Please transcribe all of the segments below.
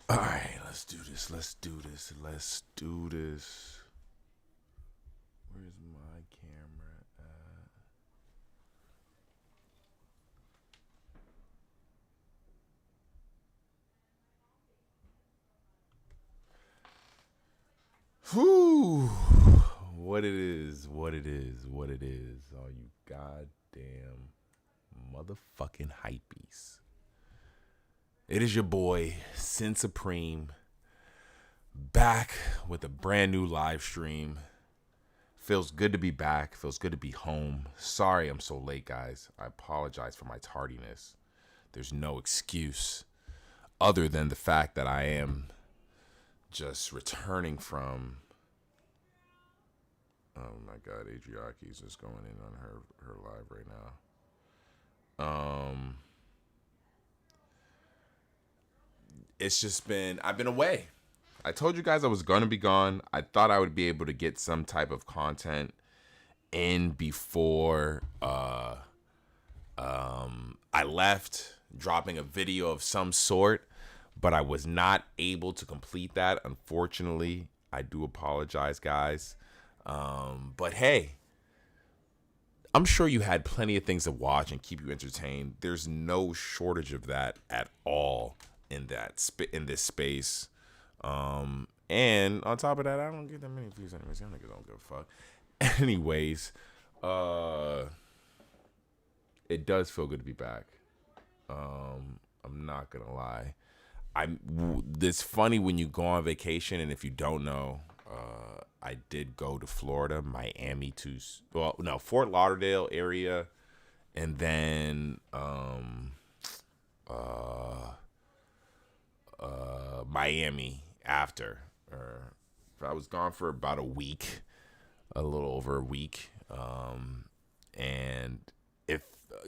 All right, let's do this. Let's do this. Let's do this. Where's my camera at? Whew. What it is, what it is, what it is. All you goddamn motherfucking hypees. It is your boy, Sin Supreme, back with a brand new live stream. Feels good to be back. Feels good to be home. Sorry I'm so late, guys. I apologize for my tardiness. There's no excuse other than the fact that I am just returning from. Oh my God, Adriaki's just going in on her live right now. It's just been, I've been away. I told you guys I was gonna be gone. I thought I would be able to get some type of content in before I left, dropping a video of some sort, but I was not able to complete that. Unfortunately, I do apologize, guys. But hey, I'm sure you had plenty of things to watch and keep you entertained. There's no shortage of that at all in this space. And on top of that, I don't get that many views anyways. Y'all niggas don't give a fuck. Anyways, it does feel good to be back. I'm not gonna lie. It's funny when you go on vacation, and if you don't know, I did go to Florida, Miami Fort Lauderdale area, and then Miami after. I was gone for about a week, a little over a week, and if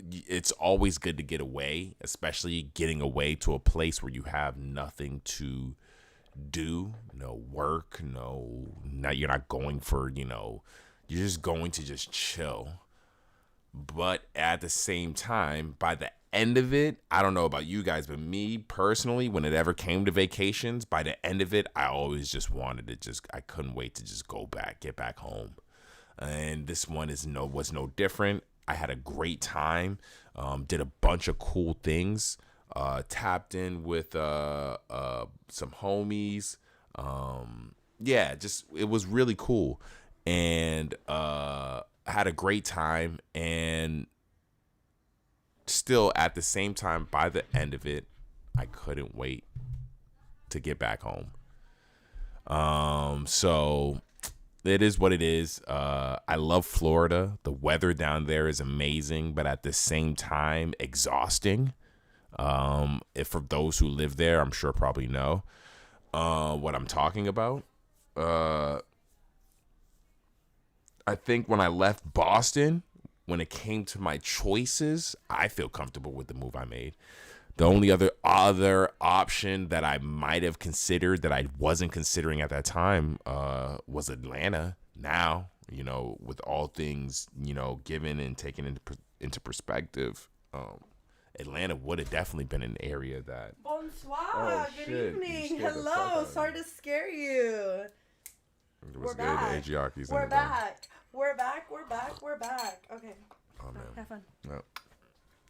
it's always good to get away, especially getting away to a place where you have nothing to do, no work, you're not going for, you're just going to just chill. But at the same time, by the end of it, I don't know about you guys, but me personally, when it ever came to vacations, by the end of it, I always just wanted to I couldn't wait to just get back home. And this one was no different. I had a great time, did a bunch of cool things, tapped in with some homies. It was really cool, and had a great time. And still, at the same time, by the end of it, I couldn't wait to get back home. So it is what it is. I love Florida. The weather down there is amazing, but at the same time, exhausting. If for those who live there, I'm sure probably know what I'm talking about. I think when I left Boston, when it came to my choices, I feel comfortable with the move I made. The only other option that I might have considered that I wasn't considering at that time was Atlanta. Now, with all things, given and taken into perspective, Atlanta would have definitely been an area that. Bonsoir. Good evening. Hello. Sorry to scare you. We're back. We're back. We're back. We're back. We're back. Okay. Oh man. Have fun. No.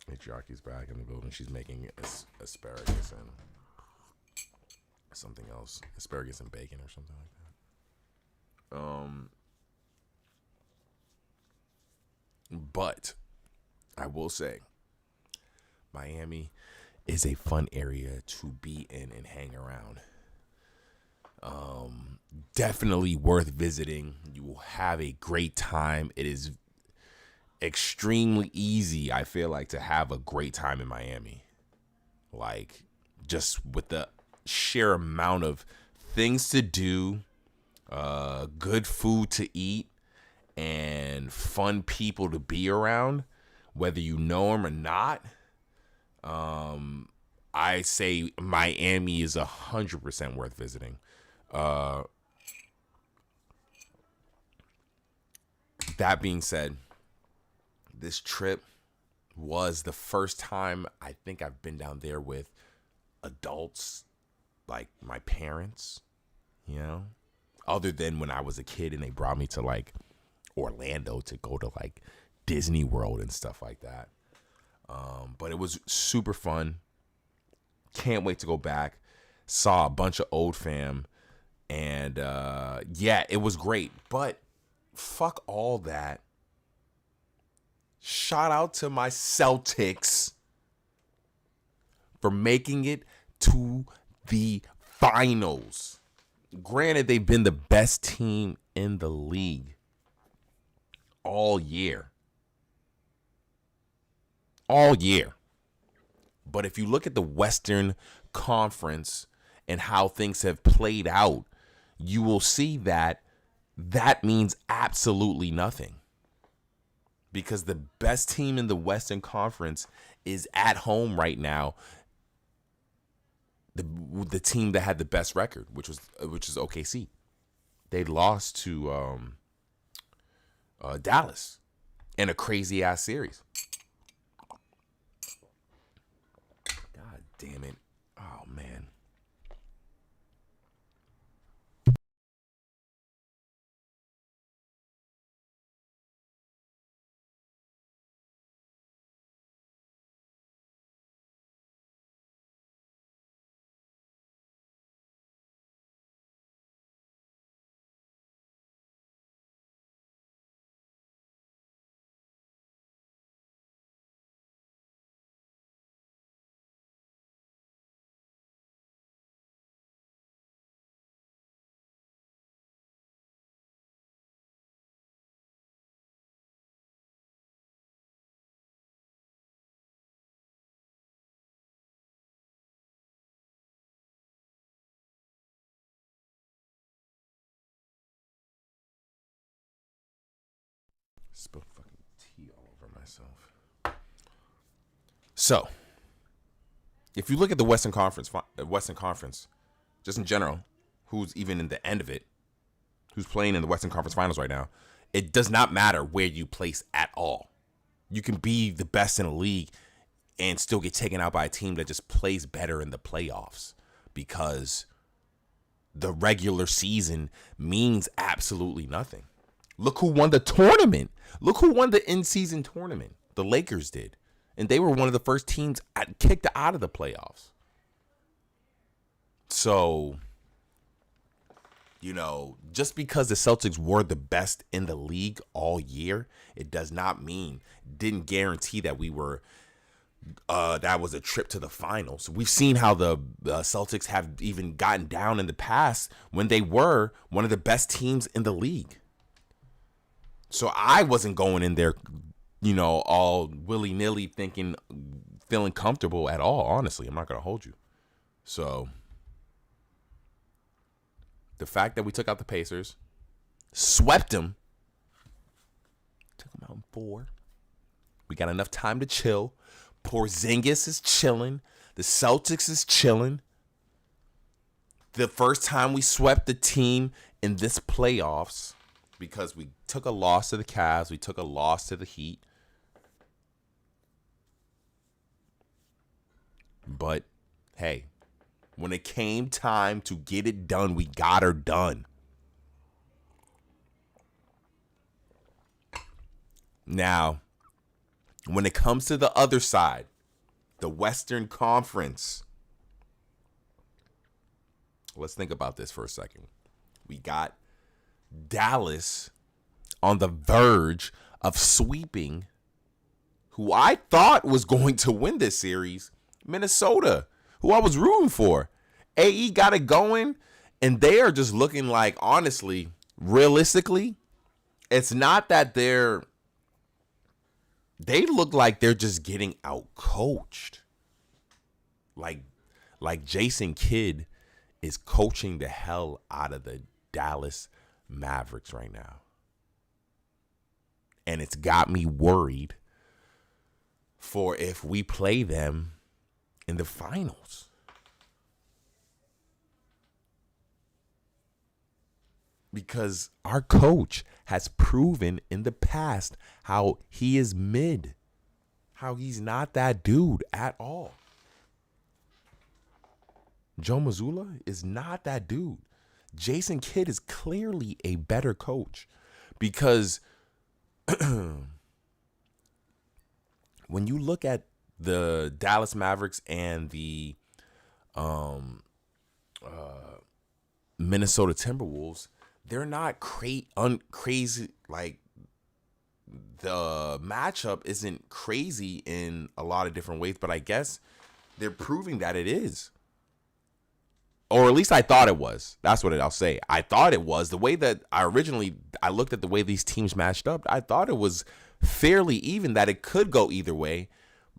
Matriarchy's back in the building. She's making asparagus and something else. Asparagus and bacon or something like that. But I will say, Miami is a fun area to be in and hang around. Definitely worth visiting. You will have a great time. It is extremely easy, I feel like, to have a great time in Miami. Like, just with the sheer amount of things to do, good food to eat, and fun people to be around, whether you know them or not. I say Miami is 100% worth visiting. That being said, this trip was the first time I think I've been down there with adults like my parents, you know, other than when I was a kid and they brought me to like Orlando to go to like Disney World and stuff like that. But it was super fun. Can't wait to go back. Saw a bunch of old fam. And yeah, it was great. But fuck all that. Shout out to my Celtics for making it to the finals. Granted, they've been the best team in the league all year. All year. But if you look at the Western Conference and how things have played out, you will see that that means absolutely nothing. Because the best team in the Western Conference is at home right now. The team that had the best record, which is OKC. They lost to Dallas in a crazy ass series. God damn it. Oh man. Spilled fucking tea all over myself. So, if you look at the Western Conference, just in general, who's even in the end of it, who's playing in the Western Conference Finals right now, it does not matter where you place at all. You can be the best in the league and still get taken out by a team that just plays better in the playoffs because the regular season means absolutely nothing. Look who won the tournament. Look who won the in-season tournament. The Lakers did. And they were one of the first teams kicked out of the playoffs. So, you know, just because the Celtics were the best in the league all year, it does not mean, didn't guarantee that we were, that was a trip to the finals. We've seen how the Celtics have even gotten down in the past when they were one of the best teams in the league. So I wasn't going in there, you know, all willy-nilly feeling comfortable at all, honestly. I'm not going to hold you. So the fact that we took out the Pacers, swept them, took them out in 4. We got enough time to chill. Porzingis is chilling. The Celtics is chilling. The first time we swept the team in this playoffs, because we took a loss to the Cavs, we took a loss to the Heat. But, hey, when it came time to get it done, we got her done. Now, when it comes to the other side, the Western Conference, let's think about this for a second. We got Dallas on the verge of sweeping who I thought was going to win this series, Minnesota, who I was rooting for. AE got it going, and they are just looking like, honestly, realistically, it's not that they look like they're just getting out-coached. Like Jason Kidd is coaching the hell out of the Dallas Mavericks right now. And it's got me worried for if we play them in the finals. Because our coach has proven in the past how he is mid. How he's not that dude at all. Joe Mazzulla is not that dude. Jason Kidd is clearly a better coach because when you look at the Dallas Mavericks and the Minnesota Timberwolves, they're not crazy. Like, the matchup isn't crazy in a lot of different ways, but I guess they're proving that it is. Or at least I thought it was. That's what I'll say. I thought it was. The way that I looked at the way these teams matched up, I thought it was fairly even, that it could go either way,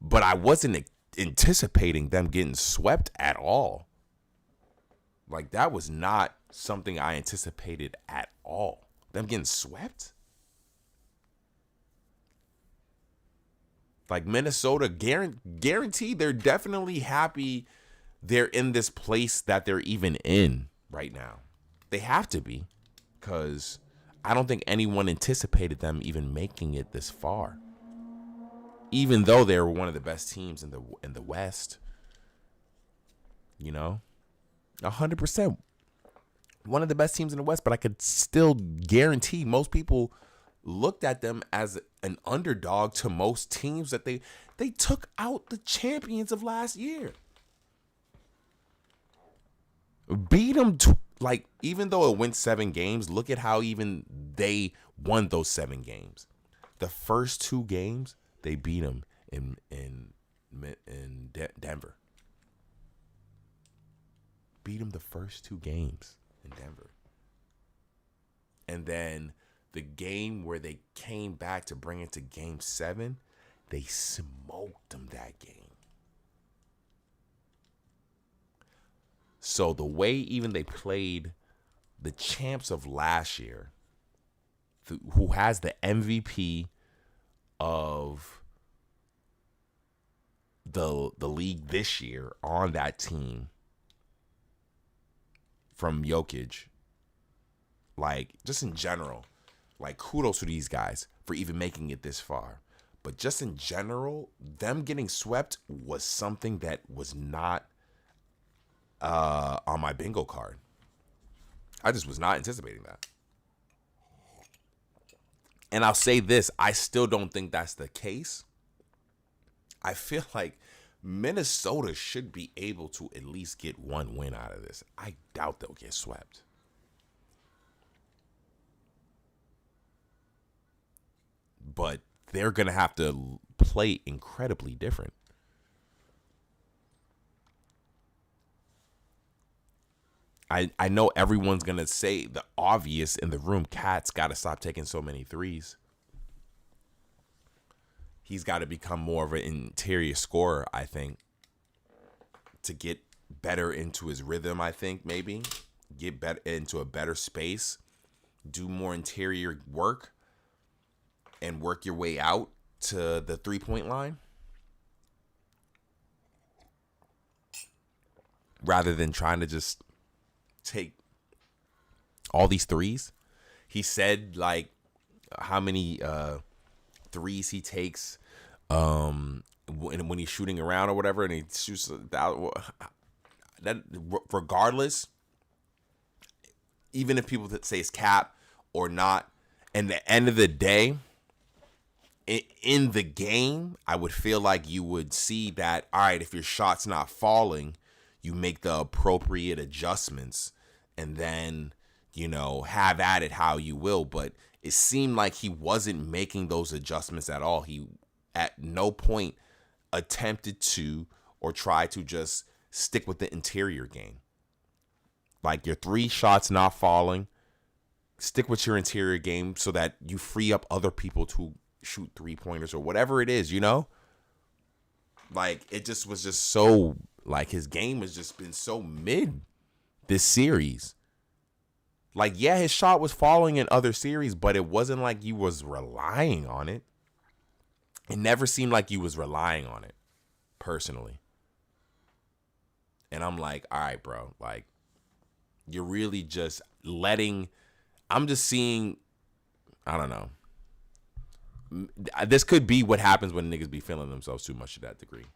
but I wasn't anticipating them getting swept at all. Like, that was not something I anticipated at all. Them getting swept? Like, Minnesota, guaranteed, they're definitely happy they're in this place that they're even in right now. They have to be, because I don't think anyone anticipated them even making it this far. Even though they were one of the best teams in the West. You know? 100%. One of the best teams in the West, but I could still guarantee most people looked at them as an underdog to most teams, that they took out the champions of last year. Beat them, like, even though it went 7 games, look at how even they won those 7 games. The first 2 games, they beat them in Denver. Beat them the first 2 games in Denver. And then the game where they came back to bring it to game 7, they smoked them that game. So the way even they played the champs of last year, who has the MVP of the league this year on that team from Jokic, like, just in general, like, kudos to these guys for even making it this far. But just in general, them getting swept was something that was not on my bingo card. I just was not anticipating that. And I'll say this, I still don't think that's the case. I feel like Minnesota should be able to at least get 1 win out of this. I doubt they'll get swept. But they're going to have to play incredibly different. I know everyone's going to say the obvious in the room. Cat's got to stop taking so many threes. He's got to become more of an interior scorer, I think, to get better into his rhythm, I think, maybe. Get better into a better space. Do more interior work. And work your way out to the 3-point line. Rather than trying to just take all these threes. He said, like, how many threes he takes when he's shooting around or whatever, and he shoots that. Regardless, even if people say it's cap or not, in the end of the day, in the game, I would feel like you would see that, all right, if your shot's not falling, you make the appropriate adjustments and then, you know, have at it how you will. But it seemed like he wasn't making those adjustments at all. He at no point attempted to or tried to just stick with the interior game. Like, your 3 shots not falling, stick with your interior game so that you free up other people to shoot 3-pointers or whatever it is, you know? Like, it just was just so, like, his game has just been so mid this series. Like, yeah, his shot was falling in other series, but it wasn't like you was relying on it. It never seemed like you was relying on it, personally. And I'm like, all right, bro, like, you're really just I'm just seeing, I don't know. This could be what happens when niggas be feeling themselves too much to that degree.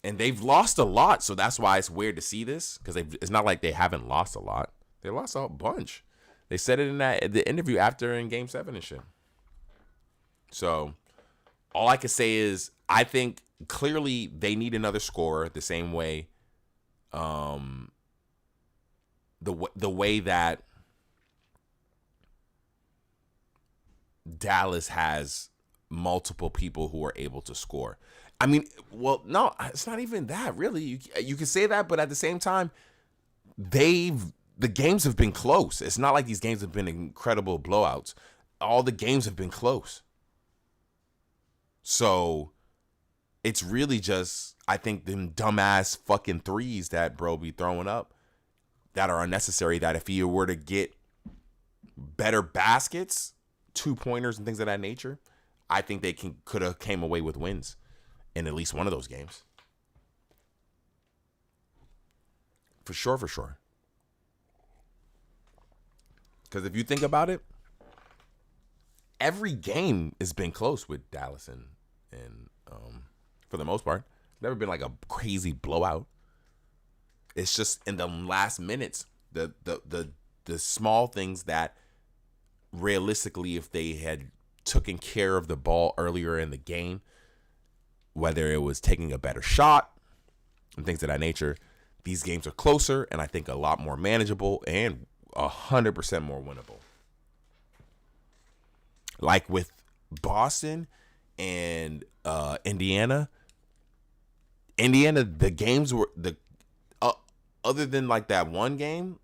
And they've lost a lot, so that's why it's weird to see this, because it's not like they haven't lost a lot. They lost a bunch. They said it in the interview after in Game 7 and shit. So all I can say is I think clearly they need another scorer the same way the way that Dallas has multiple people who are able to score. I mean, well, no, it's not even that, really. You can say that, but at the same time, the games have been close. It's not like these games have been incredible blowouts. All the games have been close. So it's really just, I think, them dumbass fucking threes that bro be throwing up that are unnecessary, that if he were to get better baskets, 2-pointers and things of that nature, I think they could have came away with wins in at least one of those games. For sure. Because if you think about it, every game has been close with Dallas and for the most part. Never been like a crazy blowout. It's just in the last minutes, the small things that realistically, if they had taken care of the ball earlier in the game, whether it was taking a better shot and things of that nature, these games are closer and I think a lot more manageable and 100% more winnable. Like with Boston and Indiana, the games were other than like that one game,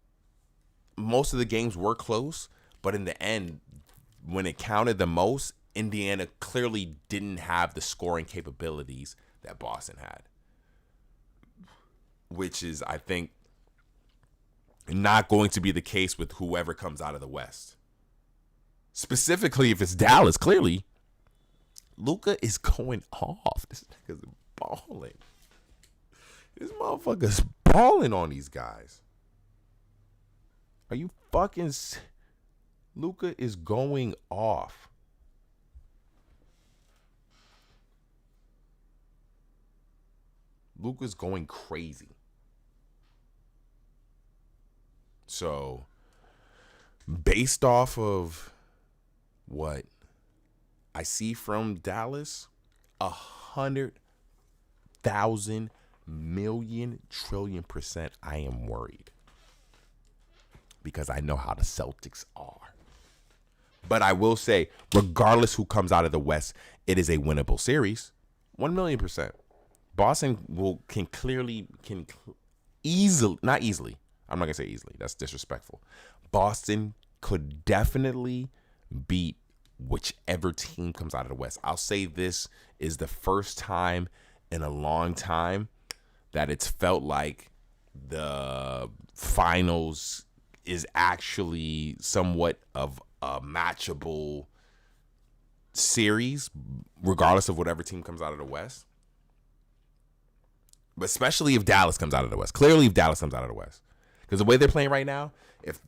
most of the games were close, but in the end, when it counted the most, Indiana clearly didn't have the scoring capabilities that Boston had, which is, I think, not going to be the case with whoever comes out of the West. Specifically, if it's Dallas, clearly, Luka is going off. This nigga's balling. This motherfucker's balling on these guys. Are you fucking... Luka is going off. Luka's going crazy. So, based off of what I see from Dallas, 100,000 million trillion %, I am worried. Because I know how the Celtics are. But I will say, regardless who comes out of the West, it is a winnable series. 1,000,000 %. Boston can easily, not easily. I'm not going to say easily. That's disrespectful. Boston could definitely beat whichever team comes out of the West. I'll say this is the first time in a long time that it's felt like the finals is actually somewhat of a matchable series, regardless of whatever team comes out of the West. But especially if Dallas comes out of the West. Clearly, if Dallas comes out of the West. Because the way they're playing right now, if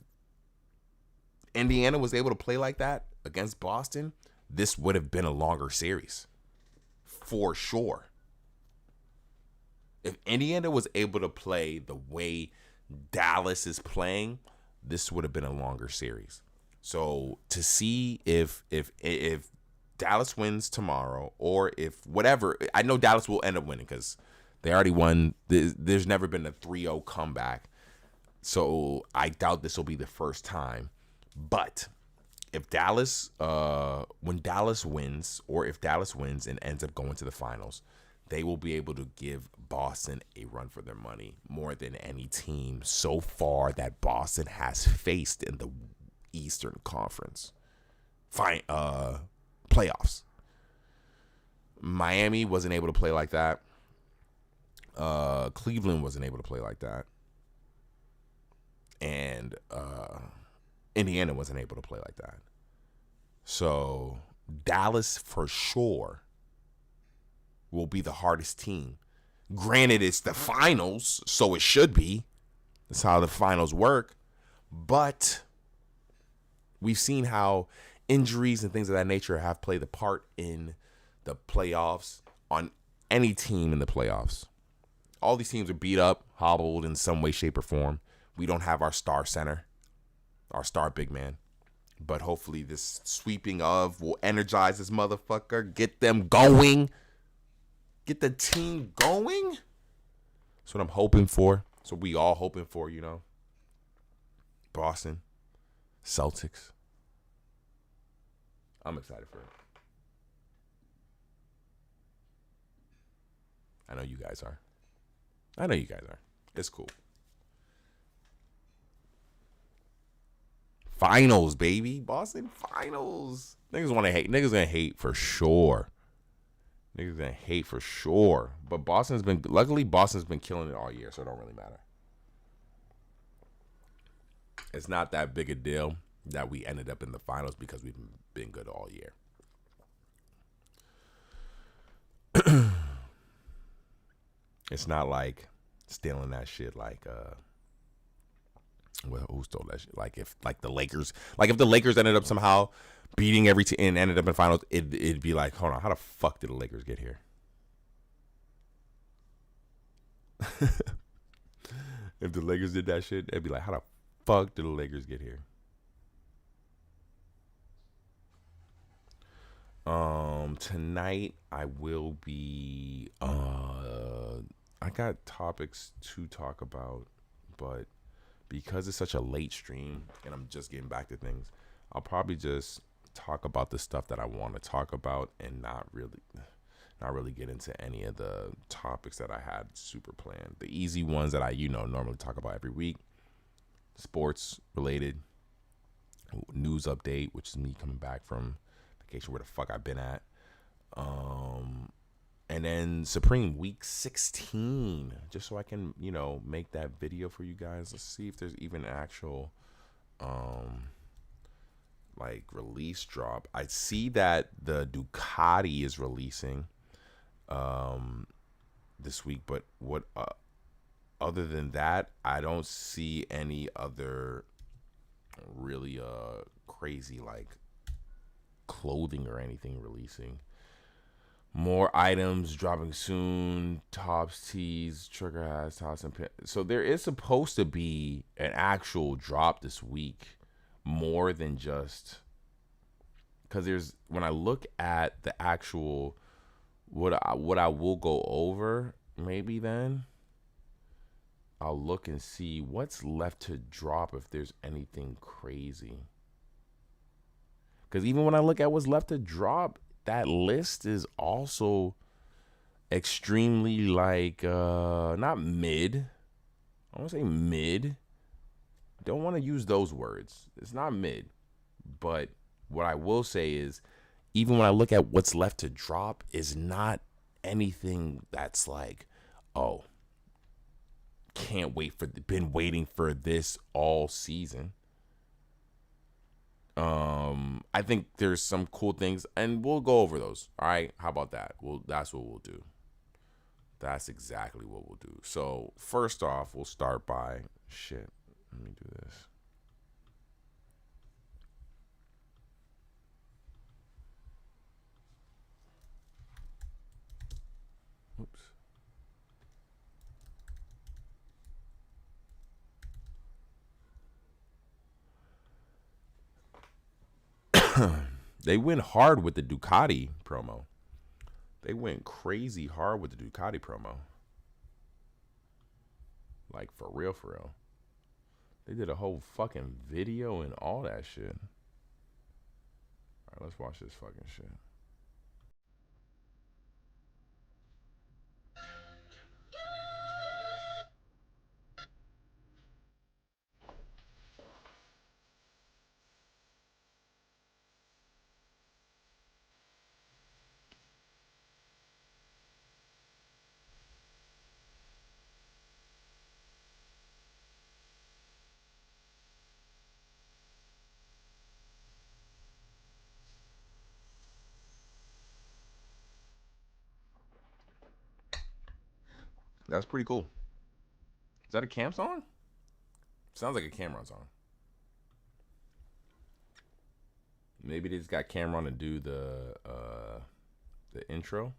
Indiana was able to play like that against Boston, this would have been a longer series. For sure. If Indiana was able to play the way Dallas is playing, this would have been a longer series. So to see if Dallas wins tomorrow, or if whatever, I know Dallas will end up winning because they already won. There's never been a 3-0 comeback. So I doubt this will be the first time. But if Dallas, when Dallas wins, or if Dallas wins and ends up going to the finals, they will be able to give Boston a run for their money more than any team so far that Boston has faced in the Eastern Conference playoffs. Miami wasn't able to play like that. Cleveland wasn't able to play like that. And Indiana wasn't able to play like that. So Dallas for sure will be the hardest team. Granted, it's the finals, so it should be. That's how the finals work. But we've seen how injuries and things of that nature have played a part in the playoffs on any team in the playoffs. all these teams are beat up, hobbled in some way, shape, or form. We don't have our star center, our star big man. But hopefully this sweeping of will energize this motherfucker, get them going, get the team going. That's what I'm hoping for. That's what we all hoping for, you know. Boston, Celtics. I'm excited for it. I know you guys are. It's cool. Finals, baby. Boston finals. Niggas want to hate. Niggas gonna hate for sure. But luckily Boston's been killing it all year, so it don't really matter. It's not that big a deal that we ended up in the finals because we've been good all year. It's not like stealing that shit like who stole that shit? If the Lakers ended up somehow beating every team and ended up in finals, it'd be like, hold on, how the fuck did the Lakers get here? If the Lakers did that shit, it'd be like, how the fuck did the Lakers get here? Tonight I will be I got topics to talk about, but because it's such a late stream and I'm just getting back to things, I'll probably just talk about the stuff that I want to talk about and not really get into any of the topics that I had super planned. The easy ones that I normally talk about every week: sports related, news update, which is me coming back from vacation, where the fuck I've been at, and then Supreme Week 16, just so I can make that video for you guys. Let's see if there's even an actual release drop. I see that the Ducati is releasing this week, but what other than that, I don't see any other really crazy clothing or anything releasing. More items dropping soon. Tops, tees, trigger hats, tops, and pins. So there is supposed to be an actual drop this week, more than just because when I look at the actual what I will go over, maybe then I'll look and see what's left to drop if there's anything crazy. Because even when I look at what's left to drop, that list is also extremely not mid. I want to say mid. Don't want to use those words. It's not mid. But what I will say is, even when I look at what's left to drop, is not anything that's oh, can't wait been waiting for this all season. I think there's some cool things, and we'll go over those. All right, how about that? That's what we'll do. That's exactly what we'll do. So first off, we'll start by shit. Let me do this. They went hard with the Ducati promo. They went crazy hard with the Ducati promo. For real, for real. They did a whole fucking video and all that shit. All right, let's watch this fucking shit. That's pretty cool. Is that a cam song? Sounds like a Cameron song. Maybe they just got Cameron to do the intro.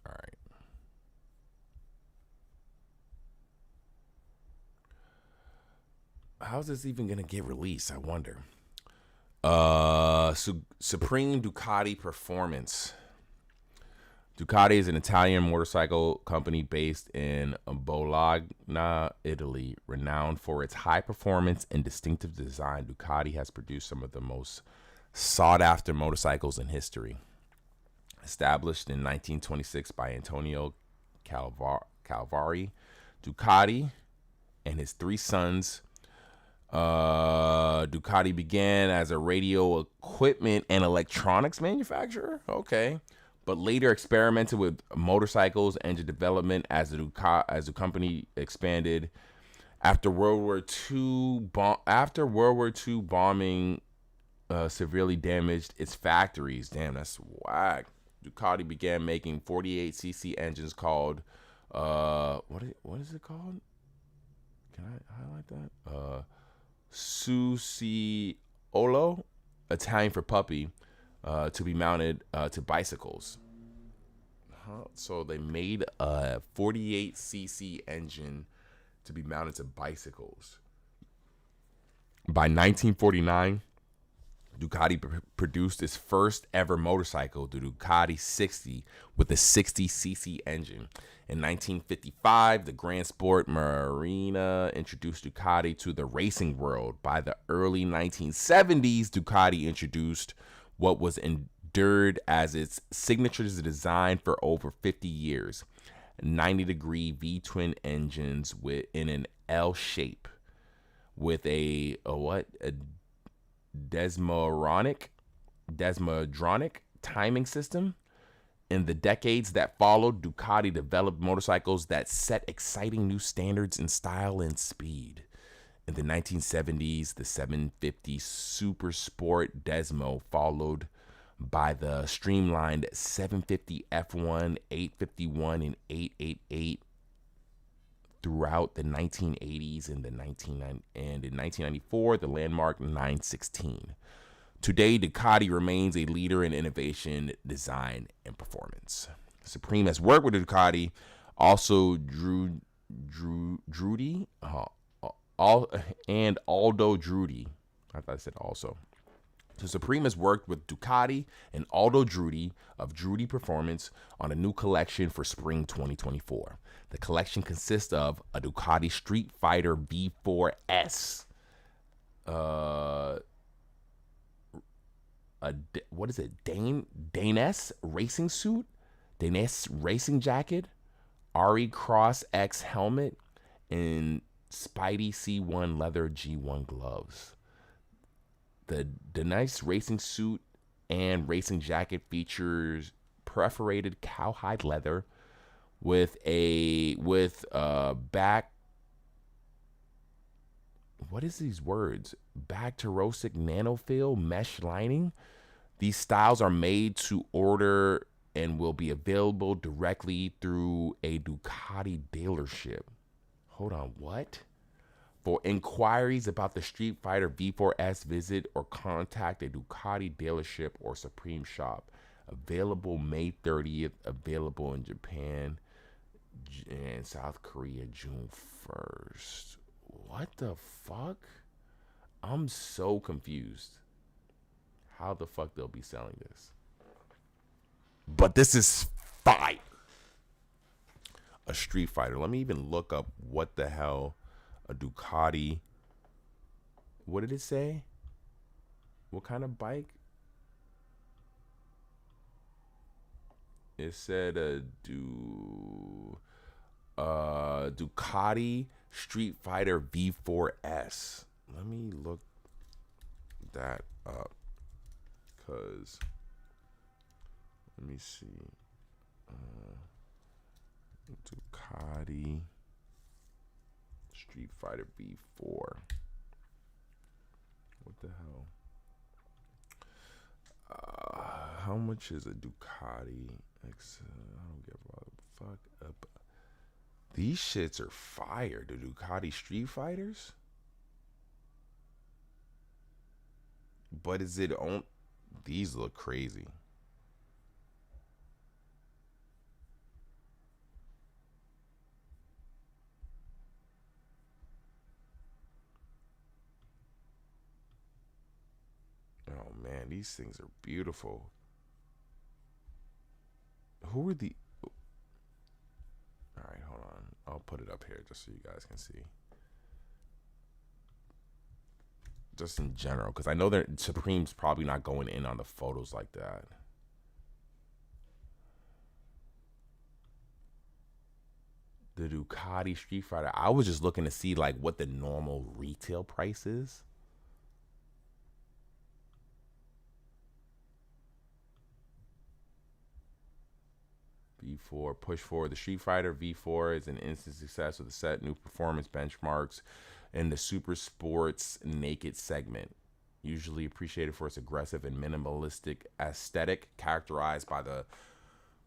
All right. How's this even gonna get released? I wonder. Supreme Ducati Performance. Ducati is an Italian motorcycle company based in Bologna, Italy. Renowned for its high performance and distinctive design, Ducati has produced some of the most sought-after motorcycles in history. Established in 1926 by Antonio Calvari, Ducati and his three sons, Ducati began as a radio equipment and electronics manufacturer. Okay. But later experimented with motorcycles, engine development as the company expanded. After World War II bombing severely damaged its factories. Damn, that's whack. Ducati began making 48cc engines called what is it called? Can I highlight that? Susiolo, Italian for puppy, to be mounted to bicycles. So they made a 48cc engine to be mounted to bicycles. By 1949, Ducati produced its first ever motorcycle, the Ducati 60, with a 60cc engine. In 1955, the Grand Sport Marina introduced Ducati to the racing world. By the early 1970s, Ducati introduced what was endured as its signature design for over 50 years. 90-degree V-twin engines in an L shape with a desmodronic timing system. In the decades that followed, Ducati developed motorcycles that set exciting new standards in style and speed. In the 1970s, the 750 Super Sport Desmo, followed by the streamlined 750 F1, 851, and 888 throughout the 1980s and in 1994, the landmark 916. Today, Ducati remains a leader in innovation, design, and performance. Supreme has worked with Ducati, also Drudy, and Aldo Drudy. I thought I said also. So Supreme has worked with Ducati and Aldo Drudy of Drudy Performance on a new collection for spring 2024. The collection consists of a Ducati Street Fighter V4S, Danes racing suit, Danes racing jacket, Ari Cross X helmet, and Spidey C1 leather G1 gloves. The Danes racing suit and racing jacket features perforated cowhide leather with back. What is these words? Bacterosic nanofill mesh lining. These styles are made to order and will be available directly through a Ducati dealership. Hold on, what? For inquiries about the Street Fighter V4S, visit or contact a Ducati dealership or Supreme shop. Available May 30th. Available in Japan and South Korea June 1st. What the fuck? I'm so confused. How the fuck they'll be selling this? But this is fire. A Street Fighter. Let me even look up what the hell a Ducati. What did it say? What kind of bike? It said a Ducati Street Fighter V4S. Let me look that up. Cause let me see. Ducati Street Fighter V4. What the hell? How much is a Ducati? I don't give a fuck up. These shits are fire. The Ducati Street Fighters. But is it on? These look crazy. these things are beautiful. Who are the... All right, hold on. I'll put it up here just so you guys can see. Just in general, because I know that Supreme's probably not going in on the photos like that. The Ducati Street Fighter. I was just looking to see like what the normal retail price is. V4, push forward. The Street Fighter V4 is an instant success with a set new performance benchmarks in the super sports naked segment. Usually appreciated for its aggressive and minimalistic aesthetic, characterized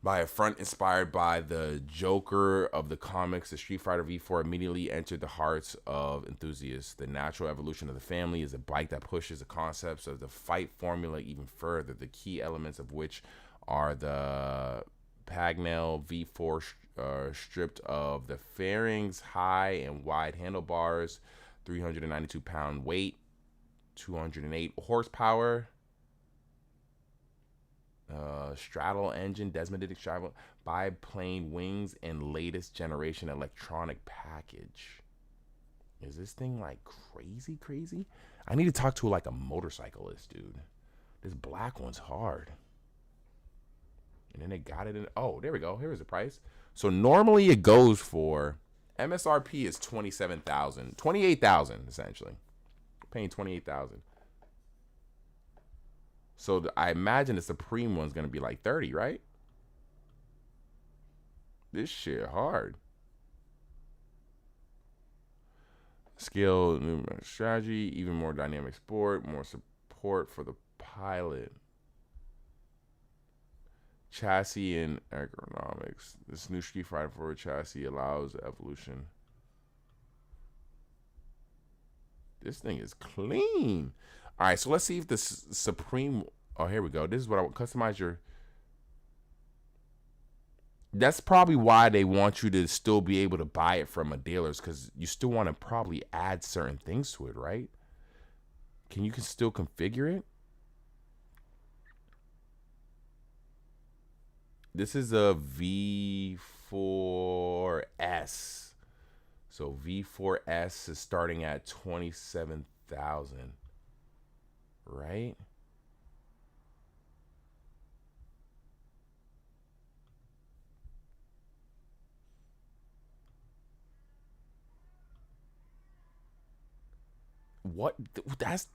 by a front inspired by the Joker of the comics. The Street Fighter V4 immediately entered the hearts of enthusiasts. The natural evolution of the family is a bike that pushes the concepts of the fight formula even further, the key elements of which are the Pagnell V4 stripped of the fairings, high and wide handlebars, 392-pound weight, 208 horsepower, straddle engine, Desmodic straddle, biplane wings, and latest generation electronic package. Is this thing like crazy? I need to talk to like a motorcyclist, dude. This black one's hard. And then they got it in. Oh, there we go. Here's the price. So normally it goes for MSRP is $27,000, $28,000 essentially. Paying $28,000. So I imagine the Supreme one's gonna be like 30, right? This shit hard. Skill, strategy, even more dynamic sport, more support for the pilot. Chassis and ergonomics. This new Street Fighter 4 chassis allows evolution. This thing is clean. All right, so let's see if the Supreme... Oh, here we go. This is what I want. Customize your... That's probably why they want you to still be able to buy it from a dealer's, because you still want to probably add certain things to it, right? You can still configure it? This is a V4S. So V4S is starting at 27,000, right? What? That's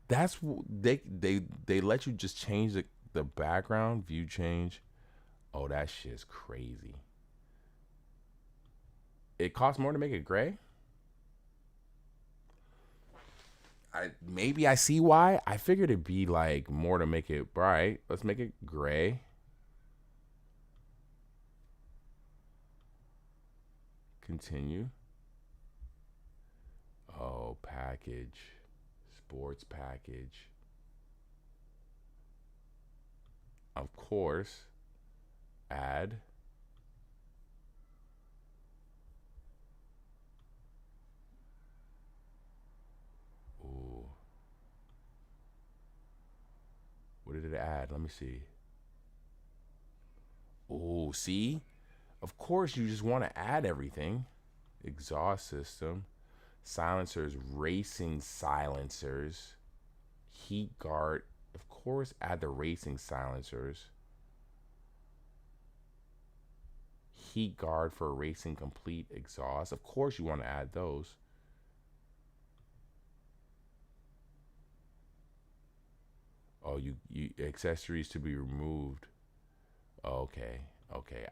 they let you just change the background view change. Oh, that shit's crazy. It costs more to make it gray. Maybe I see why. I figured it'd be like more to make it bright. Let's make it gray. Continue. Oh, package. Sports package. Of course. Add. Ooh. What did it add? Let me see. Ooh, see? Of course, you just want to add everything. Exhaust system. Silencers, racing silencers. Heat guard. Of course, add the racing silencers. Heat guard for racing complete exhaust. Of course, you want to add those. Oh, you accessories to be removed. Okay.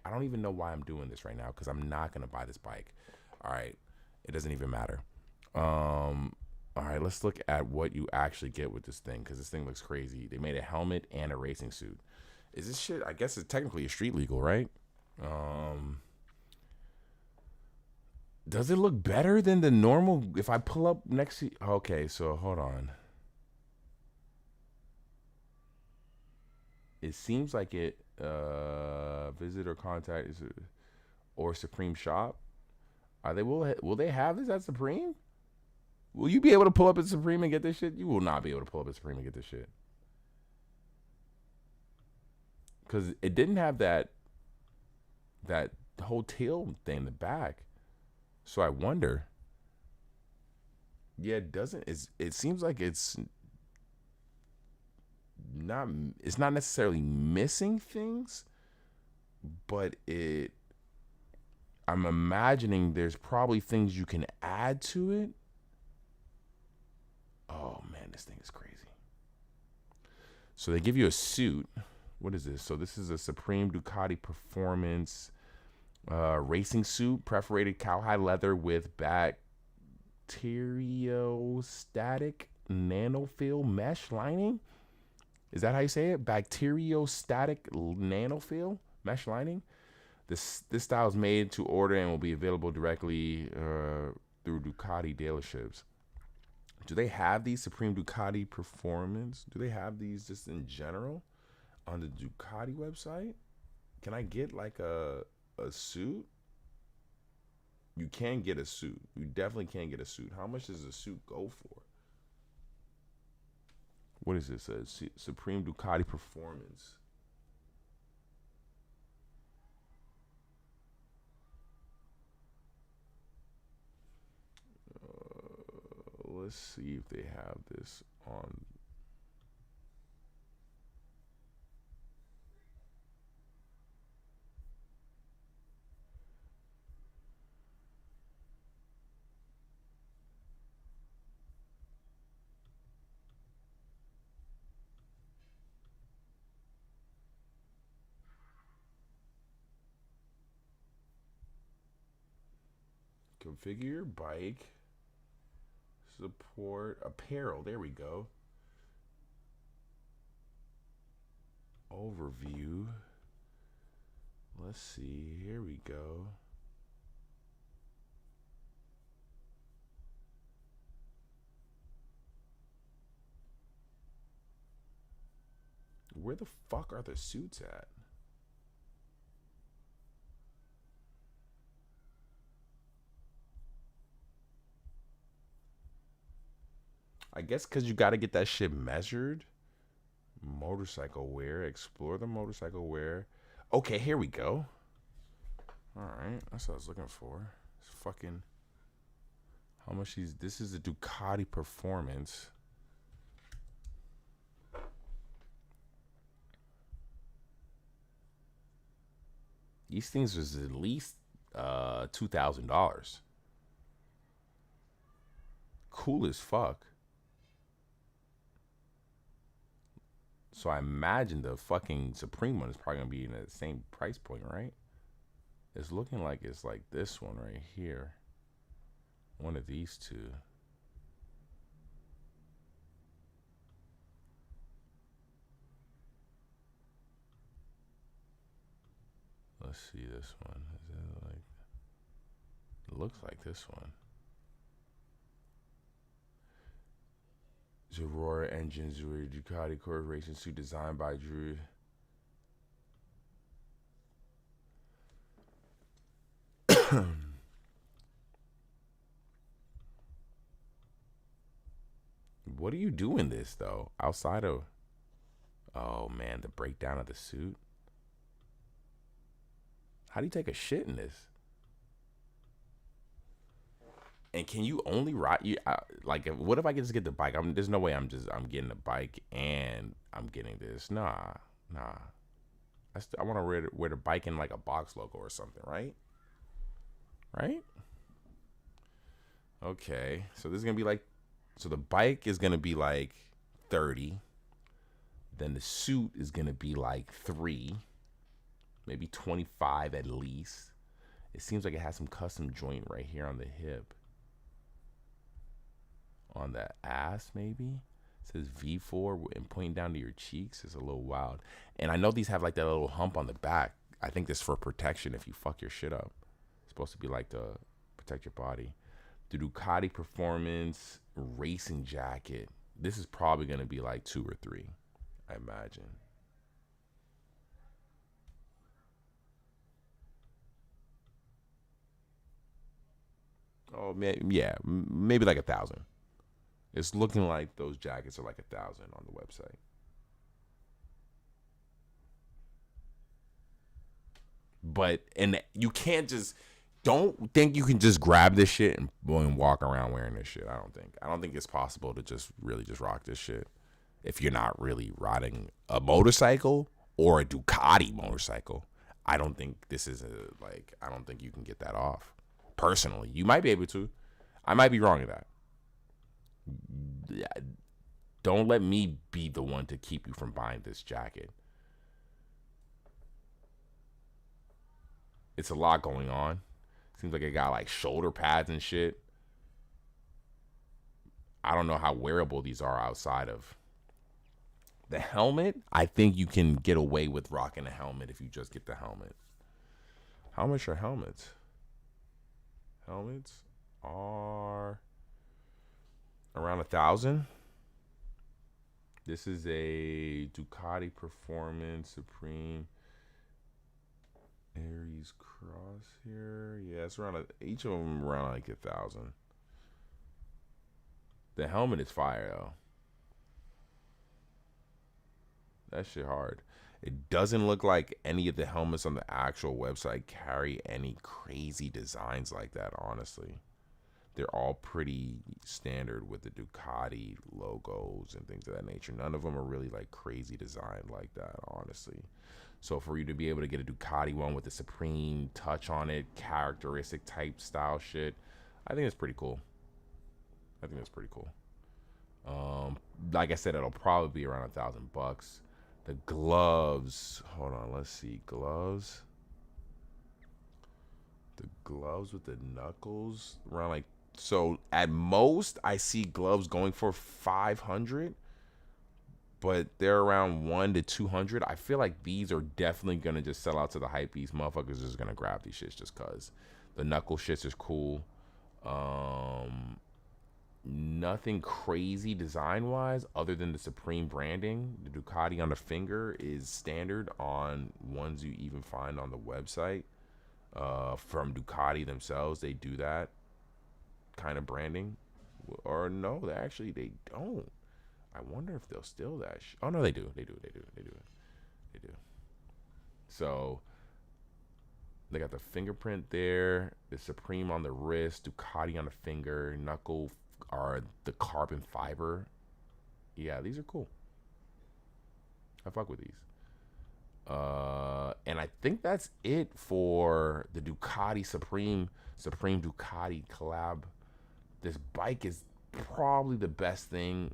I don't even know why I'm doing this right now, because I'm not gonna buy this bike. All right, it doesn't even matter. All right, let's look at what you actually get with this thing, because this thing looks crazy. They made a helmet and a racing suit. Is this shit? I guess it's technically a street legal, right? Does it look better than the normal? If I pull up next to... Okay, so hold on. It seems like it... visit or contact or Supreme shop. Are they will they have this at Supreme? Will you be able to pull up at Supreme and get this shit? You will not be able to pull up at Supreme and get this shit. because it didn't have that whole tail thing in the back. So I wonder. Yeah, it doesn't. It seems like not. It's not necessarily missing things, but it. I'm imagining there's probably things you can add to it. Oh man, this thing is crazy. So they give you a suit. What is this? So this is a Supreme Ducati Performance racing suit, perforated cowhide leather with bacteriostatic nanofill mesh lining. Is that how you say it? Bacteriostatic nanofill mesh lining. This style is made to order and will be available directly through Ducati dealerships. Do they have these Supreme Ducati Performance? Do they have these just in general on the Ducati website? Can I get like a suit? You can get a suit. You definitely can get a suit. How much does a suit go for? What is this? A Supreme Ducati Performance. Let's see if they have this on. Configure your bike. Support apparel. There we go. Overview. Let's see. Here we go. Where the fuck are the suits at? I guess because you got to get that shit measured. Motorcycle wear. Explore the motorcycle wear. Okay, here we go. Alright, that's what I was looking for. It's fucking. How much these. This is a Ducati Performance. These things was at least $2,000. Cool as fuck. So I imagine the fucking Supreme one is probably gonna be in the same price point, right? It's looking like it's like this one right here. One of these two. Let's see this one. Is it like? It looks like this one. Aurora engines were Ducati Core racing suit designed by Drew. What are you doing this though? Outside of. Oh man, the breakdown of the suit. How do you take a shit in this? And can you only ride? Like, what if I just get the bike? There's no way I'm getting the bike and I'm getting this. Nah. I want to wear the bike in like a box logo or something, right? Right? Okay. So this is gonna be like. So the bike is gonna be like 30. Then the suit is gonna be like 3, maybe 25 at least. It seems like it has some custom joint right here on the hip. On the ass, maybe. It says V4 and pointing down to your cheeks is a little wild. And I know these have like that little hump on the back. I think this for protection if you fuck your shit up. It's supposed to be like to protect your body. The Ducati Performance Racing Jacket. This is probably going to be like 2 or 3, I imagine. Oh, man, yeah, maybe like 1,000. It's looking like those jackets are like 1,000 on the website. But and you can't just don't think you can just grab this shit and walk around wearing this shit. I don't think it's possible to just really just rock this shit if you're not really riding a motorcycle or a Ducati motorcycle. I don't think this is I don't think you can get that off. Personally, you might be able to. I might be wrong in that. Don't let me be the one to keep you from buying this jacket. It's a lot going on. Seems like it got like shoulder pads and shit. I don't know how wearable these are outside of the helmet. I think you can get away with rocking a helmet if you just get the helmet. How much are helmets? Helmets are around 1,000. This is a Ducati Performance Supreme Aries Crosshair. Yeah, it's around each of them around like 1,000. The helmet is fire though. That shit hard. It doesn't look like any of the helmets on the actual website carry any crazy designs like that, honestly. They're all pretty standard with the Ducati logos and things of that nature. None of them are really like crazy designed like that, honestly. So for you to be able to get a Ducati one with the Supreme touch on it, characteristic type style shit, I think it's pretty cool. Like I said, it'll probably be around $1,000. The gloves, hold on, let's see, gloves. The gloves with the knuckles around like, so at most I see gloves going for 500, but they're around 1 to 200. I feel like these are definitely gonna just sell out to the hype beast. Motherfuckers are just gonna grab these shits just cause the knuckle shits is cool. Nothing crazy design wise other than the Supreme branding. The Ducati on the finger is standard on ones you even find on the website. From Ducati themselves, they do that kind of branding, or no, they don't. I wonder if they'll steal that. Oh no, they do. They do. So they got the fingerprint there, the Supreme on the wrist, Ducati on the finger, knuckle are the carbon fiber. Yeah, these are cool. I fuck with these. And I think that's it for the Ducati Supreme Ducati collab. This bike is probably the best thing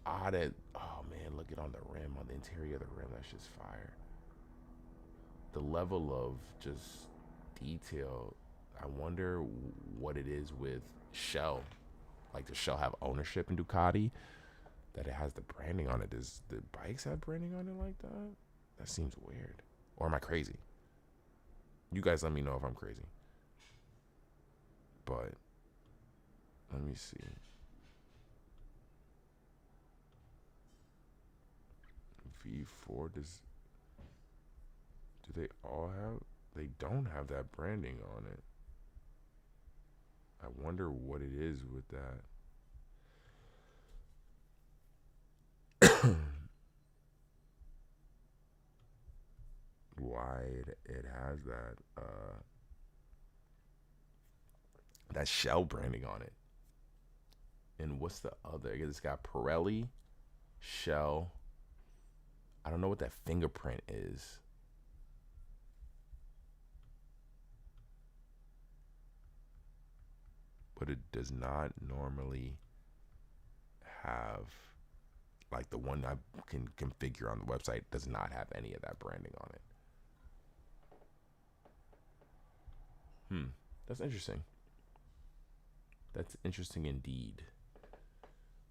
out of, oh man, look it on the rim, on the interior of the rim. That's just fire. The level of just detail. I wonder what it is with Shell. Like, does Shell have ownership in Ducati that it has the branding on it? Does the bikes have branding on it like that? That seems weird. Or am I crazy? You guys let me know if I'm crazy. But let me see. V4 do they all have? They don't have that branding on it. I wonder what it is with that. Why it has that Shell branding on it. And what's the other? I guess it's got Pirelli, Shell. I don't know what that fingerprint is. But it does not normally have, like the one I can configure on the website does not have any of that branding on it. That's interesting. That's interesting indeed.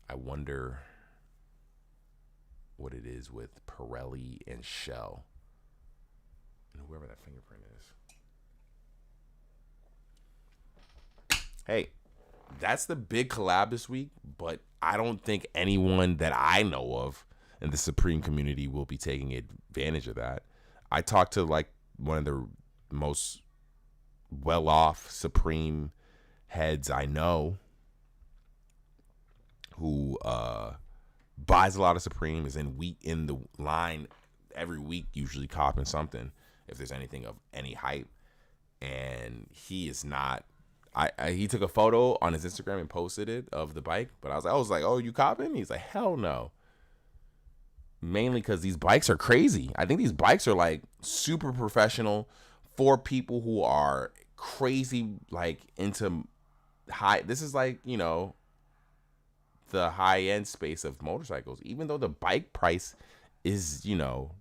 I wonder what it is with Pirelli and Shell and whoever that fingerprint is. Hey, that's the big collab this week, but I don't think anyone that I know of in the Supreme community will be taking advantage of that. I talked to like one of the most well-off Supreme heads I know who buys a lot of Supreme, is in the line every week, usually copping something. if there's anything of any hype. And he is not. He took a photo on his Instagram and posted it of the bike, but I was like, oh, you copping? He's like, hell no. Mainly because these bikes are crazy. I think these bikes are like super professional for people who are crazy, like into high. This is like, you know, the high end space of motorcycles, even though the bike price is, you know,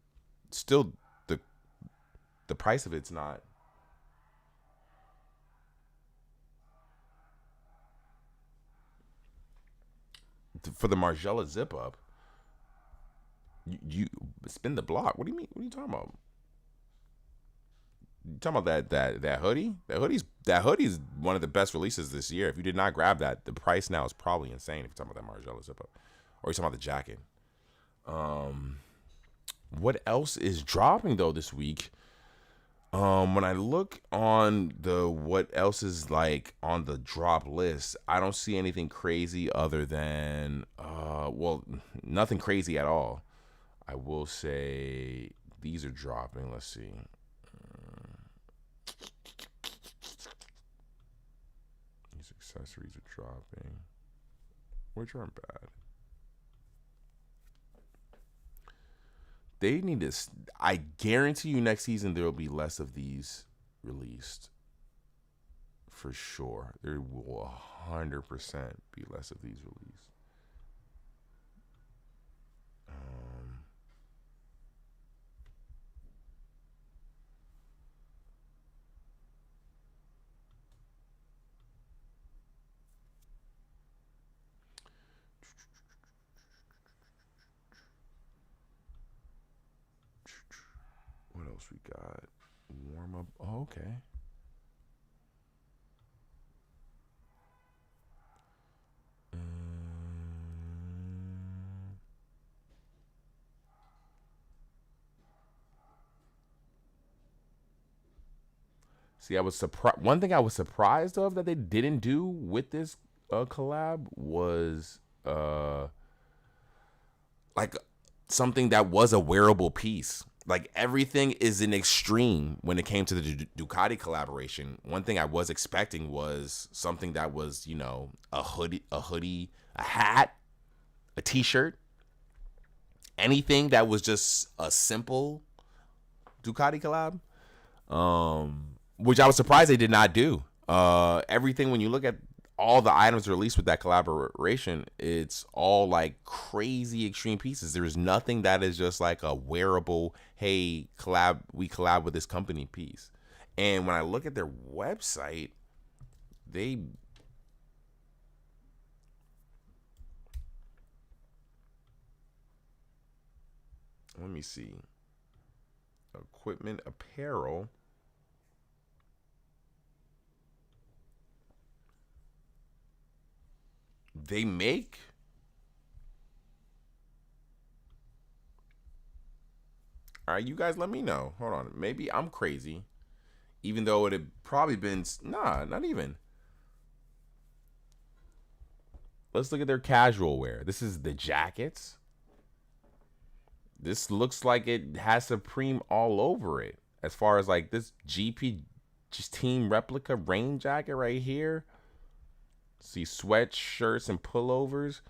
still the price of it's not. For the Margiela zip up, you spin the block. What do you mean? What are you talking about? You talking about that hoodie? That hoodie's one of the best releases this year. If you did not grab that, the price now is probably insane. If you're talking about that Margiela zip up, or you're talking about the jacket. What else is dropping though this week? When I look on the what else is like on the drop list, I don't see anything crazy other than well, nothing crazy at all. I will say these are dropping. Let's see. These accessories are dropping, which aren't bad. They need to. I guarantee you, next season there will be less of these released. For sure, there will 100% be less of these released. What else we got? Warm up. Oh, okay. See, I was surprised. One thing I was surprised of that they didn't do with this collab was like something that was a wearable piece. Like everything is an extreme when it came to the Ducati collaboration. One thing I was expecting was something that was, you know, a hoodie, a hat, a t-shirt, anything that was just a simple Ducati collab. Which I was surprised they did not do. Everything, when you look at all the items released with that collaboration, it's all like crazy extreme pieces. There's nothing that is just like a wearable, hey, we collab with this company piece. And when I look at their website, let me see. Equipment, apparel. They make all right, you guys let me know. Hold on. Maybe I'm crazy. Even though it had probably been not even. Let's look at their casual wear. This is the jackets. This looks like it has Supreme all over it. As far as like this GP just team replica rain jacket right here. See sweatshirts and pullovers,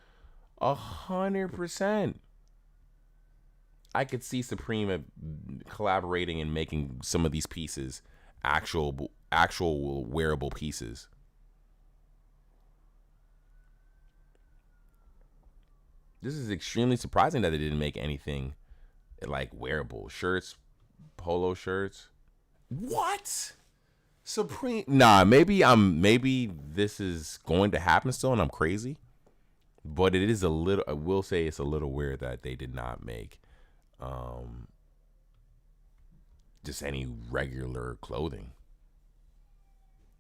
100%. I could see Supreme collaborating and making some of these pieces actual wearable pieces. This is extremely surprising that they didn't make anything like wearable shirts, polo shirts. What? Supreme? Nah, maybe this is going to happen still, and I'm crazy. But it is a little. I will say it's a little weird that they did not make, just any regular clothing.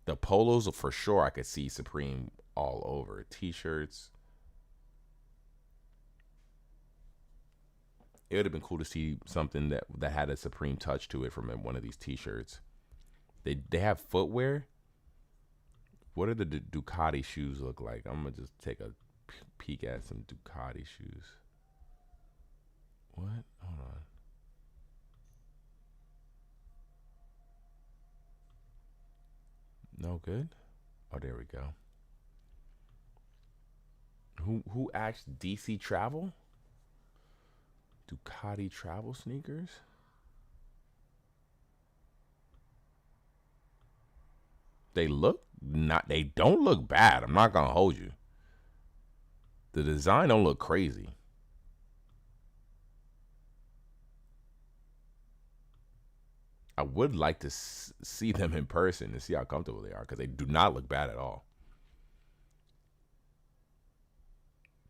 The polos for sure, I could see Supreme all over. T-shirts. It would have been cool to see something that had a Supreme touch to it from one of these T-shirts. They have footwear. What do the Ducati shoes look like? I'm gonna just take a peek at some Ducati shoes. What? Hold on. No good. Oh, there we go. Who asked DC Travel? Ducati travel sneakers? They don't look bad. I'm not gonna hold you. The design don't look crazy. I would like to see them in person and see how comfortable they are because they do not look bad at all.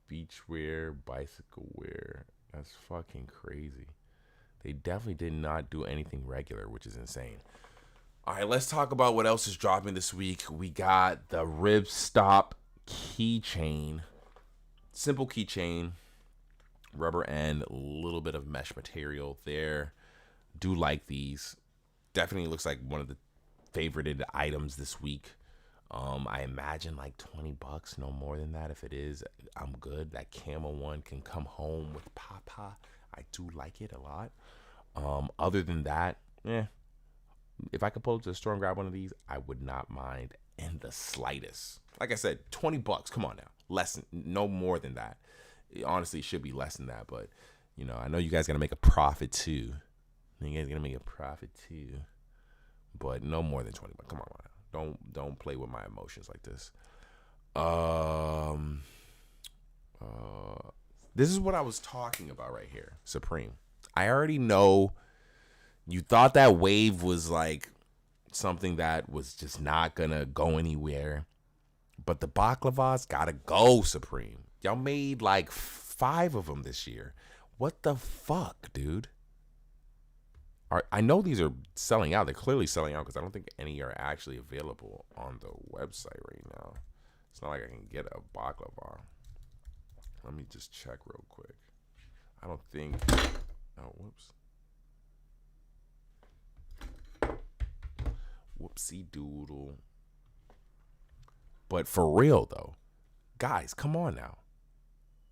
Beachwear, bicycle wear. That's fucking crazy. They definitely did not do anything regular, which is insane. All right, let's talk about what else is dropping this week. We got the Rib Stop keychain. Simple keychain. Rubber end, a little bit of mesh material there. Do like these. Definitely looks like one of the favorited items this week. I imagine like $20, no more than that. If it is, I'm good. That camel one can come home with Papa. I do like it a lot. Other than that, if I could pull up to the store and grab one of these, I would not mind in the slightest. Like I said, $20. Come on now, no more than that. Honestly, it should be less than that, but I know you guys gotta make a profit too. But no more than $20. Come on, don't play with my emotions like this. This is what I was talking about right here. Supreme. I already know you thought that wave was like something that was just not gonna go anywhere, but the baklavas gotta go, Supreme. Y'all made like 5 of them this year. What the fuck, dude? I know these are selling out. They're clearly selling out because I don't think any are actually available on the website right now. It's not like I can get a baklava. Let me just check real quick. I don't think. Oh, whoops. Whoopsie doodle. But for real though, guys, come on now.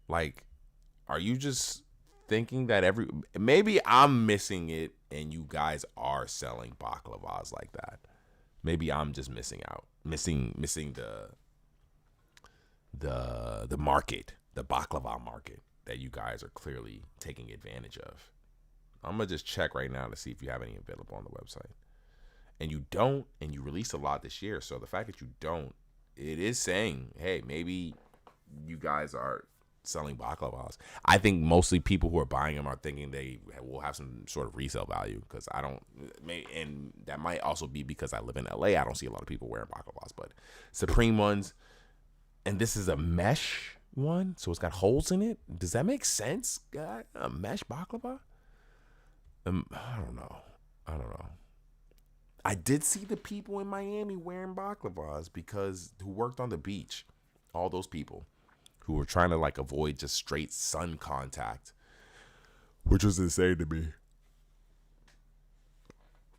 Like, are you just thinking that maybe I'm missing it and you guys are selling baklavas like that? Maybe I'm just missing the market, the baklava market that you guys are clearly taking advantage of. I'm gonna just check right now to see if you have any available on the website. And you don't, and you released a lot this year. So the fact that you don't, it is saying, hey, maybe you guys are selling baklavas. I think mostly people who are buying them are thinking they will have some sort of resale value because and that might also be because I live in LA. I don't see a lot of people wearing baklavas, but Supreme ones, and this is a mesh one, so it's got holes in it. Does that make sense? A mesh baklava? I don't know. I did see the people in Miami wearing baklavas who worked on the beach. All those people who were trying to like avoid just straight sun contact, which was insane to me.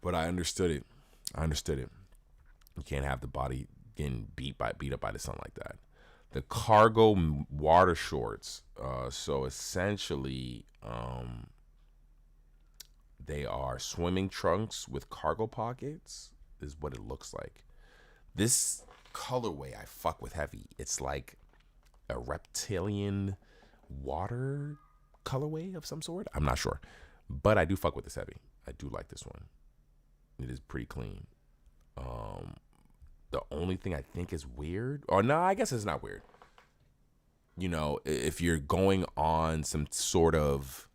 But I understood it. You can't have the body getting beat up by the sun like that. The cargo water shorts. So essentially, they are swimming trunks with cargo pockets, is what it looks like. This colorway I fuck with heavy. It's like a reptilian water colorway of some sort. I'm not sure, but I do fuck with this heavy. I do like this one. It is pretty clean. The only thing I think is weird, or no, I guess it's not weird. If you're going on some sort of,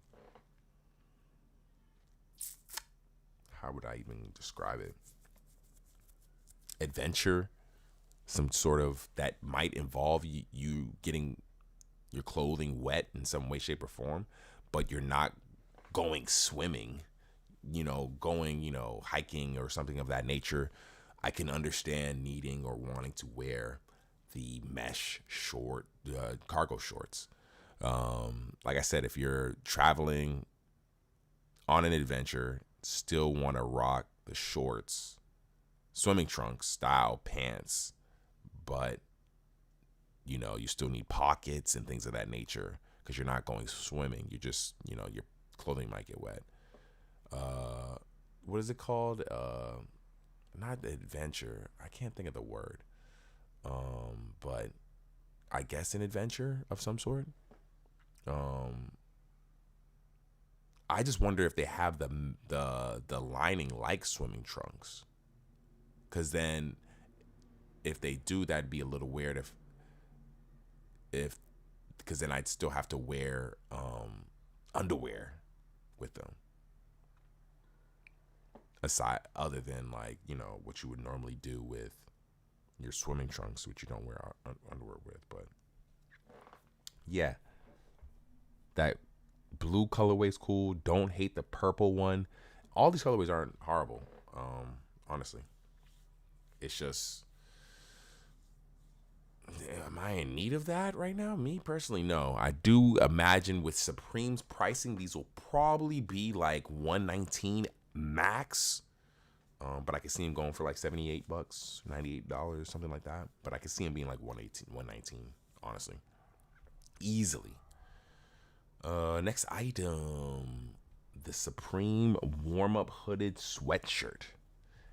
how would I even describe it? Adventure, some sort of that might involve you getting your clothing wet in some way, shape, or form, but you're not going swimming, going, hiking or something of that nature. I can understand needing or wanting to wear the mesh cargo shorts. Like I said, if you're traveling on an adventure, still want to rock the shorts, swimming trunks style pants, but you still need pockets and things of that nature because you're not going swimming. You just, your clothing might get wet. What is it called? not adventure. I can't think of the word. But I guess an adventure of some sort. I just wonder if they have the lining like swimming trunks. Cause then, if they do, that'd be a little weird. If because then I'd still have to wear underwear with them. Aside, other than like what you would normally do with your swimming trunks, which you don't wear underwear with. But yeah, that blue colorway is cool. Don't hate the purple one. All these colorways aren't horrible. Honestly, it's just, am I in need of that right now? Me personally, no. I do imagine with Supreme's pricing, these will probably be like $119 max. But I can see him going for like $78, $98, something like that. But I can see him being like 118, 119, honestly. Easily. Next item. The Supreme warm-up hooded sweatshirt.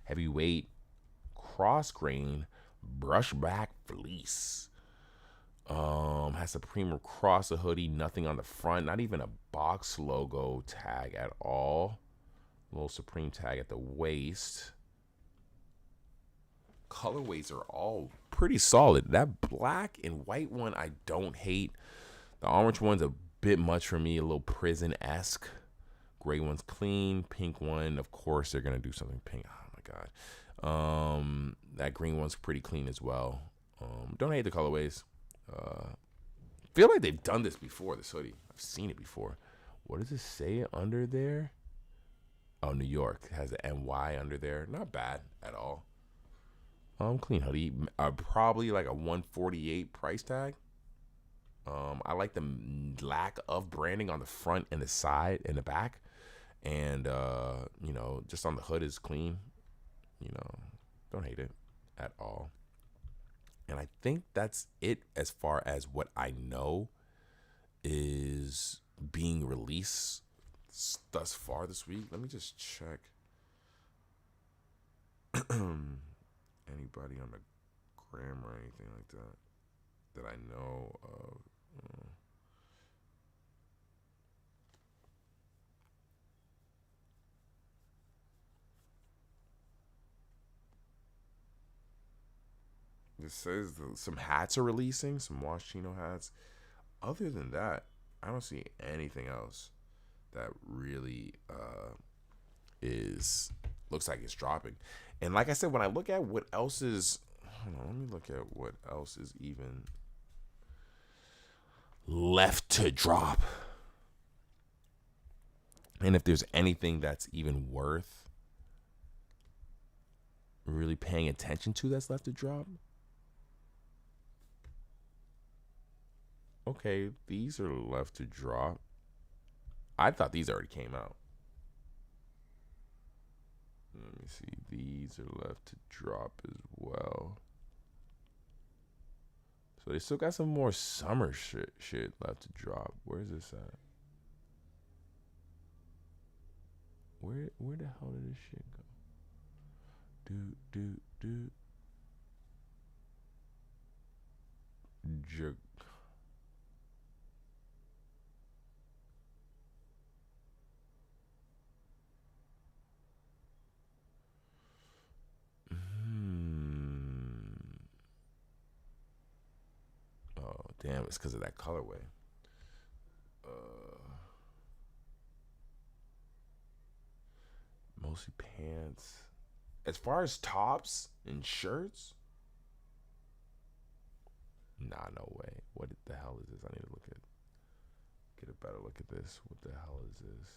Heavyweight cross-grain brushback fleece. Has Supreme across the hoodie, nothing on the front, not even a box logo tag at all. Little Supreme tag at the waist. Colorways are all pretty solid. That black and white one I don't hate. The orange one's a bit much for me, a little prison-esque. Gray one's clean. Pink one, of course, they're gonna do something pink. Oh my god. That green one's pretty clean as well. Don't hate the colorways. Feel like they've done this before, this hoodie. I've seen it before. What does it say under there? Oh, New York. It has an NY under there. Not bad at all. Clean hoodie. Probably like a $148 price tag. I like the lack of branding on the front and the side and the back. And, just on the hood is clean. Don't hate it at all. And I think that's it as far as what I know is being released thus far this week. Let me just check. Anybody on the gram or anything like that I know of. It says some hats are releasing, some Wash Chino hats. Other than that, I don't see anything else that really looks like it's dropping. And like I said, when I look at what else is, hold on, let me look at what else is even left to drop. And if there's anything that's even worth really paying attention to that's left to drop. Okay, these are left to drop. I thought these already came out. Let me see. These are left to drop as well. So they still got some more summer shit left to drop. Where's this at? Where the hell did this shit go? Oh, damn, it's because of that colorway. Mostly pants. As far as tops and shirts, nah, no way. What the hell is this? I need to get a better look at this. What the hell is this?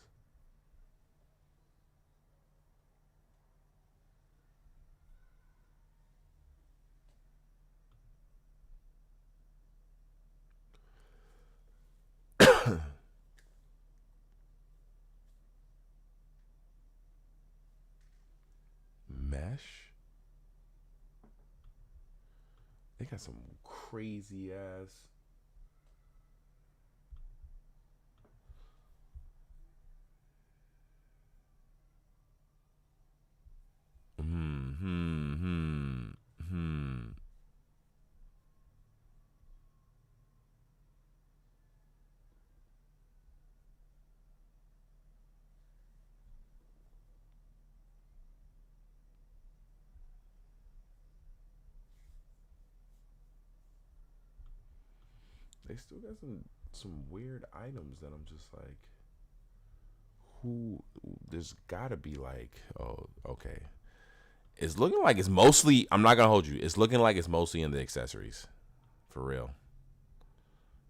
Mesh. They got some crazy ass. they still got some weird items that I'm just like, who? There's got to be like, oh, okay. It's looking like it's mostly. I'm not gonna hold you. It's looking like it's mostly in the accessories, for real.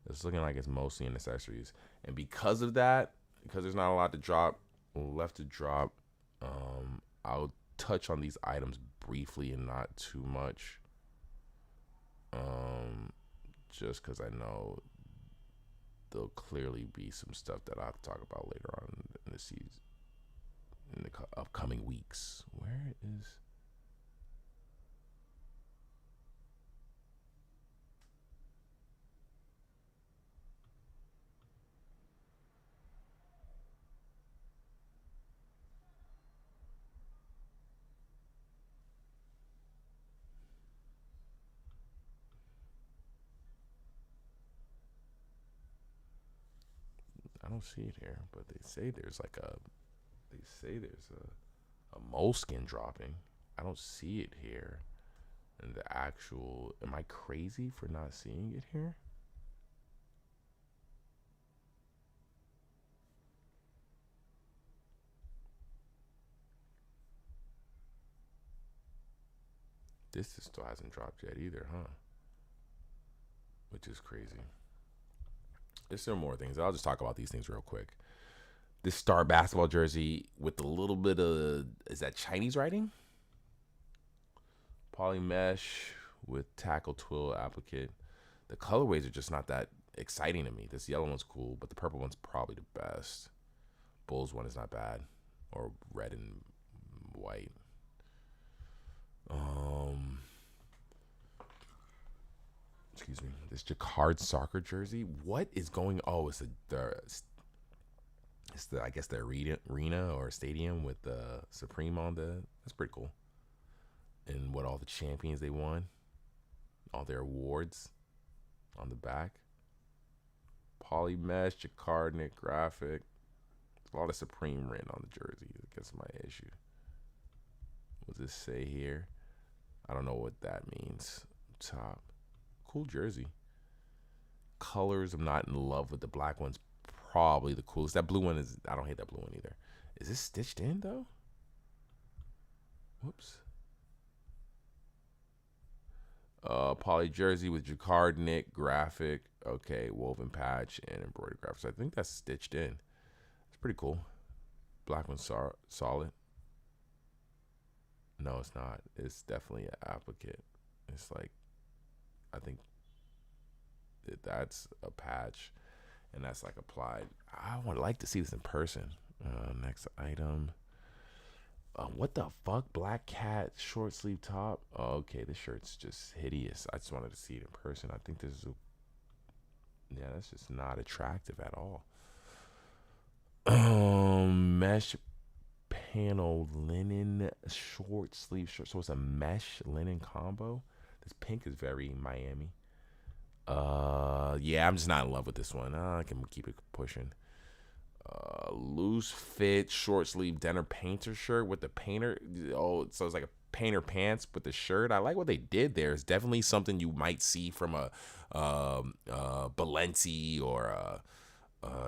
It's looking like it's mostly in accessories, and because of that, because there's not a lot to drop left to drop, I'll touch on these items briefly and not too much. Just because I know there'll clearly be some stuff that I'll have to talk about later on in the season, in the upcoming weeks. Where is? I don't see it here, but they say there's like a. They say there's a moleskin dropping. I don't see it here. And the actual. Am I crazy for not seeing it here? This still hasn't dropped yet either, huh? Which is crazy. There's still more things. I'll just talk about these things real quick. This star basketball jersey with a little bit of, is that Chinese writing? Poly mesh with tackle twill applique. The colorways are just not that exciting to me. This yellow one's cool, but the purple one's probably the best. Bulls one is not bad, or red and white. Excuse me. This Jacquard soccer jersey. What is going? Oh, it's the I guess the arena or stadium with the Supreme on the. That's pretty cool. And what all the champions they won, all their awards, on the back. Poly mesh, Jacquard knit graphic. A lot of Supreme written on the jersey. I guess my issue. What does this say here? I don't know what that means. Top. Cool jersey. Colors, I'm not in love with. The black one's probably the coolest. That blue one is, I don't hate that blue one either. Is this stitched in though? Whoops. Poly jersey with Jacquard knit graphic. Okay, woven patch and embroidered graphics. I think that's stitched in. It's pretty cool. Black one's solid. No, it's not. It's definitely an applique. It's like, I think that's a patch, and that's like applied. I would like to see this in person. Next item. What the fuck? Black cat short sleeve top. Oh, okay, this shirt's just hideous. I just wanted to see it in person. I think this is yeah, that's just not attractive at all. Mesh panel linen short sleeve shirt. So it's a mesh linen combo. This pink is very Miami. Yeah, I'm just not in love with this one. I can keep it pushing. Loose fit short sleeve denim painter shirt with the painter. Oh, so it's like a painter pants with the shirt. I like what they did there. It's definitely something you might see from a Balenci or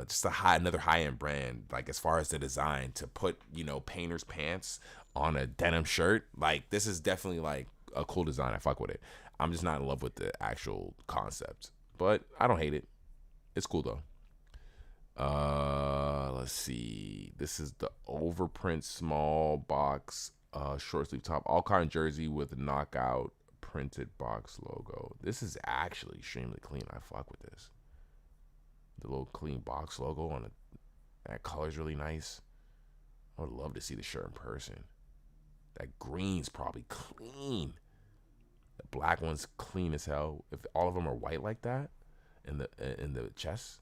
just another high end brand. Like as far as the design to put painter's pants on a denim shirt. Like this is definitely like a cool design. I fuck with it. I'm just not in love with the actual concept, but I don't hate it. It's cool though. Let's see. This is the overprint small box short sleeve top all cotton jersey with knockout printed box logo. This is actually extremely clean. I fuck with this. The little clean box logo on it. That color's really nice. I would love to see the shirt in person. That green's probably clean. The black one's clean as hell. If all of them are white like that in the chest,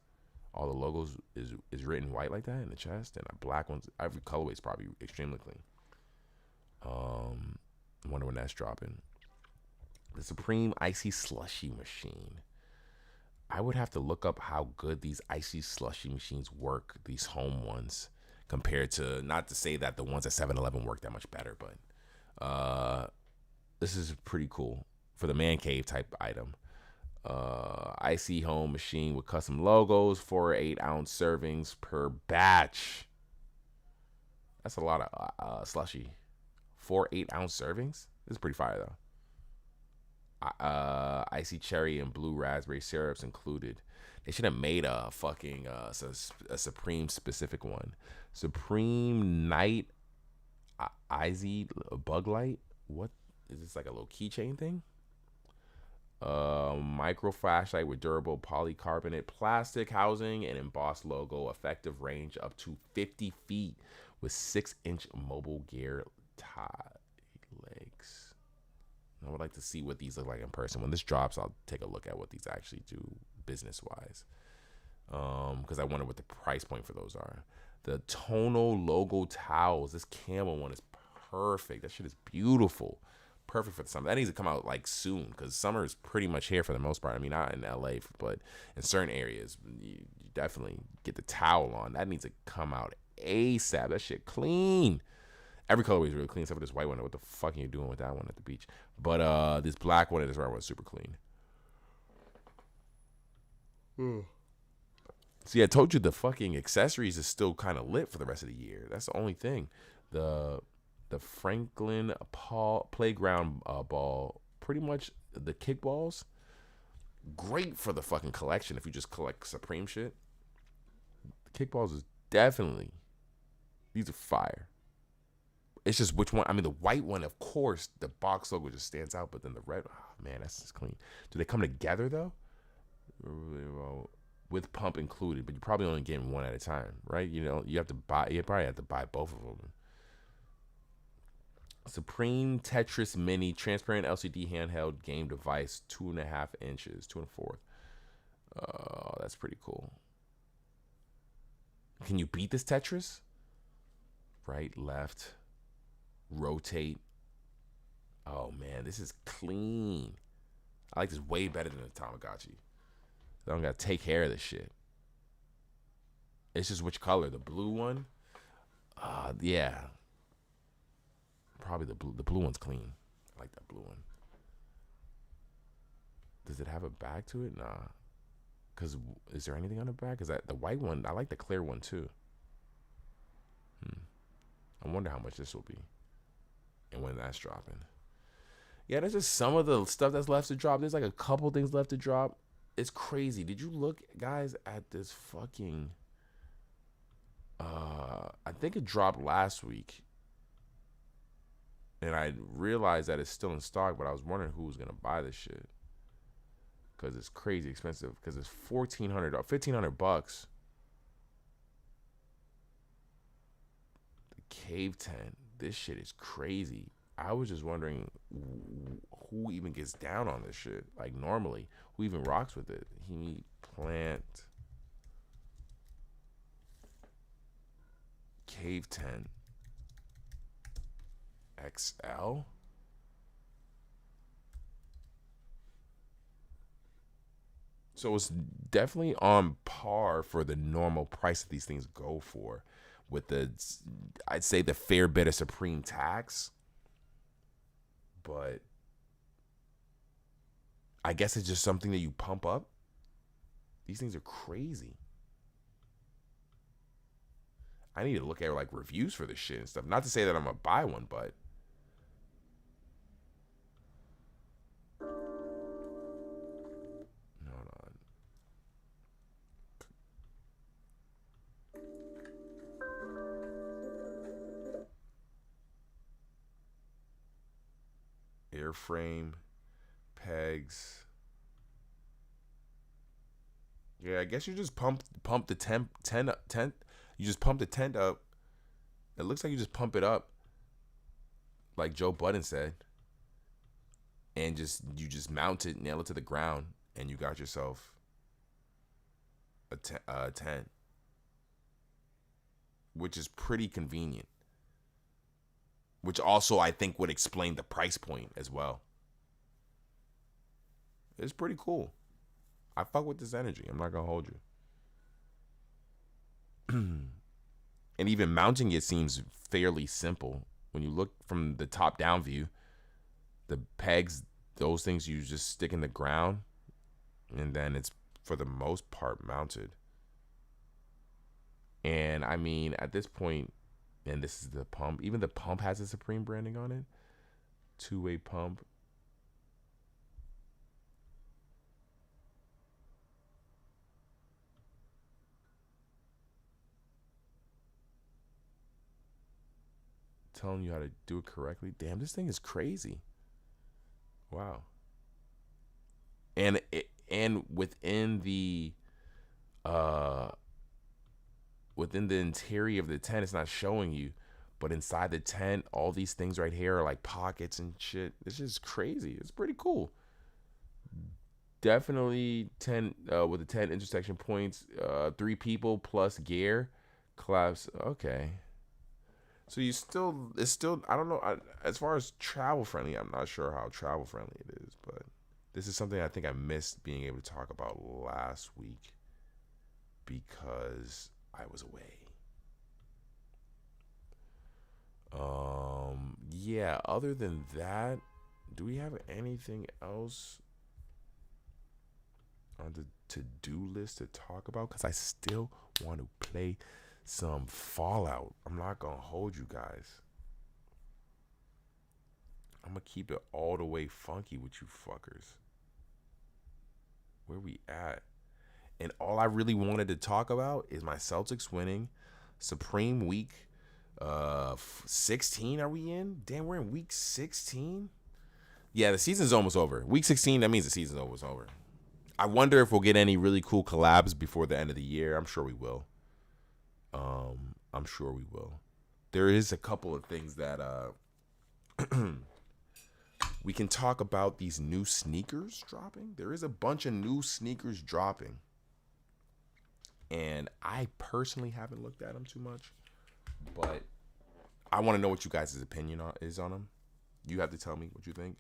all the logos is written white like that in the chest, and the black ones, every colorway is probably extremely clean. I wonder when that's dropping. The Supreme Icy Slushy Machine. I would have to look up how good these icy slushy machines work, these home ones, compared to, not to say that the ones at 7-Eleven work that much better, but this is pretty cool for the man cave type item. Icy home machine with custom logos, 4 or 8 ounce servings per batch. That's a lot of slushy. 4 8-ounce servings. This is pretty fire though. Icy cherry and blue raspberry syrups included. They should have made a fucking a Supreme specific one. Supreme Night Icy Bug Light. What is this, like a little keychain thing? Micro flashlight with durable polycarbonate plastic housing and embossed logo. Effective range up to 50 feet with 6-inch mobile gear tie legs. I would like to see what these look like in person. When this drops, I'll take a look at what these actually do business wise. Because I wonder what the price point for those are. The tonal logo towels. This camel one is perfect. That shit is beautiful. Perfect for the summer. That needs to come out like soon because summer is pretty much here for the most part. I mean, not in LA, but in certain areas, you definitely get the towel on. That needs to come out ASAP. That shit clean. Every colorway is really clean except for this white one. What the fuck are you doing with that one at the beach? But this black one and this red one is super clean. See, I told you the fucking accessories is still kind of lit for the rest of the year. That's the only thing. The Franklin playground ball, pretty much the kickballs, great for the fucking collection if you just collect Supreme shit. The kickballs is definitely, these are fire. It's just which one. I mean, the white one, of course, the box logo just stands out, but then the red, oh man, that's just clean. Do they come together though? With pump included, but you're probably only getting one at a time, right? You know, you probably have to buy both of them. Supreme Tetris Mini transparent LCD handheld game device, 2.5 inches, 2 1/4. Oh, that's pretty cool. Can you beat this Tetris? Right, left, rotate. Oh man, this is clean. I like this way better than the Tamagotchi. I don't gotta take care of this shit. It's just which color? The blue one? Yeah. Probably the blue. The blue one's clean. I like that blue one. Does it have a back to it? Nah. Cause is there anything on the back? Is that the white one? I like the clear one too. I wonder how much this will be, and when that's dropping. Yeah, there's just some of the stuff that's left to drop. There's like a couple things left to drop. It's crazy. Did you look, guys, at this fucking? I think it dropped last week. And I realized that it's still in stock, but I was wondering who was gonna buy this shit. Cause it's crazy expensive. Cause it's $1,500. The cave tent. This shit is crazy. I was just wondering who even gets down on this shit. Like normally, who even rocks with it? He plant cave tent. XL. So it's definitely on par for the normal price that these things go for, with the, I'd say, the fair bit of Supreme tax, but I guess it's just something that you pump up. These things are crazy. I need to look at like reviews for this shit and stuff. Not to say that I'm gonna buy one, but hold on. Airframe, pegs. Yeah, I guess you just pump the tent. You just pump the tent up. It looks like you just pump it up, like Joe Budden said, and you just mount it, nail it to the ground, and you got yourself a tent, which is pretty convenient. Which also I think would explain the price point as well. It's pretty cool. I fuck with this energy. I'm not gonna hold you. And even mounting it seems fairly simple. When you look from the top down view, the pegs, those things you just stick in the ground. and then it's for the most part mounted. And I mean, at this point, and this is the pump. Even the pump has a Supreme branding on it. Two-way pump. Telling you how to do it correctly. Damn, this thing is crazy. Wow. And uh within the interior of the tent, it's not showing you, but inside the tent, all these things right here are like pockets and shit. It's just crazy. It's pretty cool. Definitely 10 with the 10 intersection points, 3 people plus gear, collapse. Okay. So it's still, I don't know. As far as travel friendly, I'm not sure how travel friendly it is, but this is something I think I missed being able to talk about last week because I was away. Yeah, other than that, do we have anything else on the to-do list to talk about? Because I still want to play some Fallout. I'm not gonna hold you guys. I'm gonna keep it all the way funky with you fuckers. Where we at? And all I really wanted to talk about is my Celtics winning Supreme Week 16. Are we in? Damn, we're in week 16. Yeah, the season's almost over. Week 16, that means the season's almost over. I wonder if we'll get any really cool collabs before the end of the year. I'm sure we will. I'm sure we will. There is a couple of things that we can talk about. These new sneakers dropping. There is a bunch of new sneakers dropping, and I personally haven't looked at them too much, but I want to know what you guys' opinion is on them. You have to tell me what you think.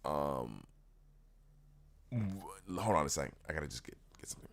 Hold on a second. I gotta just get something.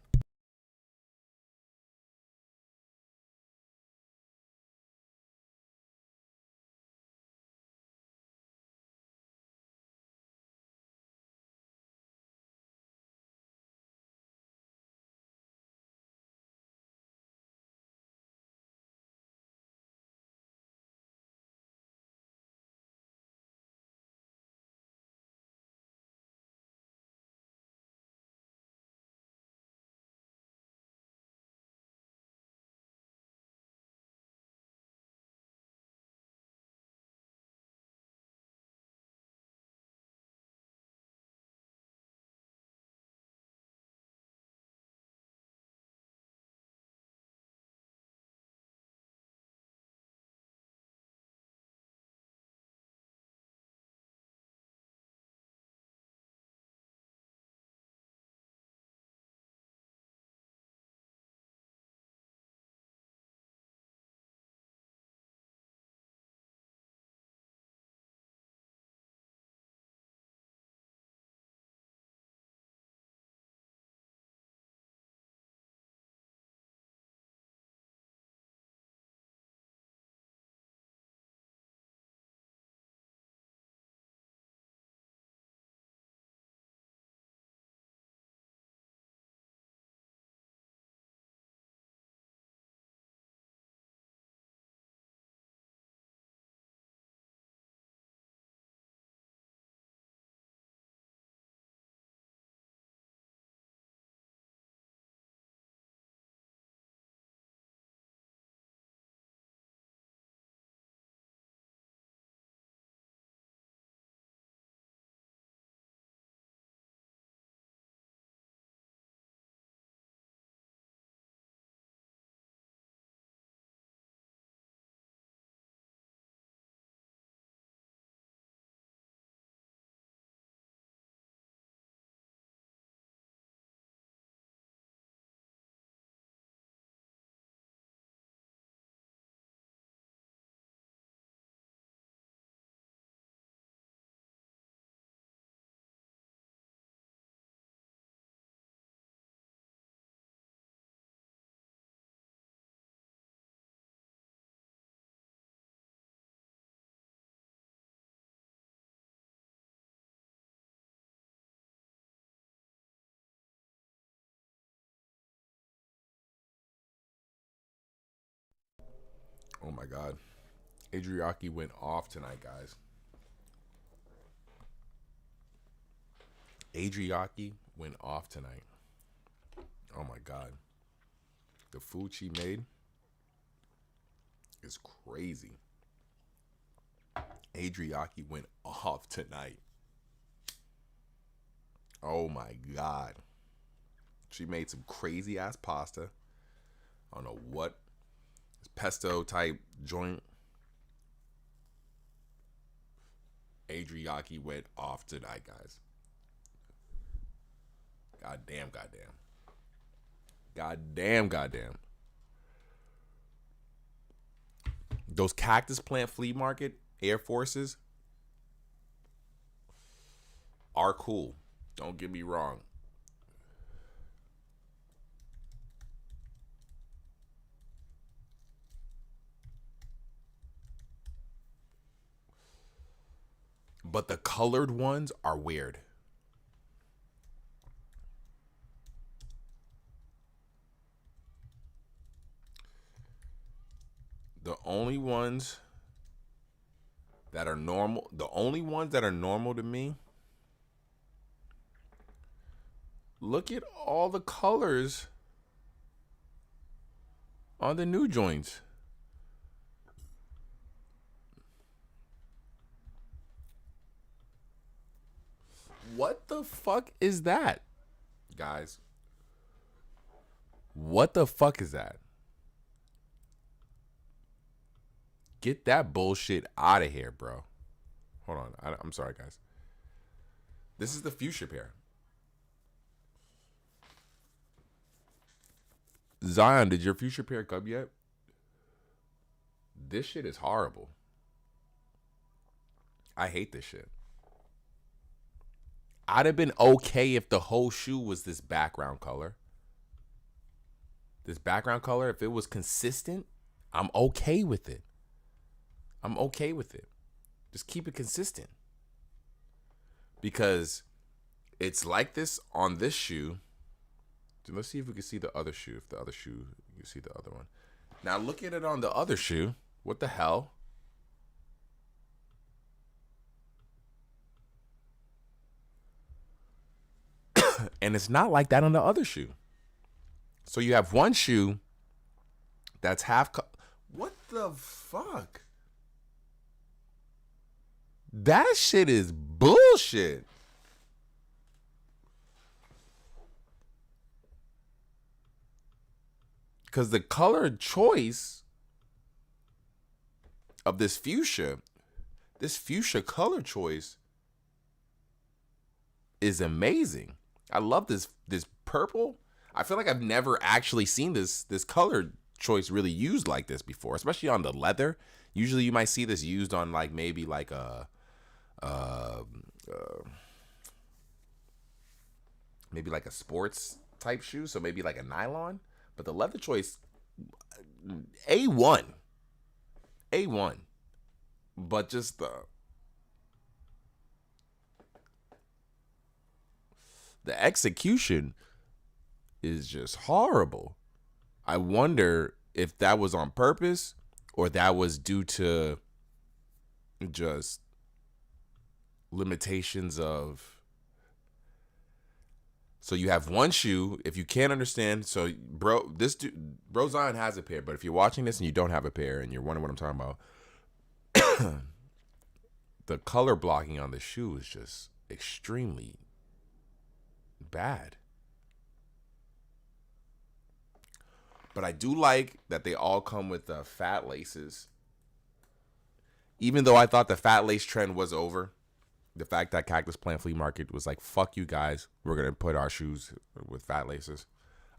Oh my God. Adriaki went off tonight, guys. Adriaki went off tonight. Oh my God. The food she made is crazy. Adriaki went off tonight. Oh my God. She made some crazy ass pasta. I don't know what. Pesto type joint. Adriaki went off tonight, guys. Goddamn. Those cactus plant flea market Air Forces are cool. Don't get me wrong. But the colored ones are weird. The only ones that are normal to me, look at all the colors on the new joints. What the fuck is that, guys? What the fuck is that? Get that bullshit out of here, bro. Hold on. I'm sorry, guys. This is the fuchsia pair. Zion, did your fuchsia pair come yet? This shit is horrible. I hate this shit. I'd have been okay if the whole shoe was this background color. This background color, if it was consistent, I'm okay with it. Just keep it consistent. Because it's like this on this shoe. Let's see if we can see the other shoe. If the other shoe, you see the other one. Now look at it on the other shoe. What the hell? And it's not like that on the other shoe. So you have one shoe that's half. What the fuck? That shit is bullshit. Because the color choice of this fuchsia color choice is amazing. I love this purple. I feel like I've never actually seen this color choice really used like this before, especially on the leather. Usually you might see this used on like maybe like a maybe like a sports type shoe, so maybe like a nylon. But the leather choice, A1. But just the execution is just horrible. I wonder if that was on purpose or that was due to just limitations of. So you have one shoe. If you can't understand, so bro Zion has a pair, but if you're watching this and you don't have a pair and you're wondering what I'm talking about, the color blocking on the shoe is just extremely bad. But I do like that they all come with fat laces. Even though I thought the fat lace trend was over, the fact that Cactus Plant Flea Market was like, fuck you guys, we're going to put our shoes with fat laces.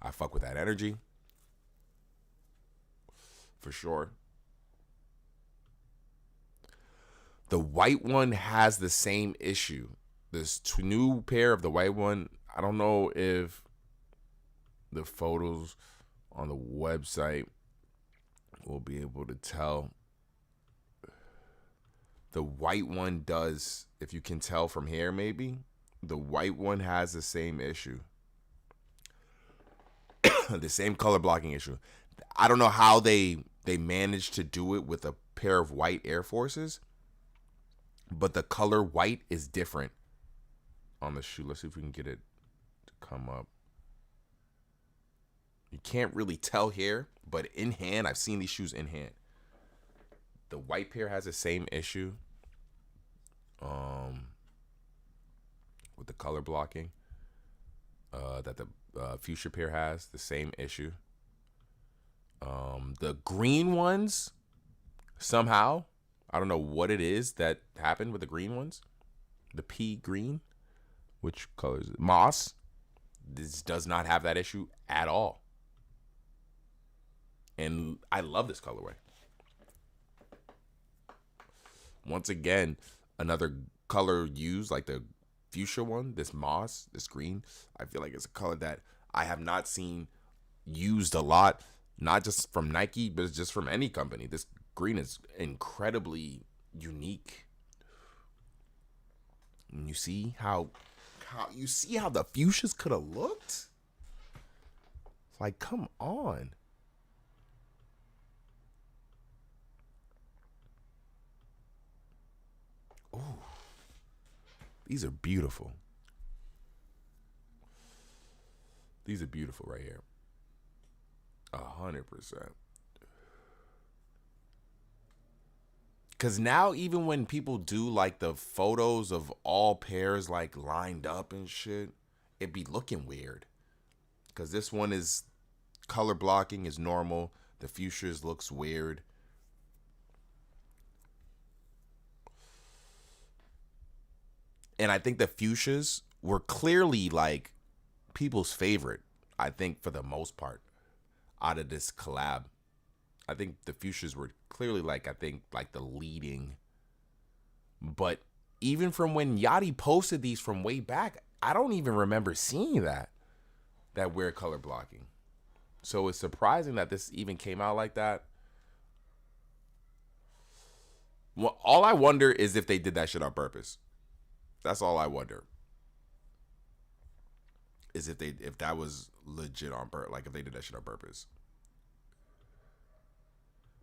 I fuck with that energy. For sure. The white one has the same issue. This new pair of the white one, I don't know if the photos on the website will be able to tell. The white one does, if you can tell from here maybe, the white one has the same issue. The same color blocking issue. I don't know how they they managed to do it with a pair of white Air Forces, but the color white is different on the shoe. Let's see if we can get it to come up. You can't really tell here, but in hand, I've seen these shoes in hand. The white pair has the same issue with the color blocking that the fuchsia pair has, the same issue. The green ones, somehow, I don't know what it is that happened with the green ones. The pea green, which color is it? Moss. This does not have that issue at all. And I love this colorway. Once again, another color used, like the fuchsia one, this moss, this green. I feel like it's a color that I have not seen used a lot, not just from Nike, but it's just from any company. This green is incredibly unique. And you see how the fuchsias could have looked? Like, come on. Ooh. These are beautiful. These are beautiful right here. 100%. Because now even when people do like the photos of all pairs like lined up and shit, it be looking weird. Because this one is color blocking is normal. The fuchsias looks weird. And I think the fuchsias were clearly like people's favorite, I think, for the most part, out of this collab. I think the fuchsias were clearly like the leading. But even from when Yachty posted these from way back, I don't even remember seeing that weird color blocking. So it's surprising that this even came out like that. Well, all I wonder is if they did that shit on purpose. That's all I wonder. Is if that was legit on purpose, like if they did that shit on purpose.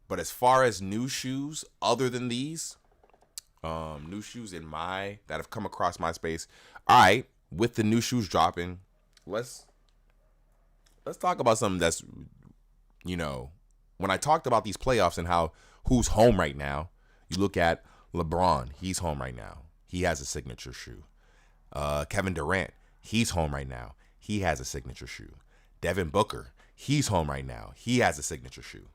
But as far as new shoes, other than these, new shoes that have come across my space. All right, with the new shoes dropping, let's talk about something that's, when I talked about these playoffs and how who's home right now, you look at LeBron, he's home right now. He has a signature shoe. Kevin Durant, he's home right now. He has a signature shoe. Devin Booker, he's home right now. He has a signature shoe.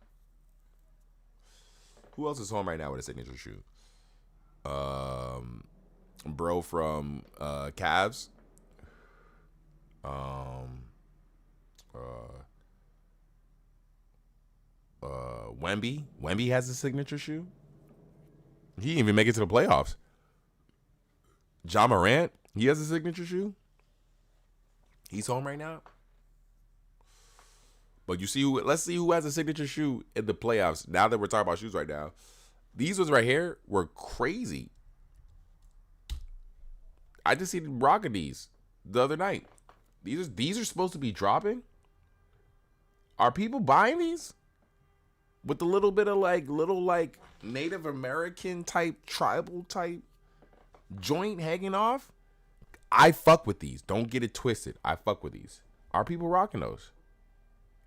Who else is home right now with a signature shoe? Bro from Cavs. Wemby. Wemby has a signature shoe. He didn't even make it to the playoffs. Ja Morant, he has a signature shoe. He's home right now. But let's see who has a signature shoe in the playoffs. Now that we're talking about shoes right now, these ones right here were crazy. I just seen rocking these the other night. These are supposed to be dropping. Are people buying these with the little bit of little Native American type, tribal type joint hanging off? I fuck with these. Don't get it twisted. I fuck with these. Are people rocking those?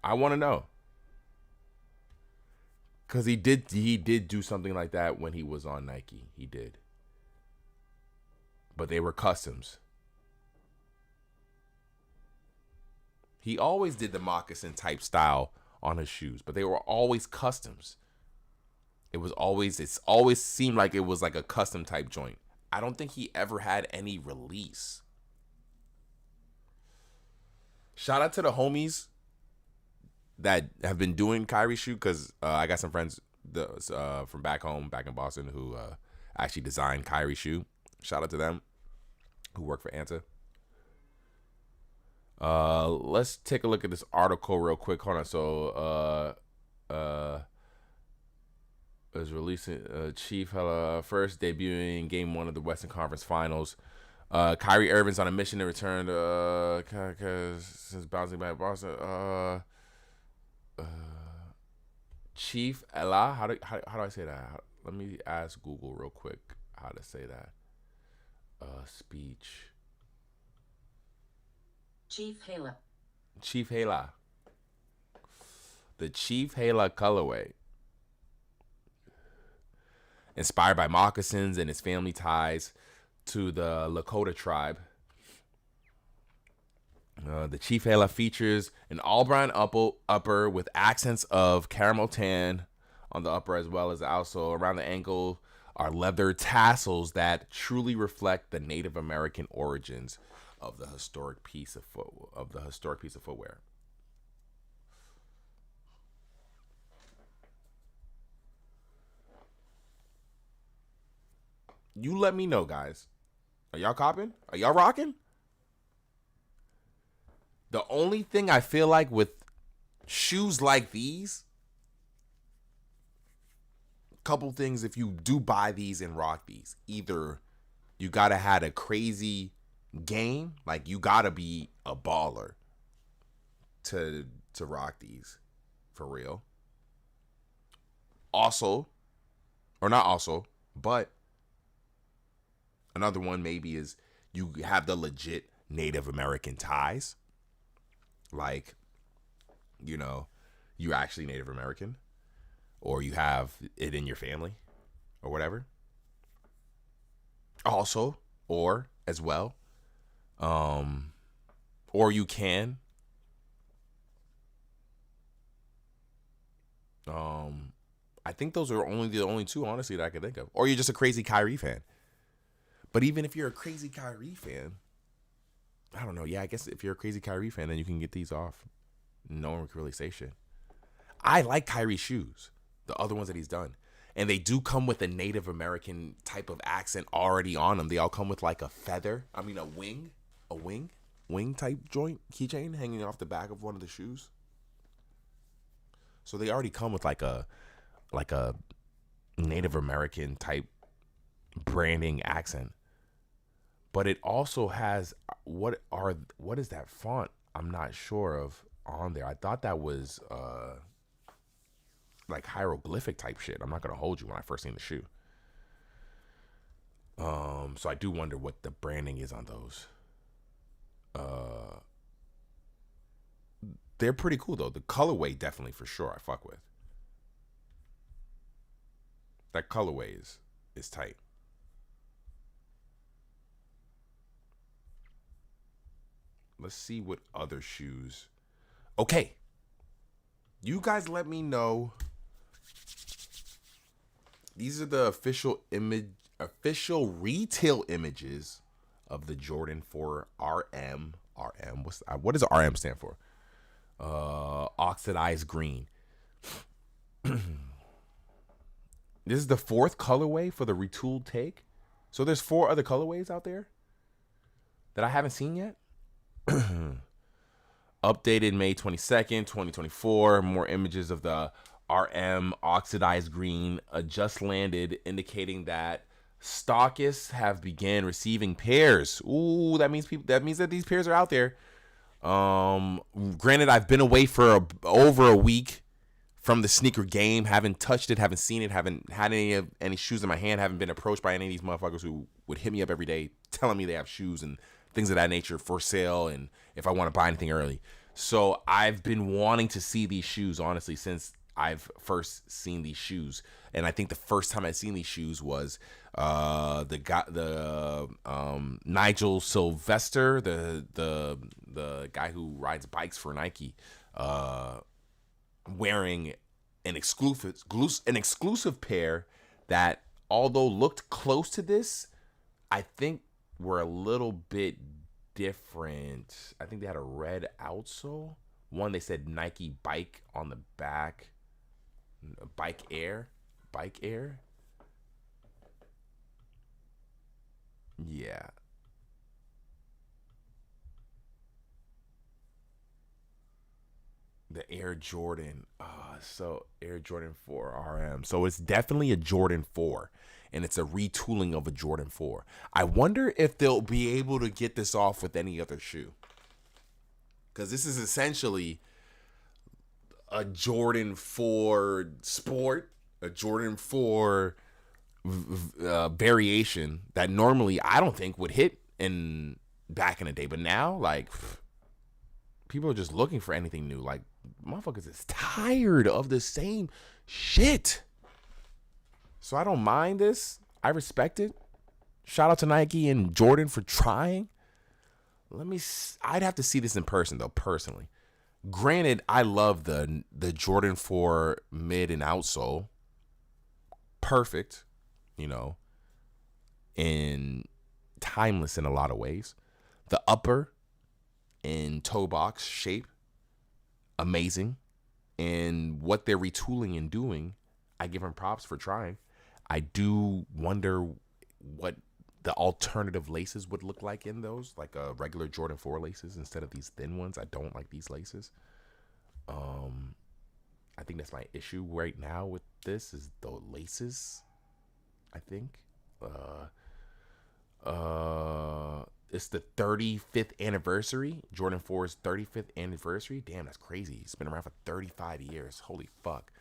I want to know. Because he did do something like that when he was on Nike. He did. But they were customs. He always did the moccasin type style on his shoes, but they were always customs. It's always seemed like it was like a custom type joint. I don't think he ever had any release. Shout out to the homies that have been doing Kyrie shoe, because I got some friends from back home, back in Boston, who actually designed Kyrie shoe. Shout out to them who work for Anta. Let's take a look at this article real quick. Hold on. So is releasing Chief first debuting game 1 of the Western Conference Finals. Kyrie Irving's on a mission to return since bouncing back Boston. Chief Ella. How do I say that? Let me ask Google real quick how to say that. Speech. Chief Hala. Chief Hala. The Chief Hala colorway. Inspired by moccasins and his family ties to the Lakota tribe. The Chief Hala features an all-brown upper with accents of caramel tan on the upper, as well as also around the ankle are leather tassels that truly reflect the Native American origins of the historic piece of footwear. You let me know, guys. Are y'all copping? Are y'all rocking? The only thing I feel like with shoes like these, couple things, if you do buy these and rock these, either you gotta have a crazy game, like you gotta be a baller to rock these for real. Also, or not also, but another one maybe is you have the legit Native American ties. Like, you know, you're actually Native American, or you have it in your family or whatever. Also, or as well, or you can, I think those are the only two, honestly, that I can think of. Or you're just a crazy Kyrie fan. But even if you're a crazy Kyrie fan, I don't know. Yeah, I guess if you're a crazy Kyrie fan, then you can get these off. No one can really say shit. I like Kyrie's shoes, the other ones that he's done. And they do come with a Native American type of accent already on them. They all come with like a wing type joint keychain hanging off the back of one of the shoes. So they already come with like a Native American type branding accent. But it also has what is that font? I'm not sure of on there. I thought that was like hieroglyphic type shit. I'm not gonna hold you when I first seen the shoe. So I do wonder what the branding is on those. They're pretty cool though. The colorway definitely for sure I fuck with. That colorway is tight. Let's see what other shoes. Okay. You guys let me know. These are the official retail images of the Jordan 4 RM. What does RM stand for? Oxidized green. This is the fourth colorway for the retooled take. So there's 4 other colorways out there that I haven't seen yet. Updated May 22nd, 2024. More images of the RM oxidized green just landed, indicating that stockists have began receiving pairs. Ooh, that means that these pairs are out there. Granted, I've been away for over a week from the sneaker game. Haven't touched it, haven't seen it, haven't had any shoes in my hand, haven't been approached by any of these motherfuckers who would hit me up every day telling me they have shoes and things of that nature for sale, and if I want to buy anything early. So I've been wanting to see these shoes, honestly, since I've first seen these shoes. And I think the first time I'd seen these shoes was Nigel Sylvester, the guy who rides bikes for Nike, wearing an exclusive pair that, although looked close to this, I think were a little bit different. I think they had a red outsole. One, they said Nike Bike on the back. Bike Air. Yeah. The Air Jordan. So Air Jordan 4 RM. So it's definitely a Jordan 4. And it's a retooling of a Jordan 4. I wonder if they'll be able to get this off with any other shoe. Because this is essentially a Jordan 4 Sport, a Jordan 4 variation that normally I don't think would hit in back in the day, but now like people are just looking for anything new. Like motherfuckers is tired of the same shit. So I don't mind this. I respect it. Shout out to Nike and Jordan for trying. I'd have to see this in person though, personally. Granted, I love the Jordan 4 mid and outsole. Perfect, you know, and timeless in a lot of ways. The upper and toe box shape, amazing. And what they're retooling and doing, I give them props for trying. I do wonder what the alternative laces would look like in those, like a regular Jordan 4 laces instead of these thin ones. I don't like these laces. I think that's my issue right now with this is the laces. I think. It's the 35th anniversary. Jordan 4's 35th anniversary. Damn, that's crazy. It's been around for 35 years. Holy fuck.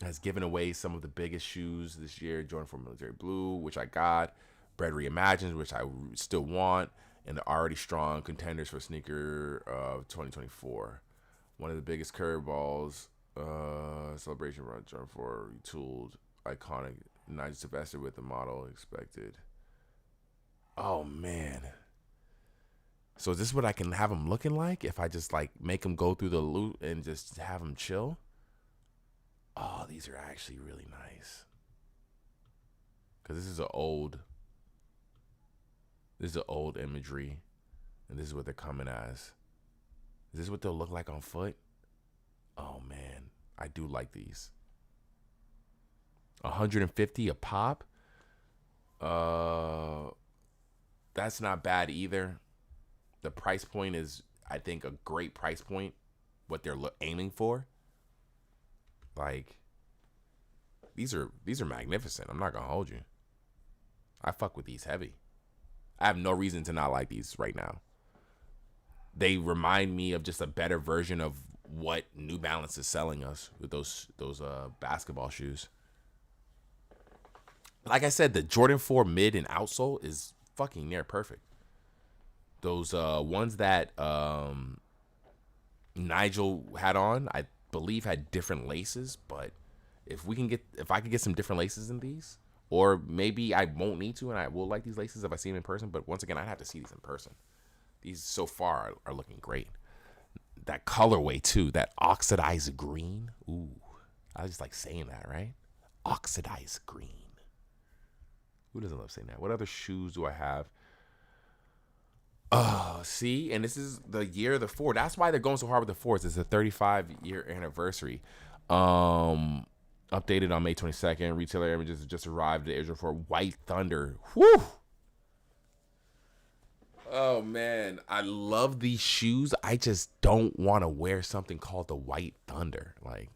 Has given away some of the biggest shoes this year. Jordan 4 Military Blue, which I got. Bread Reimagined, which I still want. And the already strong contenders for sneaker of 2024. One of the biggest curveballs. Celebration run. Jordan 4 retooled. Iconic. Nigel Sylvester with the model expected. Oh, man. So is this what I can have him looking like? If I just like make him go through the loop and just have him chill? Oh, these are actually really nice. Because this is an old imagery. And this is what they're coming as. Is this what they'll look like on foot? Oh, man. I do like these. $150 a pop. That's not bad either. The price point is, I think, a great price point. What they're aiming for. Like, these are magnificent. I'm not gonna hold you. I fuck with these heavy. I have no reason to not like these right now. They remind me of just a better version of what New Balance is selling us with those basketball shoes. Like I said, the Jordan 4 mid and outsole is fucking near perfect. Those ones that Nigel had on, I believe had different laces, but if I could get some different laces in these, or maybe I won't need to and I will like these laces if I see them in person, but once again, I'd have to see these in person. These so far are looking great. That colorway too, that oxidized green. Ooh, I just like saying that, right? Oxidized green. Who doesn't love saying that? What other shoes do I have? Oh, see, and this is the year of the 4. That's why they're going so hard with the 4s. It's a 35-year anniversary. Updated on May 22nd. Retailer images just arrived at Asia for White Thunder. Whew. Oh, man. I love these shoes. I just don't want to wear something called the White Thunder. Like,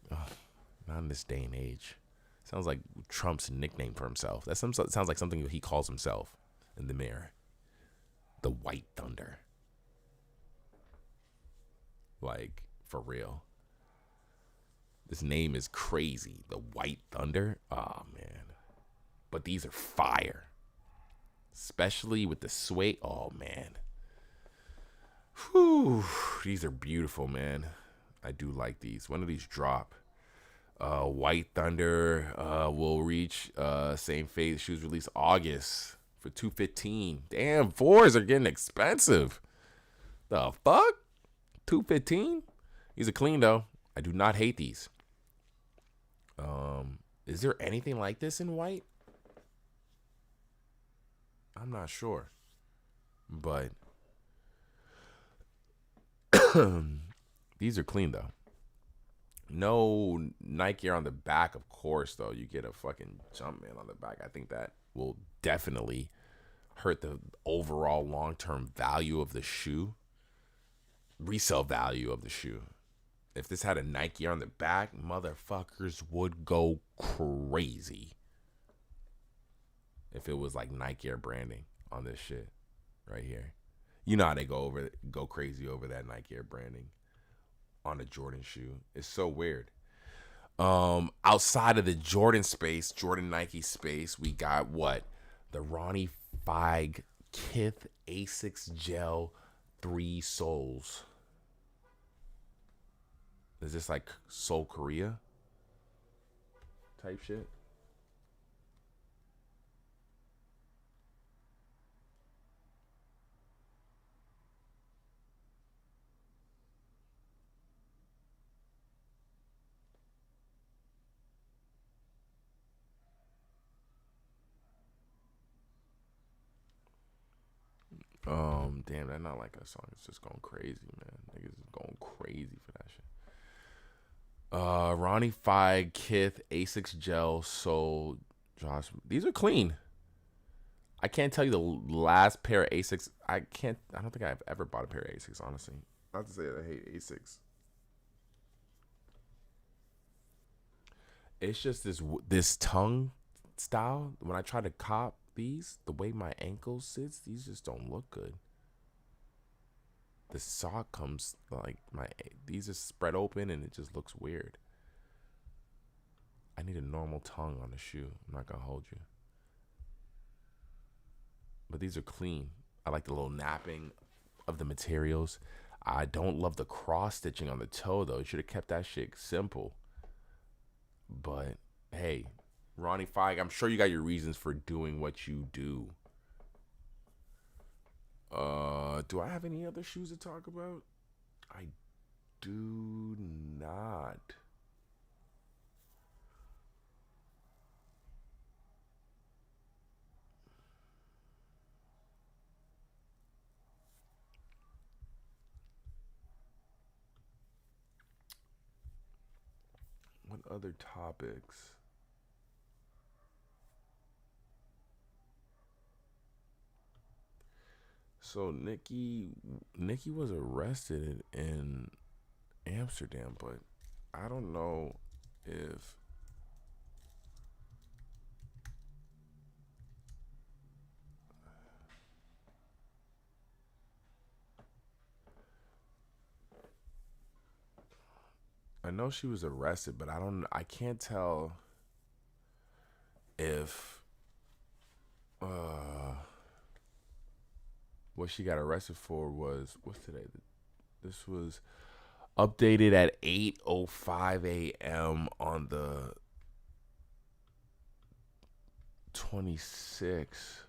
not in this day and age. Sounds like Trump's nickname for himself. That sounds like something he calls himself in the mirror. The White Thunder. Like, for real. This name is crazy. The White Thunder. Oh, man. But these are fire. Especially with the suede. Oh, man. Whew. These are beautiful, man. I do like these. When do these drop? White Thunder will reach same fate. Shoes released August for $215. Damn, 4s are getting expensive. The fuck? $215? These are clean though. I do not hate these. Is there anything like this in white? I'm not sure. But these are clean though. No Nike Air on the back, of course, though. You get a fucking Jumpman on the back. I think that will definitely hurt the overall long-term value of the shoe. Resale value of the shoe. If this had a Nike Air on the back, motherfuckers would go crazy. If it was like Nike Air branding on this shit right here. You know how they go crazy over that Nike Air branding. on a Jordan shoe. It's so weird. Outside of the Jordan space, Jordan Nike space, we got what? The Ronnie Feig Kith A6 Gel 3 soles. Is this like Seoul Korea type shit? Damn, that's not like a song. It's just going crazy, man. Niggas is going crazy for that shit. Ronnie Feig, Kith, A6 Gel, Soul, Josh. These are clean. I can't tell you the last pair of A6. I don't think I've ever bought a pair of A6, honestly. Not to say that I hate A6. It's just this tongue style. When I try to cop these, the way my ankle sits, these just don't look good. The sock comes like these are spread open and it just looks weird. I need a normal tongue on the shoe. I'm not gonna hold you. But these are clean. I like the little napping of the materials. I don't love the cross stitching on the toe though. You should have kept that shit simple. But hey, Ronnie Feig, I'm sure you got your reasons for doing what you do. Do I have any other shoes to talk about? I do not. What other topics? So Nicki was arrested in Amsterdam, but I don't know if I know she was arrested, but I can't tell if what she got arrested for was what's today? This was updated at 8:05 a.m. on the 26th.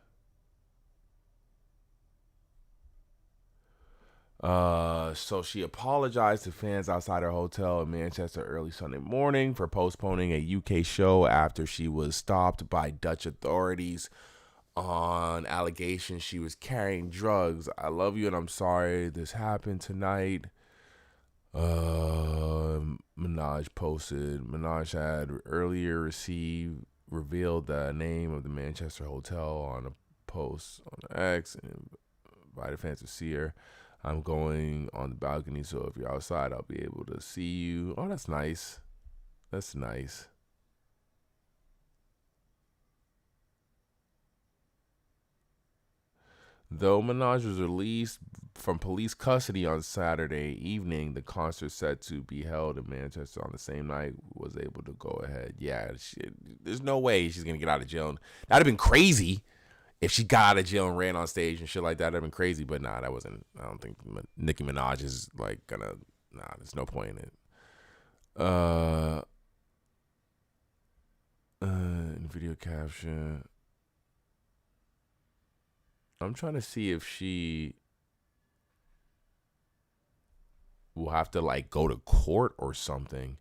So she apologized to fans outside her hotel in Manchester early Sunday morning for postponing a UK show after she was stopped by Dutch authorities on allegations she was carrying drugs. I love you and I'm sorry this happened tonight. Minaj posted. Minaj had earlier revealed the name of the Manchester hotel on a post on X and invited fans to see her. I'm going on the balcony, so if you're outside, I'll be able to see you. Oh, that's nice. That's nice. Though Minaj was released from police custody on Saturday evening, the concert set to be held in Manchester on the same night was able to go ahead. Yeah, there's no way she's going to get out of jail. That'd have been crazy. If she got out of jail and ran on stage and shit like that, that'd been crazy. But nah, that wasn't. I don't think Nicki Minaj is like gonna. Nah, there's no point in it. In video caption, I'm trying to see if she will have to like go to court or something.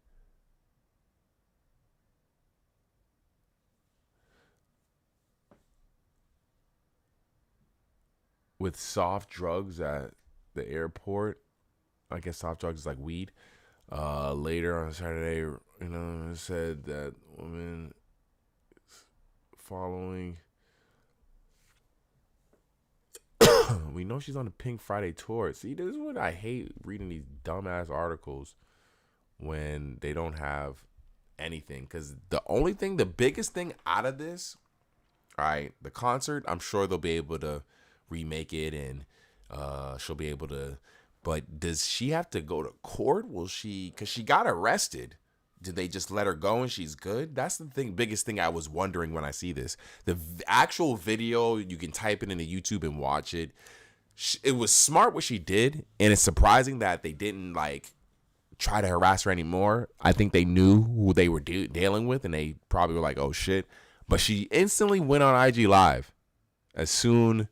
With soft drugs at the airport. I guess soft drugs is like weed. Later on Saturday, it said that woman following. We know she's on the Pink Friday tour. See, this is what I hate reading these dumbass articles when they don't have anything. Because the biggest thing out of this, all right, the concert, I'm sure they'll be able to remake it and she'll be able to But does she have to go to court? Will she? Because she got arrested. Did they just let her go and she's good? That's the biggest thing I was wondering when I see this. The actual video, you can type it into YouTube and watch it. It was smart what she did, and it's surprising that they didn't like try to harass her anymore. I think they knew who they were dealing with, and they probably were like, "Oh shit!" But she instantly went on IG Live as soon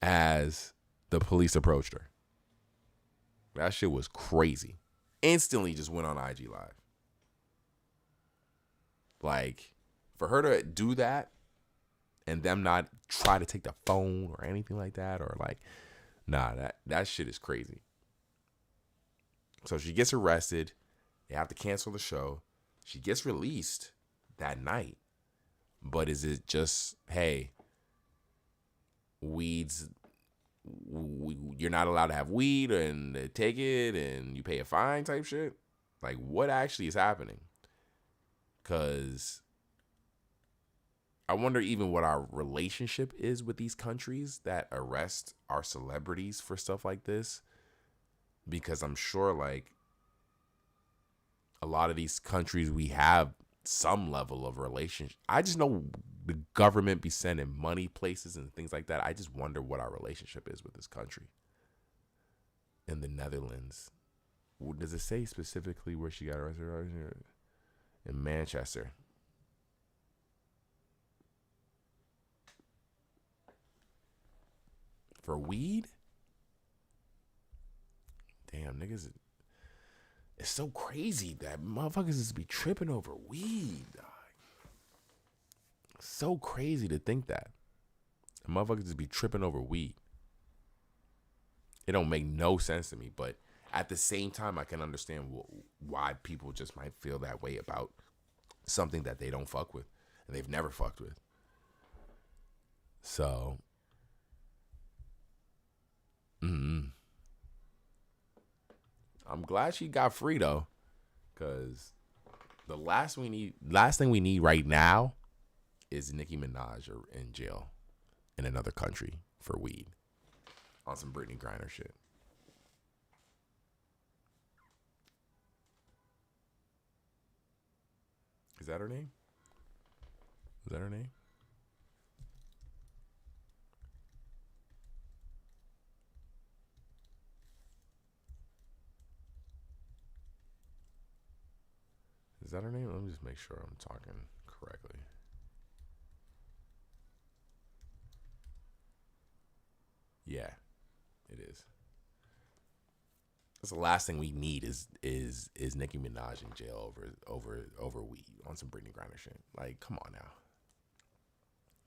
as the police approached her. That shit was crazy. Instantly just went on IG Live. Like, for her to do that and them not try to take the phone or anything like that, or like, nah, that shit is crazy. So she gets arrested. They have to cancel the show. She gets released that night. But is it just, hey, weed's, you're not allowed to have weed and they take it and you pay a fine type shit? Like, what actually is happening? Because I wonder even what our relationship is with these countries that arrest our celebrities for stuff like this. Because I'm sure, like, a lot of these countries, we have some level of relationship. I just know the government be sending money places and things like that. I just wonder what our relationship is with this country. In the Netherlands. Does it say specifically where she got arrested? In Manchester. For weed? Damn, niggas. It's so crazy that motherfuckers just be tripping over weed, dog. So crazy to think that. Motherfuckers just be tripping over weed. It don't make no sense to me, but at the same time, I can understand why people just might feel that way about something that they don't fuck with and they've never fucked with. So, I'm glad she got free though, because the last thing we need right now is Nicki Minaj in jail in another country for weed on some Brittany Griner shit. Is that her name? Is that her name? Is that her name? Let me just make sure I'm talking correctly. Yeah, it is. That's the last thing we need is Nicki Minaj in jail over weed on some Brittany Griner shit. Like, come on now.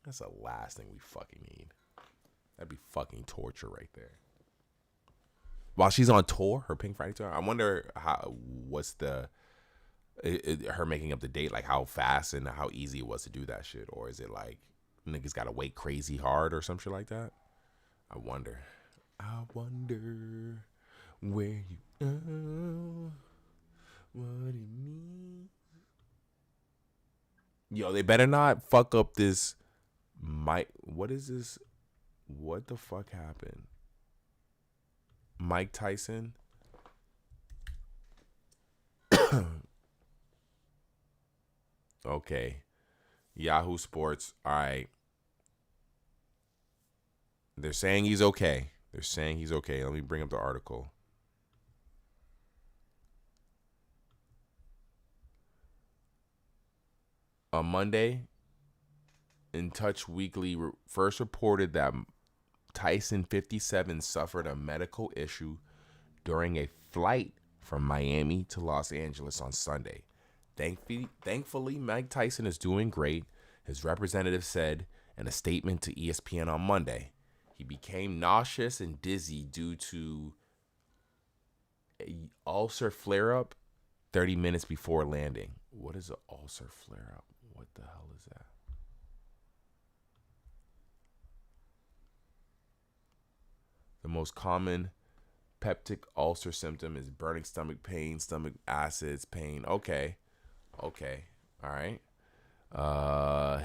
That's the last thing we fucking need. That'd be fucking torture right there. While she's on tour, her Pink Friday tour, I wonder what's her making up the date, like how fast and how easy it was to do that shit, or is it like niggas gotta wait crazy hard or some shit like that? I wonder where you are, what it means. Yo, they better not fuck up this. What is this? What the fuck happened? Mike Tyson. Okay. Yahoo Sports. All right. They're saying he's okay. Let me bring up the article. On Monday, In Touch Weekly first reported that Tyson 57 suffered a medical issue during a flight from Miami to Los Angeles on Sunday. Thankfully, Mike Tyson is doing great, his representative said in a statement to ESPN on Monday. He became nauseous and dizzy due to an ulcer flare-up 30 minutes before landing. What is an ulcer flare-up? What the hell is that? The most common peptic ulcer symptom is burning stomach pain, stomach acids, pain. Okay. All right.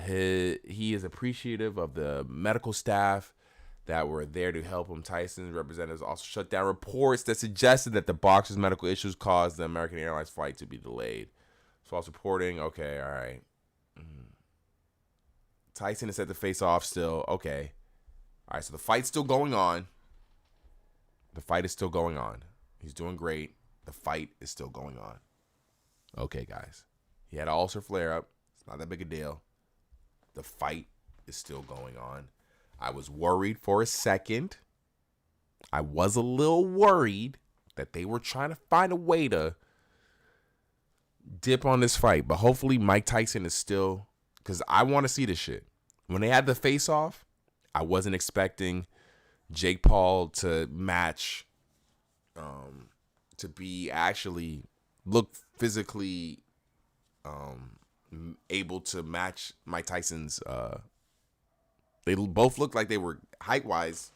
He is appreciative of the medical staff that were there to help him. Tyson's representatives also shut down reports that suggested that the boxer's medical issues caused the American Airlines flight to be delayed. False reporting. Okay, all right. Tyson is set to face off still. Okay. All right, so the fight's still going on. The fight is still going on. He's doing great. The fight is still going on. Okay, guys. He had an ulcer flare-up. It's not that big a deal. The fight is still going on. I was worried for a second. I was a little worried that they were trying to find a way to dip on this fight. But hopefully Mike Tyson is still... Because I want to see this shit. When they had the face-off, I wasn't expecting Jake Paul to match... to be actually... look physically able to match Mike Tyson's... They both look like they were height-wise.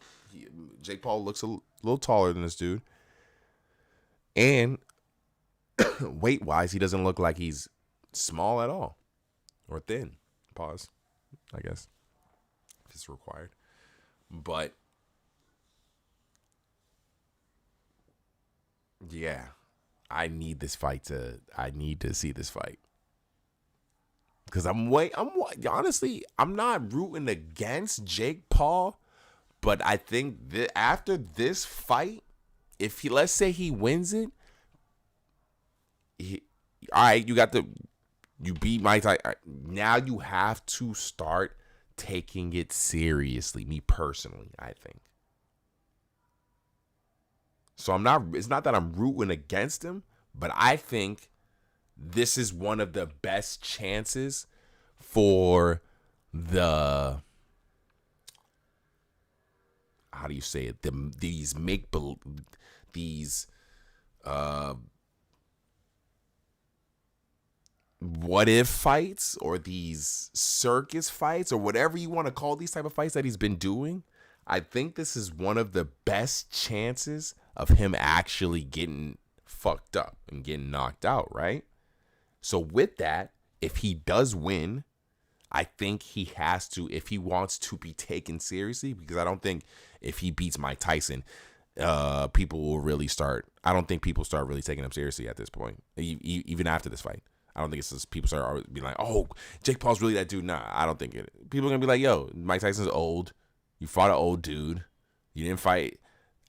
Jake Paul looks a little taller than this dude. And weight-wise, he doesn't look like he's small at all. Or thin. Pause, I guess. If it's required. But, yeah. I need to see this fight. Because honestly, I'm not rooting against Jake Paul, but I think after this fight, let's say he wins it, all right, you beat Mike Tyson. Now you have to start taking it seriously. Me personally, I think. So it's not that I'm rooting against him, but I think this is one of the best chances for the, how do you say it? These what if fights, or these circus fights, or whatever you want to call these type of fights that he's been doing. I think this is one of the best chances of him actually getting fucked up and getting knocked out, right? So with that, if he does win, I think he has to, if he wants to be taken seriously, because I don't think if he beats Mike Tyson, people will really start, I don't think people start really taking him seriously at this point, even after this fight. I don't think it's just people start being like, oh, Jake Paul's really that dude. Nah, I don't think it. People are going to be like, yo, Mike Tyson's old. You fought an old dude. You didn't fight.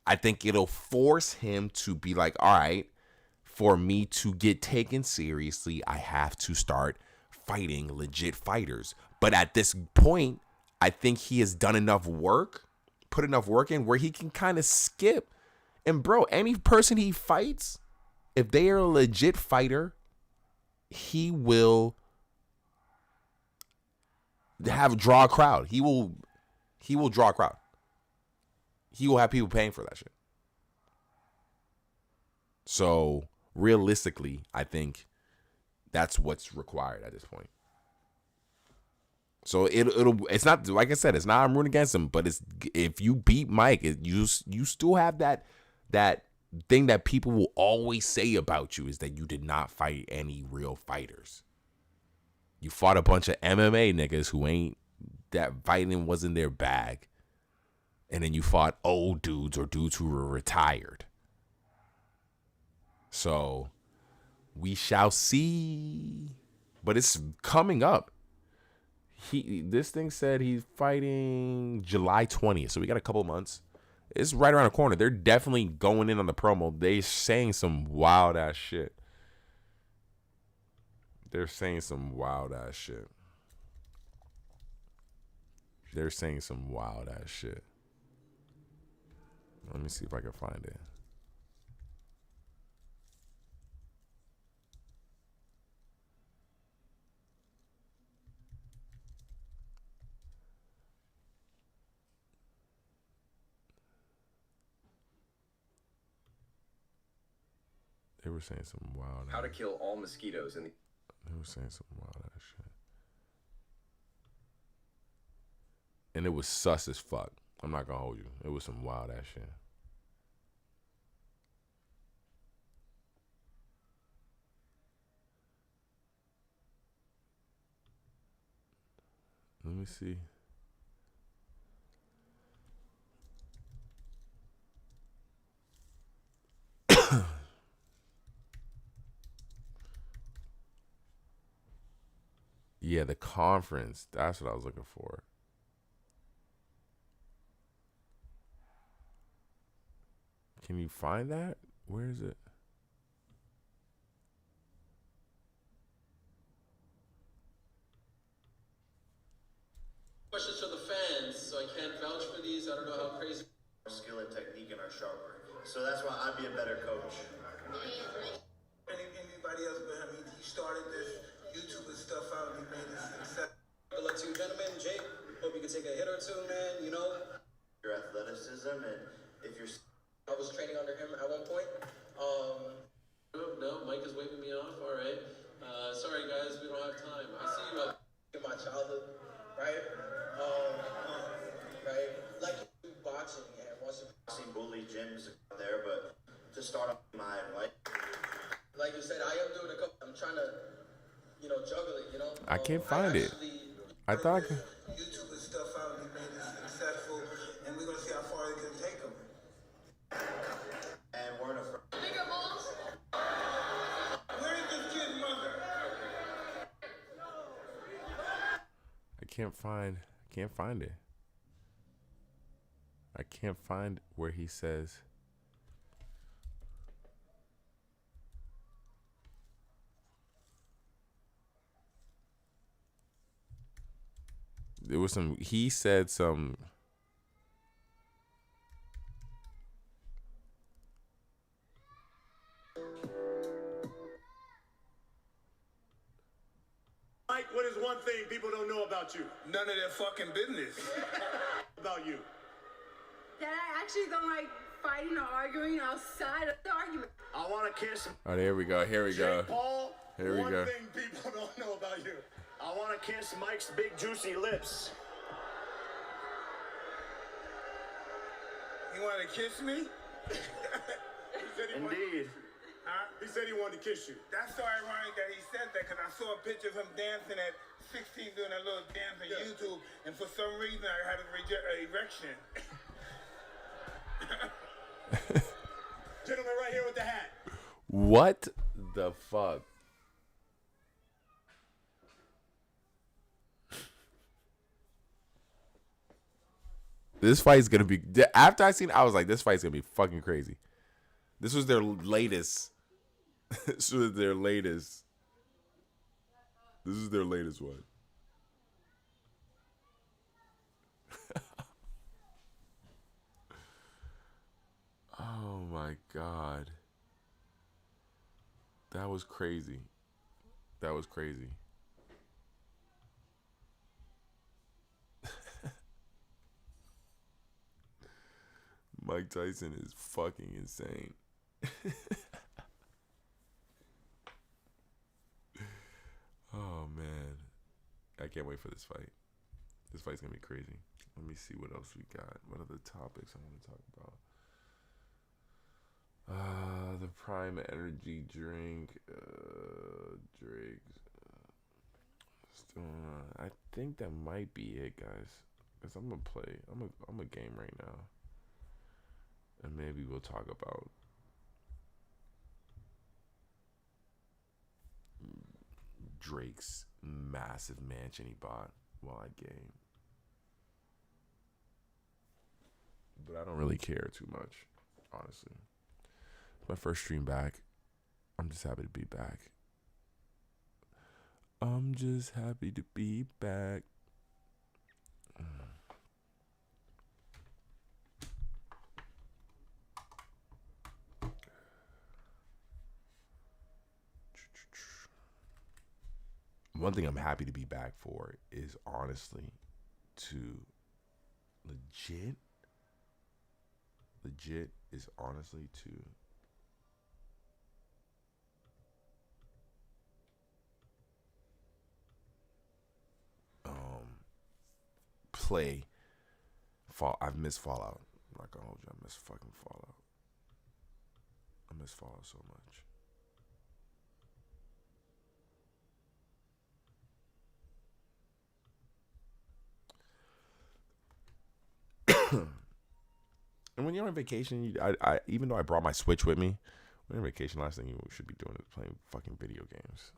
I think it'll force him to be like, all right, for me to get taken seriously, I have to start fighting legit fighters. But at this point, I think he has done enough work, put enough work in where he can kind of skip. And bro, any person he fights, if they are a legit fighter, he will draw a crowd. He will draw a crowd. He will have people paying for that shit. So realistically, I think that's what's required at this point. So it's not, like I said, it's not I'm rooting against him, but it's, if you beat Mike, you still have that thing that people will always say about you, is that you did not fight any real fighters. You fought a bunch of MMA niggas who ain't, that fighting wasn't their bag. And then you fought old dudes or dudes who were retired. So we shall see. But it's coming up. This thing said he's fighting July 20th. So we got a couple months. It's right around the corner. They're definitely going in on the promo. They're saying some wild ass shit. They're saying some wild ass shit. Let me see if I can find it. They were saying some wild ass. How to kill all mosquitoes in the... They were saying some wild ass shit. And it was sus as fuck. I'm not gonna hold you. It was some wild ass shit. Let me see. Yeah, the conference. That's what I was looking for. Can you find that? Where is it? Questions from the fans, so I can't vouch for these. I don't know how crazy. Our skill and technique and our sharper. So that's why I'd be a better coach. Anybody else but him? He started this YouTube and stuff out and he made it success. Good luck to you, gentlemen. Jake, hope you can take a hit or two, man. You know, Your athleticism and if you're. I was training under him at one point. No, Mike is waving me off. All right. Sorry, guys, we don't have time. I see you in my childhood, right? Right? Like boxing and once I've seen bully gyms out there, but to start off my life. Like you said, I am doing a couple. I'm trying to, juggle it. I can't find it. I thought. YouTube and stuff out and he made it successful, and we're gonna see how far it can take him. And we're in a. Where is this kid's mother? I can't find it. I can't find where he says. There was some. He said some. Mike, what is one thing people don't know about you? None of their fucking business. About you? That I actually don't like fighting or arguing outside of the argument. I want to kiss. Oh, there we go. Here we go. Jake Paul, Here we one go. thing people don't know about you. I want to kiss Mike's big juicy lips. You want to kiss me? He said he wanted to Indeed. kiss you. Huh? He said he wanted to kiss you. That's so ironic that he said that because I saw a picture of him dancing at 16 doing that little dance on YouTube, and for some reason I had an erection. Gentleman right here with the hat. What the fuck? This fight's gonna be. After I seen it, I was like, this fight's gonna be fucking crazy. This was their latest. This was their latest. This is their latest one. Oh my god. That was crazy. That was crazy. Mike Tyson is fucking insane. Oh man. I can't wait for this fight. This fight's gonna be crazy. Let me see what else we got. What other topics I want to talk about? The Prime Energy drink. Drake's. I think that might be it, guys. Cause I'm gonna play. I'm a game right now, and maybe we'll talk about Drake's massive mansion he bought while I game. But I don't really care too much, honestly. It's my first stream back. I'm just happy to be back. I'm just happy to be back. One thing I'm happy to be back for is honestly to legit is honestly to play Fall. I've missed Fallout. I'm not gonna hold you. I miss fucking Fallout. I miss Fallout so much. And when you're on vacation, I even though I brought my Switch with me, when you're on vacation, last thing you should be doing is playing fucking video games.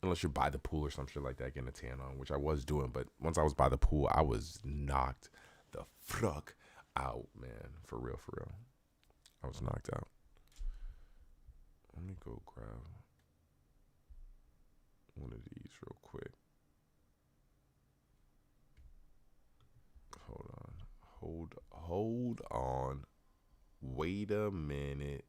unless you're by the pool or some shit like that, getting a tan on, which I was doing. But once I was by the pool, I was knocked the fuck out, man. For real, for real. I was knocked out. Let me go grab one of these real quick. Hold on. Wait a minute.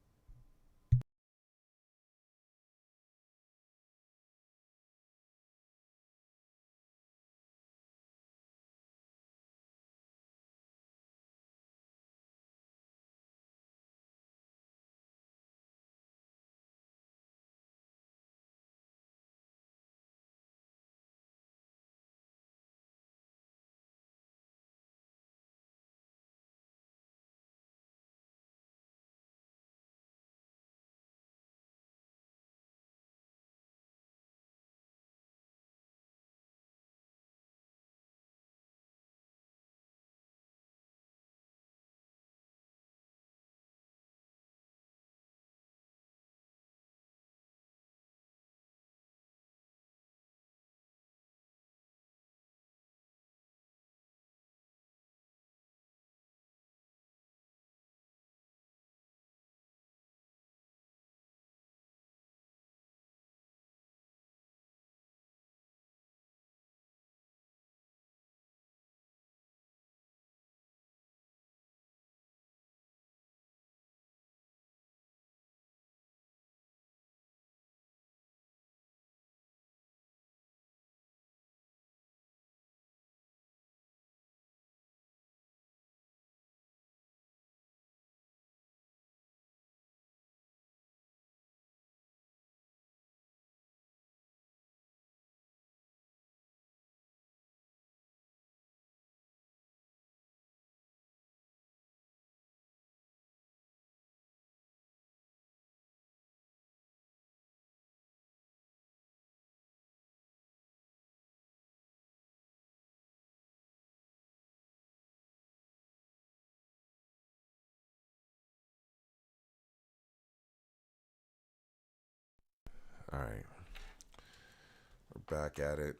All right. We're back at it.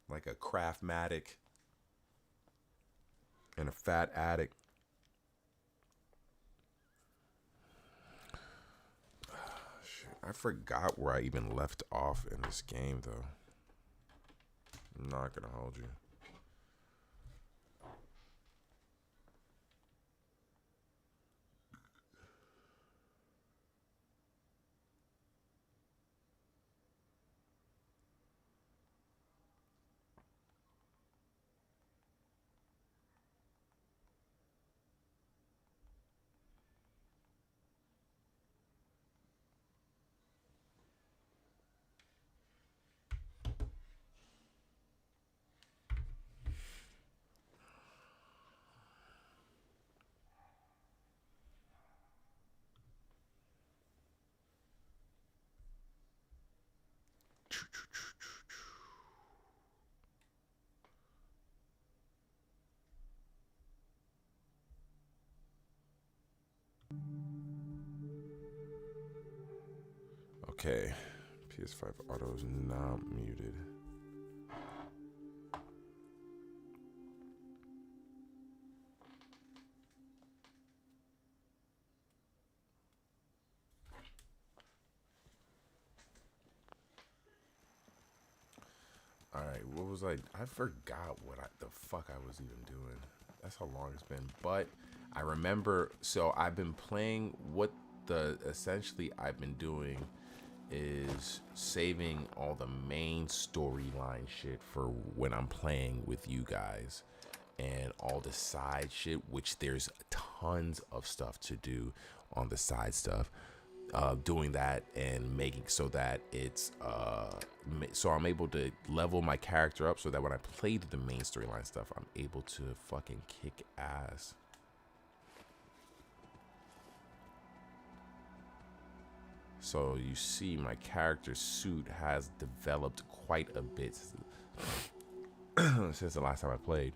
Like a craftmatic and a fat addict. Shit, I forgot where I even left off in this game, though. I'm not gonna hold you. Okay, PS5 auto is not muted. All right, what was I forgot what the fuck I was even doing. That's how long it's been. But I remember, so I've been playing essentially I've been doing is saving all the main storyline shit for when I'm playing with you guys, and all the side shit, which there's tons of stuff to do on the side stuff. Doing that and making so that it's so I'm able to level my character up so that when I play the main storyline stuff, I'm able to fucking kick ass. So you see my character suit has developed quite a bit since the last time I played.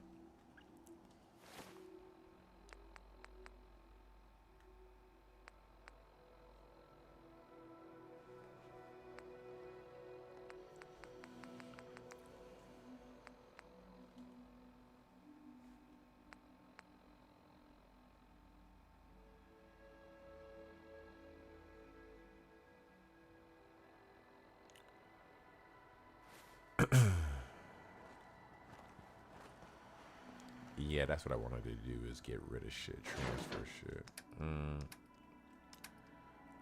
Yeah, that's what I wanted to do, is get rid of shit, transfer shit.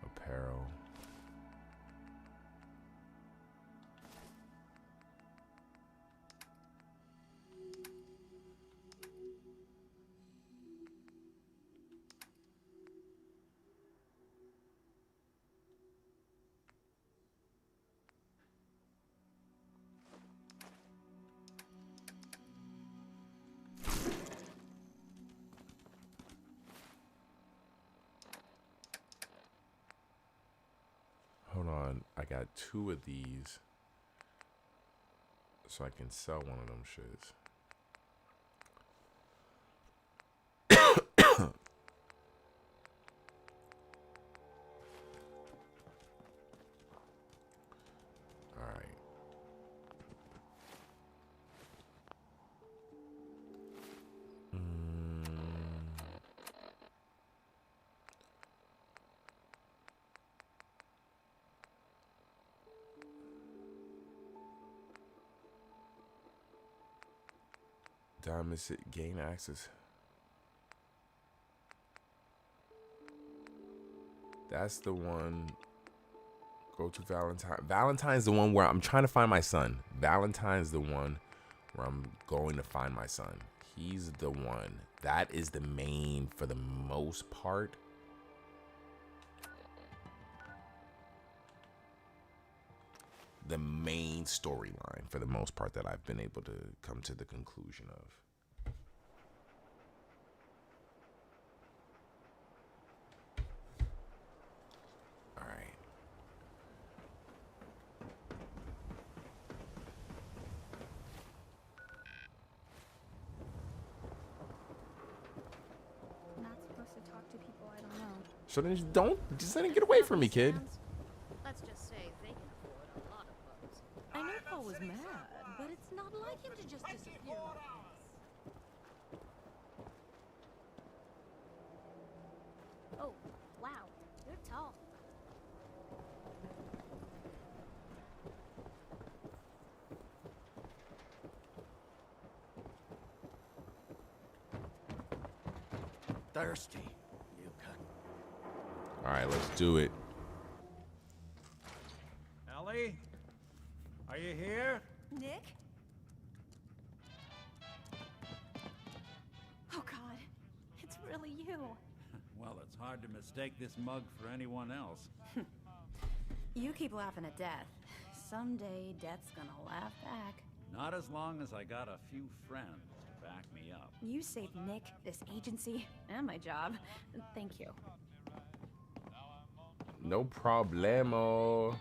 Apparel. Hold on, I got 2 of these, so I can sell one of them shits. All right. Diamond gain access. That's the one. Go to Valentine. Valentine's the one where I'm trying to find my son. Valentine's the one where I'm going to find my son. He's the one. That is the main, for the most part. The main storyline, for the most part, that I've been able to come to the conclusion of. All right. Not supposed to talk to people I don't know. So then just let him get away from me, kid. Let's just say they can afford a lot of bugs. I know Paul was mad, but it's not like him to just disappear like this. Oh, wow, you're tall. Thirsty, you cunt. All right, let's do it. Ellie? Are you here? Nick? Oh God, it's really you. Well, it's hard to mistake this mug for anyone else. You keep laughing at death. Someday, death's gonna laugh back. Not as long as I got a few friends to back me up. You saved Nick, this agency, and my job. Thank you. No problemo.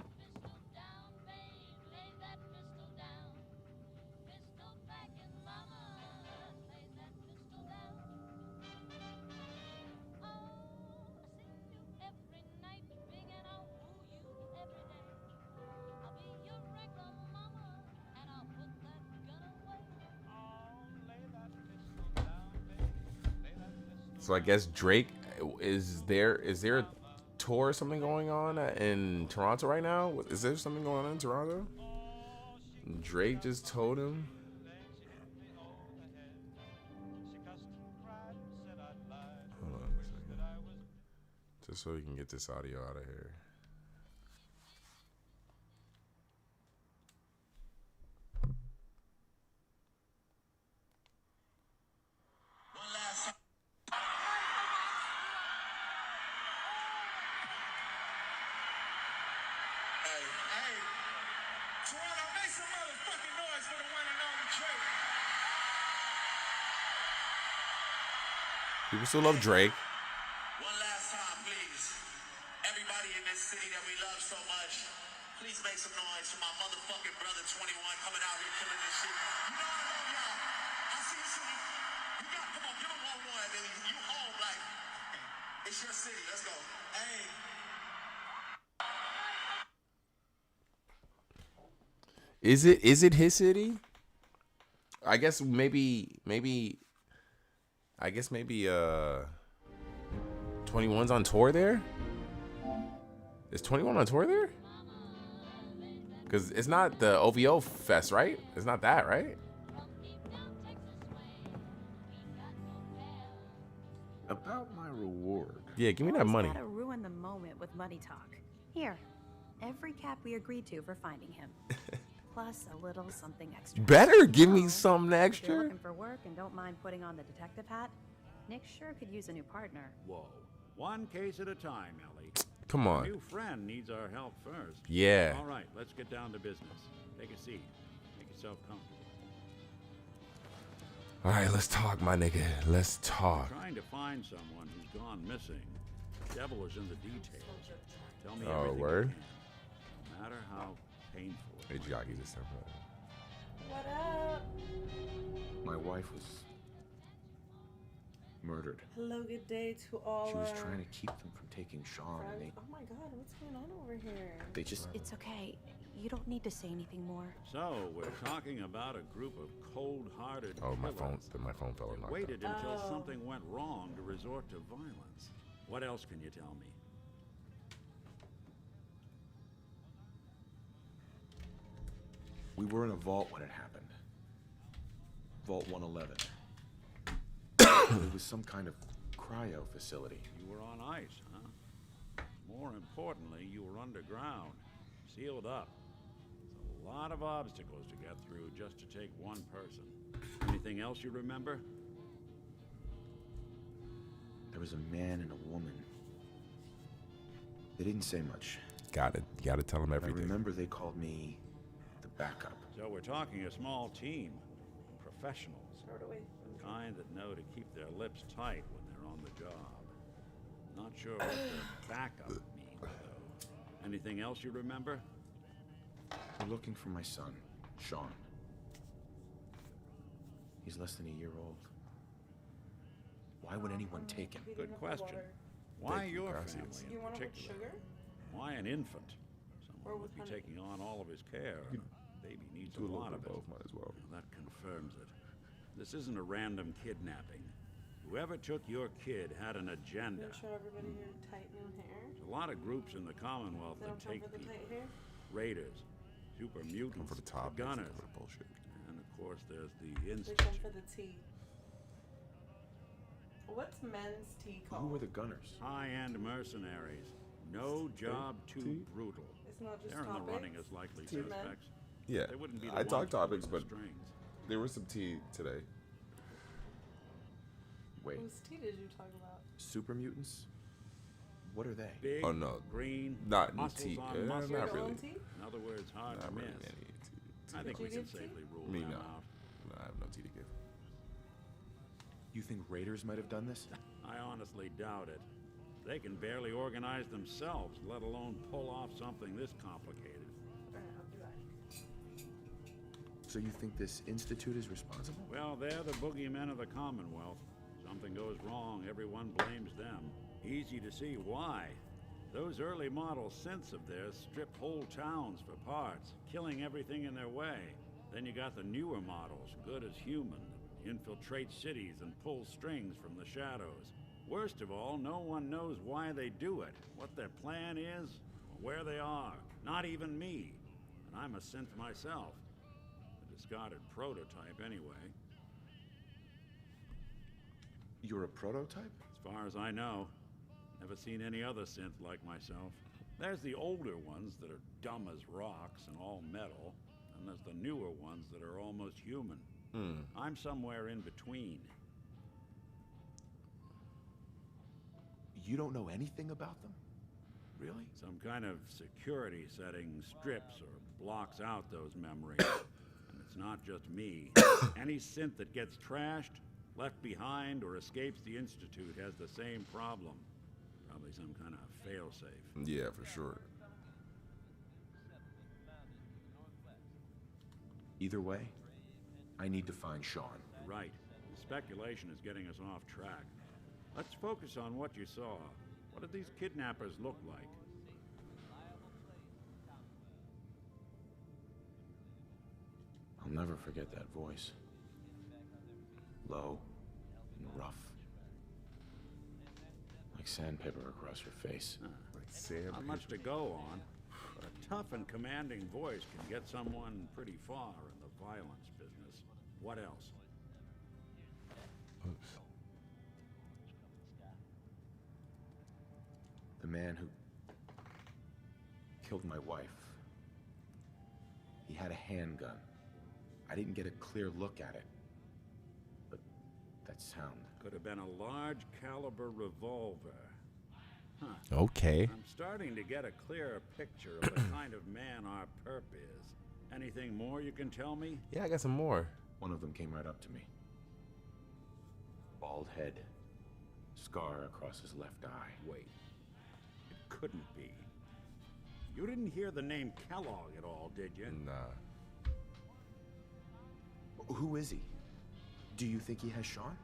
So I guess Drake, is there a tour or something going on in Toronto right now? Is there something going on in Toronto? Drake just told him. Hold on a second. Just so we can get this audio out of here. People still love Drake. One last time, please. Everybody in this city that we love so much, please make some noise for my motherfucking brother 21 coming out here killing this shit. You know I love y'all. I see you soon. You got, come on, give him 1-1, baby. You home, like, it's your city. Let's go. Hey. Is it his city? I guess maybe 21's on tour there? Is 21 on tour there? Because it's not the OVO fest, right? It's not that, right? About my reward. Yeah, give me that money. Gotta ruin the moment with money talk. Here, every cap we agreed to for finding him, plus a little something extra. Better give me something If you're extra. looking for work and don't mind putting on the detective hat, Nick sure could use a new partner. Whoa. One case at a time, Ellie. Come Our on. new friend needs our help first. Yeah. All right, let's get down to business. Take a seat. Make yourself comfortable. All right, let's talk, my nigga. Let's talk. Trying to find someone who's gone missing. The devil is in the details. Tell me Oh, everything word? you can, no matter how painful. Hey, Jockey, this time. What up? My wife was murdered. Hello, good day to all. She was trying to keep them from taking Sean, and friends. Oh my God, what's going on over here? they just. It's okay. You don't need to say anything more. So, we're talking about a group of cold-hearted Oh, my killers phone fell in that my waited until Oh. something went wrong to resort to violence. What else can you tell me? We were in a vault when it happened. Vault 111. It was some kind of cryo facility. You were on ice, huh? More importantly, you were underground, sealed up. It's a lot of obstacles to get through just to take one person. Anything else you remember? There was a man and a woman. They didn't say much. You gotta tell him I everything. remember they called me the backup. So we're talking a small team, professionals, Throw it away. the kind that know to keep their lips tight when they're on the job. Not sure what the backup means, though. Anything else you remember? We're looking for my son, Sean. He's less than a year old. Why would anyone take him? Good question. Why Thank you, your gracias. family You in want it with particular? sugar? Why an infant? Or Someone with would be honey? taking on all of his care. and a baby needs a lot of it. might as well. Well, that confirms it. This isn't a random kidnapping. Whoever took your kid had an agenda. Make sure everybody here tight new hair. There's a lot of groups in the Commonwealth They that don't come take for the people. tight hair. Raiders, super mutants, Come for the top. gunners, For the bullshit. and of course there's the They come Institute. for the tea. What's men's tea Who called? were the gunners? High-end mercenaries. No job too brutal. It's not just They're in the topics. running as likely Two men. suspects. Yeah, They wouldn't be the I ones talked pulling topics, the but strings. there was some tea today. Wait, Whose tea did you talk about? super mutants? What are they? Big, Oh, no. green, Not muscles tea. on muscles. Not Your really. own tea? In other words, hard Not to really miss. any tea. I think Did we you can give tea? safely rule Me, them no. out. No, I have no tea to give. You think raiders might have done this? I honestly doubt it. They can barely organize themselves, let alone pull off something this complicated. Alright, I'll be back. So you think this institute is responsible? Well, they're the boogeymen of the Commonwealth. Something goes wrong, everyone blames them. Easy to see why. Those early model synths of theirs strip whole towns for parts, killing everything in their way. Then you got the newer models, good as human, infiltrate cities and pull strings from the shadows. Worst of all, no one knows why they do it, what their plan is, or where they are. Not even me. And I'm a synth myself. A discarded prototype anyway. You're a prototype? As far as I know, never seen any other synth like myself. There's the older ones that are dumb as rocks and all metal, and there's the newer ones that are almost human. I'm somewhere in between. You don't know anything about them? Really? Some kind of security setting strips or blocks out those memories. And it's not just me. Any synth that gets trashed, left behind, or escapes the Institute has the same problem. Probably some kind of failsafe. Yeah, for sure. Either way, I need to find Sean. Right. Speculation is getting us off track. Let's focus on what you saw. What did these kidnappers look like? I'll never forget that voice. Low and rough. Like sandpaper across her face. Like Sam. Not much to go on. But a tough and commanding voice can get someone pretty far in the violence business. What else? Oops. The man who killed my wife. He had a handgun. I didn't get a clear look at it. But that sound. Could have been a large caliber revolver. Huh. Okay. I'm starting to get a clearer picture of the kind of man our perp is. Anything more you can tell me? Yeah, I got some more. One of them came right up to me. Bald head. Scar across his left eye. Wait. It couldn't be. You didn't hear the name Kellogg at all, did you? Nah. Who is he? Do you think he has Sean?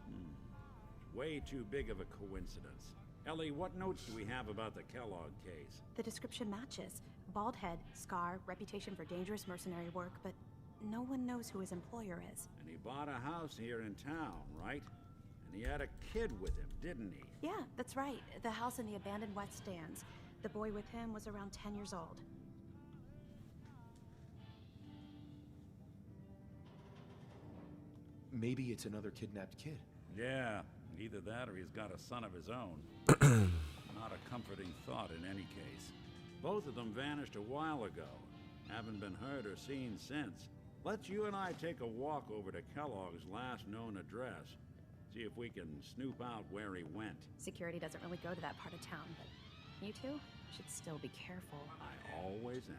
Way too big of a coincidence. Ellie, what notes do we have about the Kellogg case? The description matches. Bald head, scar, reputation for dangerous mercenary work, but no one knows who his employer is. And he bought a house here in town, right? And he had a kid with him, didn't he? Yeah, that's right. The house in the abandoned West Stands. The boy with him was around 10 years old. Maybe it's another kidnapped kid. Yeah, either that or he's got a son of his own. Not a comforting thought in any case. Both of them vanished a while ago. Haven't been heard or seen since. Let's you and I take a walk over to Kellogg's last known address. See if we can snoop out where he went. Security doesn't really go to that part of town, but you two should still be careful. I always am.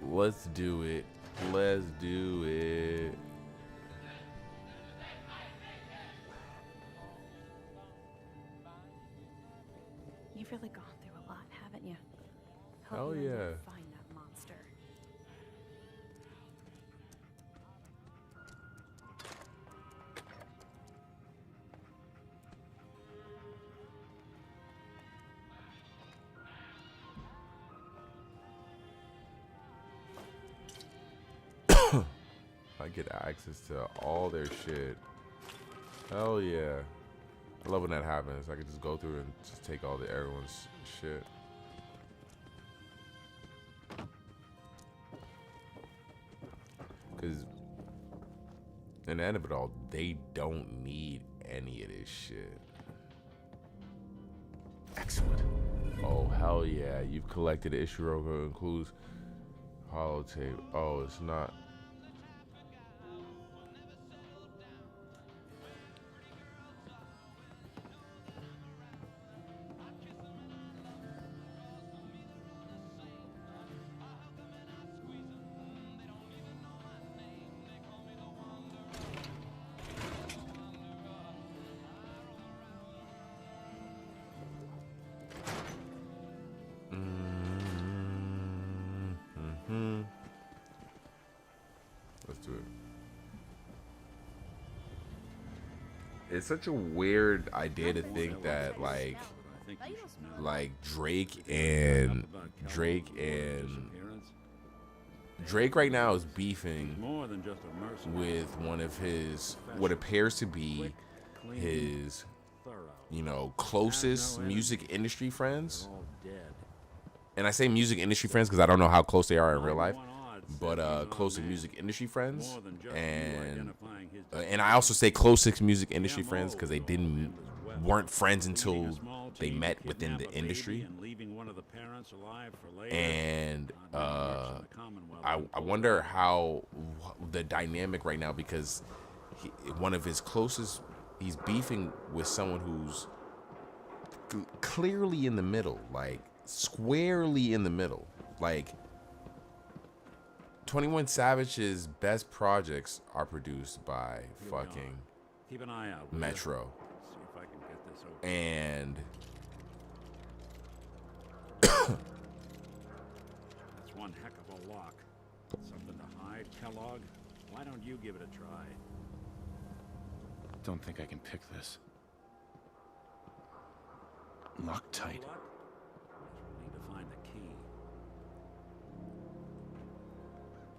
Let's do it. Let's do it. You've really gone through a lot, haven't you? Hell Hope you yeah. find that monster. I get access to all their shit. Hell yeah. I love when that happens. I can just go through and just take all the everyone's shit. Cause in the end of it all, they don't need any of this shit. Excellent. Oh hell yeah. You've collected Ishiroka includes holotape. Oh, it's not. Let's do it. It's such a weird idea to think that like Drake right now is beefing with one of his what appears to be his closest music industry friends. And I say music industry friends because I don't know how close they are in real life, but close to music industry friends, and I also say closest music industry friends because they weren't friends until they met within the industry. And I wonder how the dynamic right now, because one of his closest, he's beefing with someone who's clearly in the middle, like squarely in the middle. Like 21 Savage's best projects are produced by fucking Keep an eye out, Metro. See if I can get this open. And That's one heck of a lock. Something to hide, Kellogg? Why don't you give it a try? Don't think I can pick this. Locked tight. Luck? We'll need to find the key.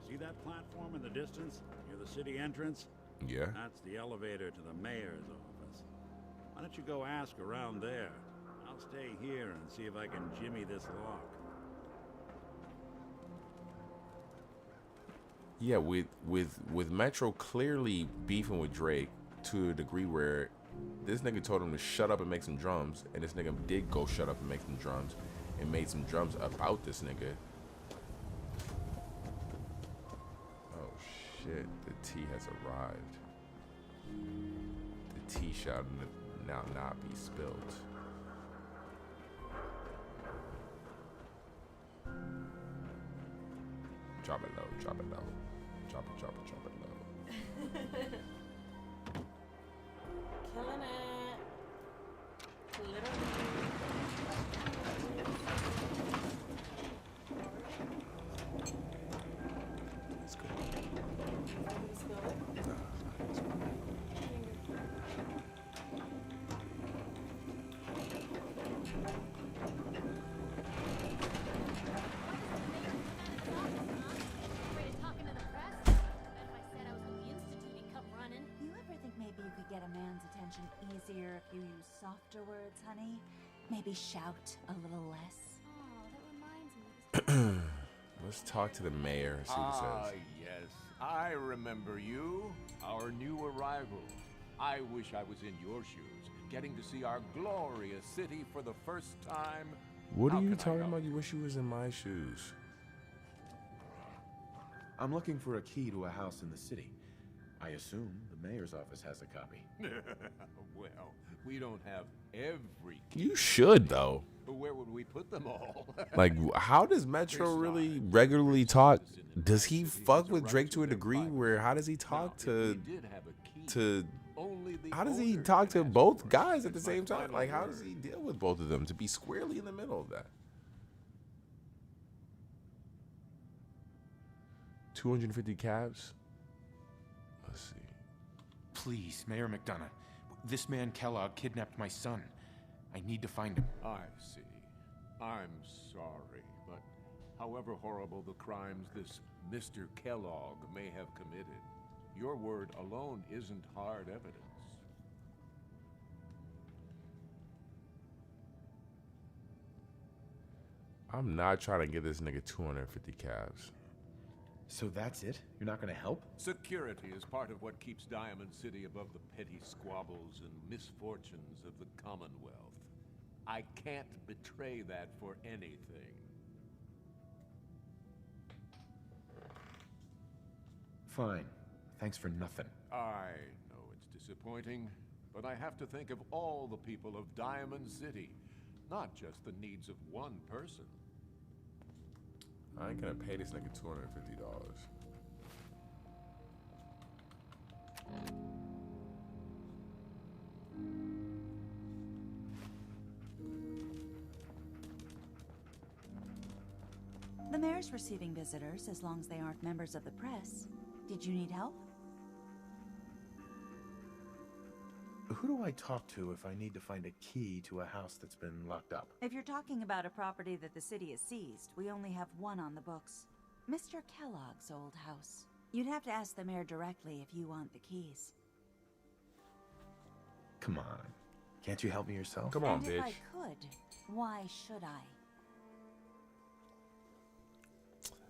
See that platform in the distance near the city entrance? Yeah. That's the elevator to the mayor's office. Why don't you go ask around there? I'll stay here and see if I can jimmy this lock. Yeah, with Metro clearly beefing with Drake to a degree where this nigga told him to shut up and make some drums, and this nigga did go shut up and make some drums, and made some drums about this nigga. Oh shit, the tea has arrived. The tea shall now not be spilled. Drop it low, drop it low. Drop it low. Killing it. Literally. Let's go. Get a man's attention easier if you use softer words, honey. Maybe shout a little less. Oh, that reminds me. Let's talk to the mayor and see what he says. Yes, I remember you, our new arrival. I wish I was in your shoes, getting to see our glorious city for the first time. What are you talking about? You wish you was in my shoes. I'm looking for a key to a house in the city. I assume the mayor's office has a copy. Well, we don't have every key. You should, though. Where would we put them all? Like, how does Metro really regularly talk? Does he fuck with Drake to a degree where how does he talk to how does he talk to both guys at the same time? Like, how does he deal with both of them to be squarely in the middle of that? 250 cabs. Let's see. Please, Mayor McDonough. This man Kellogg kidnapped my son. I need to find him. I see. I'm sorry, but however horrible the crimes this Mr. Kellogg may have committed, your word alone isn't hard evidence. I'm not trying to get this nigga 250 cabs. So that's it? You're not gonna help? Security is part of what keeps Diamond City above the petty squabbles and misfortunes of the Commonwealth. I can't betray that for anything. Fine. Thanks for nothing. I know it's disappointing, but I have to think of all the people of Diamond City, not just the needs of one person. I ain't gonna pay this nigga $250. The mayor's receiving visitors as long as they aren't members of the press. Did you need help? Who do I talk to if I need to find a key to a house that's been locked up? If you're talking about a property that the city has seized, we only have one on the books. Mr. Kellogg's old house. You'd have to ask the mayor directly if you want the keys. Come on. Can't you help me yourself? Come on, and bitch. if I could, why should I?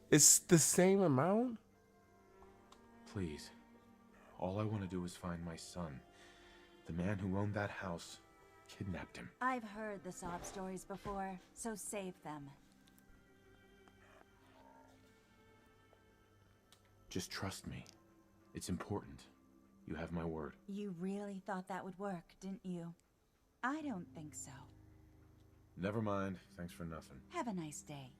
It's the same amount? Please. All I want to do is find my son. The man who owned that house kidnapped him. I've heard the sob stories before, so save them. Just trust me. It's important. You have my word. You really thought that would work, didn't you? I don't think so. Never mind. Thanks for nothing. Have a nice day.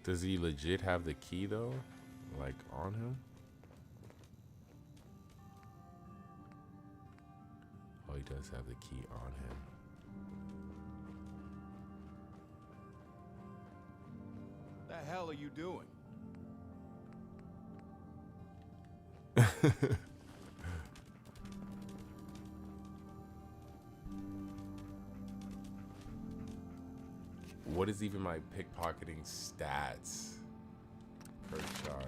Does he legit have the key though? Like on him? Oh, he does have the key on him. The hell are you doing? What is even my pickpocketing stats per shot?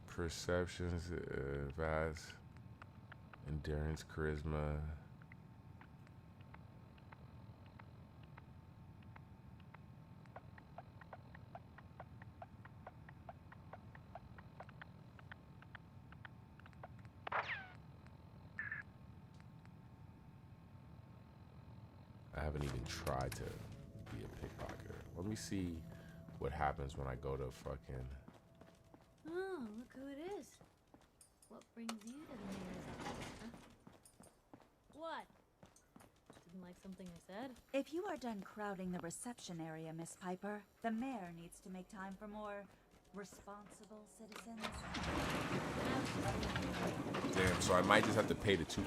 Perceptions, vast, endurance, charisma. I haven't even tried to be a pickpocketer. Let me see what happens when I go to fucking... Oh, look who it is. What brings you to the mayor's office, huh? What? Didn't like something I said? If you are done crowding the reception area, Miss Piper, the mayor needs to make time for more responsible citizens. Damn, so I might just have to pay the $250.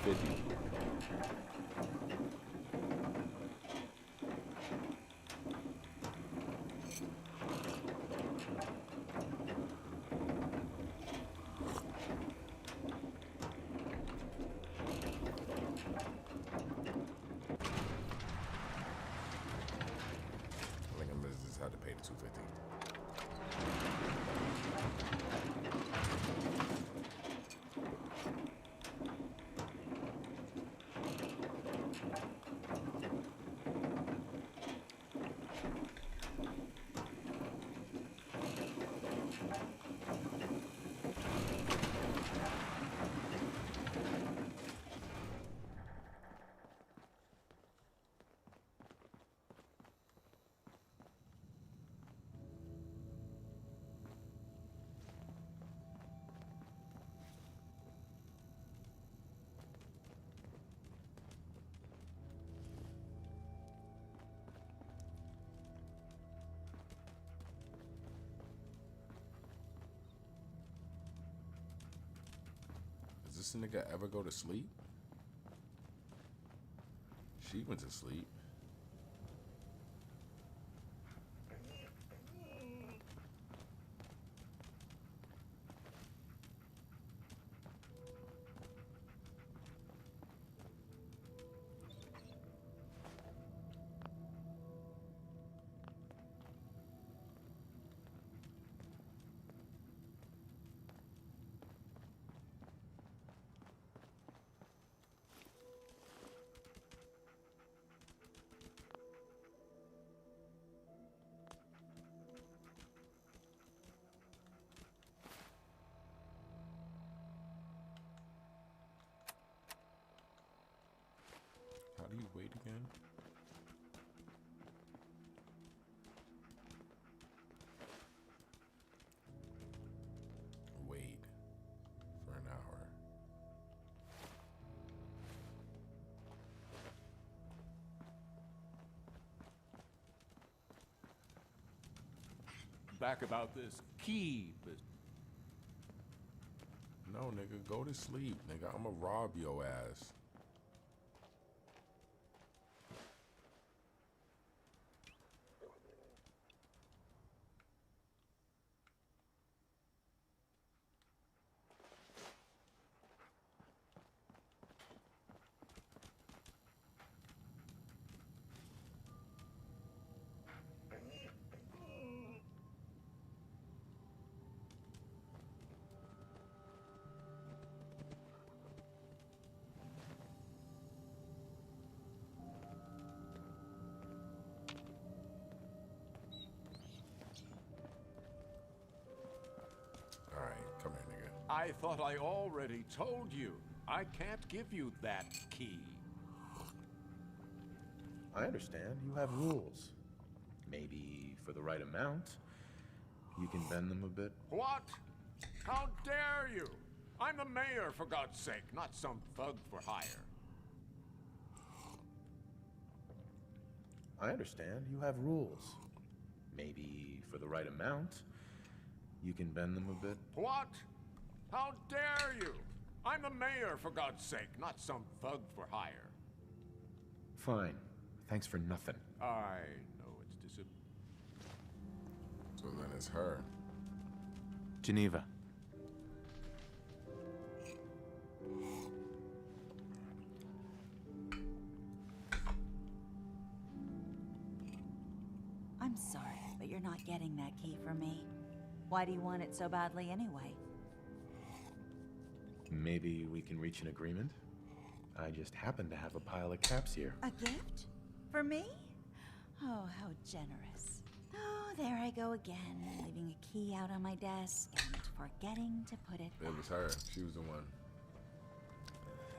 Does this nigga ever go to sleep? She went to sleep. How do you wait again? Wait for an hour. Back about this key business. No, nigga, go to sleep, nigga. I'ma rob your ass. I thought I already told you. I can't give you that key. I understand. You have rules. Maybe for the right amount, you can bend them a bit. What? How dare you? I'm the mayor, for God's sake, not some thug for hire. I understand. You have rules. Maybe for the right amount, you can bend them a bit. What? How dare you? I'm the mayor, for God's sake, not some thug for hire. Fine. Thanks for nothing. I know it's So then it's her. Geneva. I'm sorry, but you're not getting that key from me. Why do you want it so badly anyway? Maybe we can reach an agreement? I just happen to have a pile of caps here. A gift? For me? Oh, how generous. Oh, there I go again, leaving a key out on my desk and forgetting to put it back. It was her. She was the one.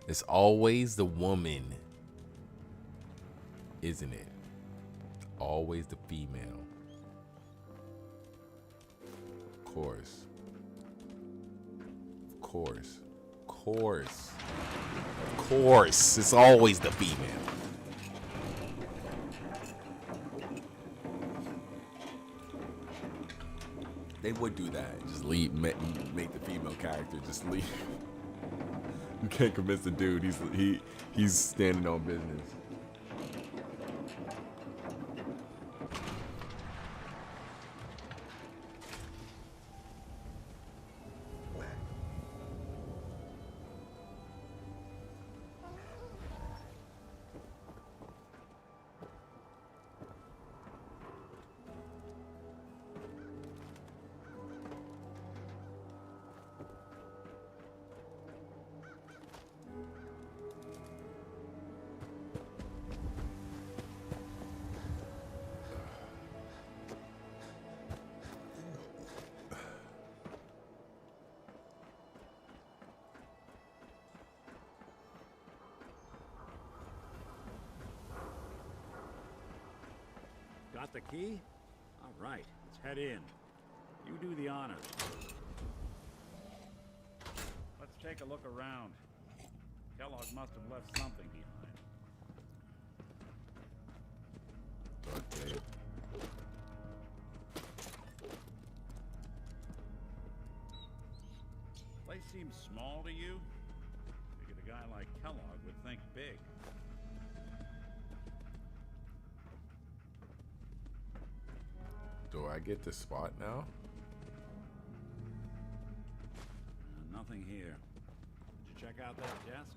It's always the woman, isn't it? Always the female. Of course. Of course. Of course. Of course. It's always the female. They would do that. Just leave, make the female character just leave. You can't convince the dude. He's standing on business. Got the key? All right, let's head in. You do the honors. Let's take a look around. Kellogg must have left something behind. Okay. Place seems small to you? Figured a guy like Kellogg would think big. Do I get the spot now? Nothing here. Did you check out that desk?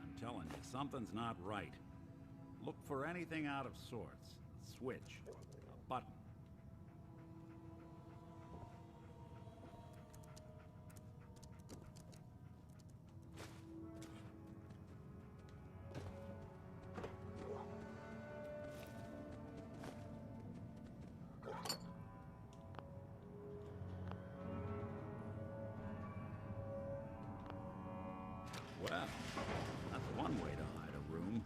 I'm telling you, something's not right. Look for anything out of sorts. A switch, a button. Well, that's one way to hide a room.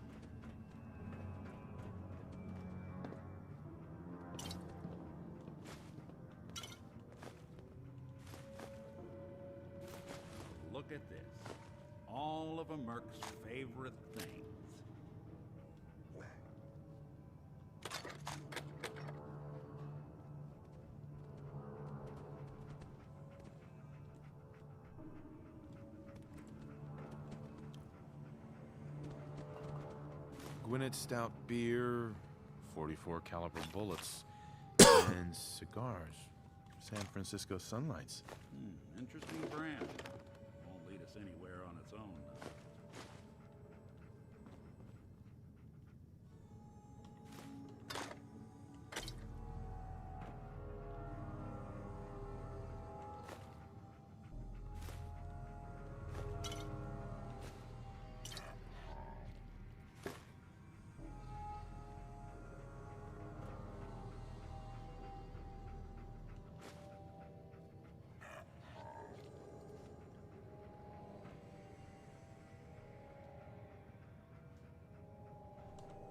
Look at this. All of a Merc's favorite things. Gwinnett Stout beer, 44 caliber bullets, and cigars. San Francisco Sunlights. Interesting brand. Won't lead us anywhere on its own, though.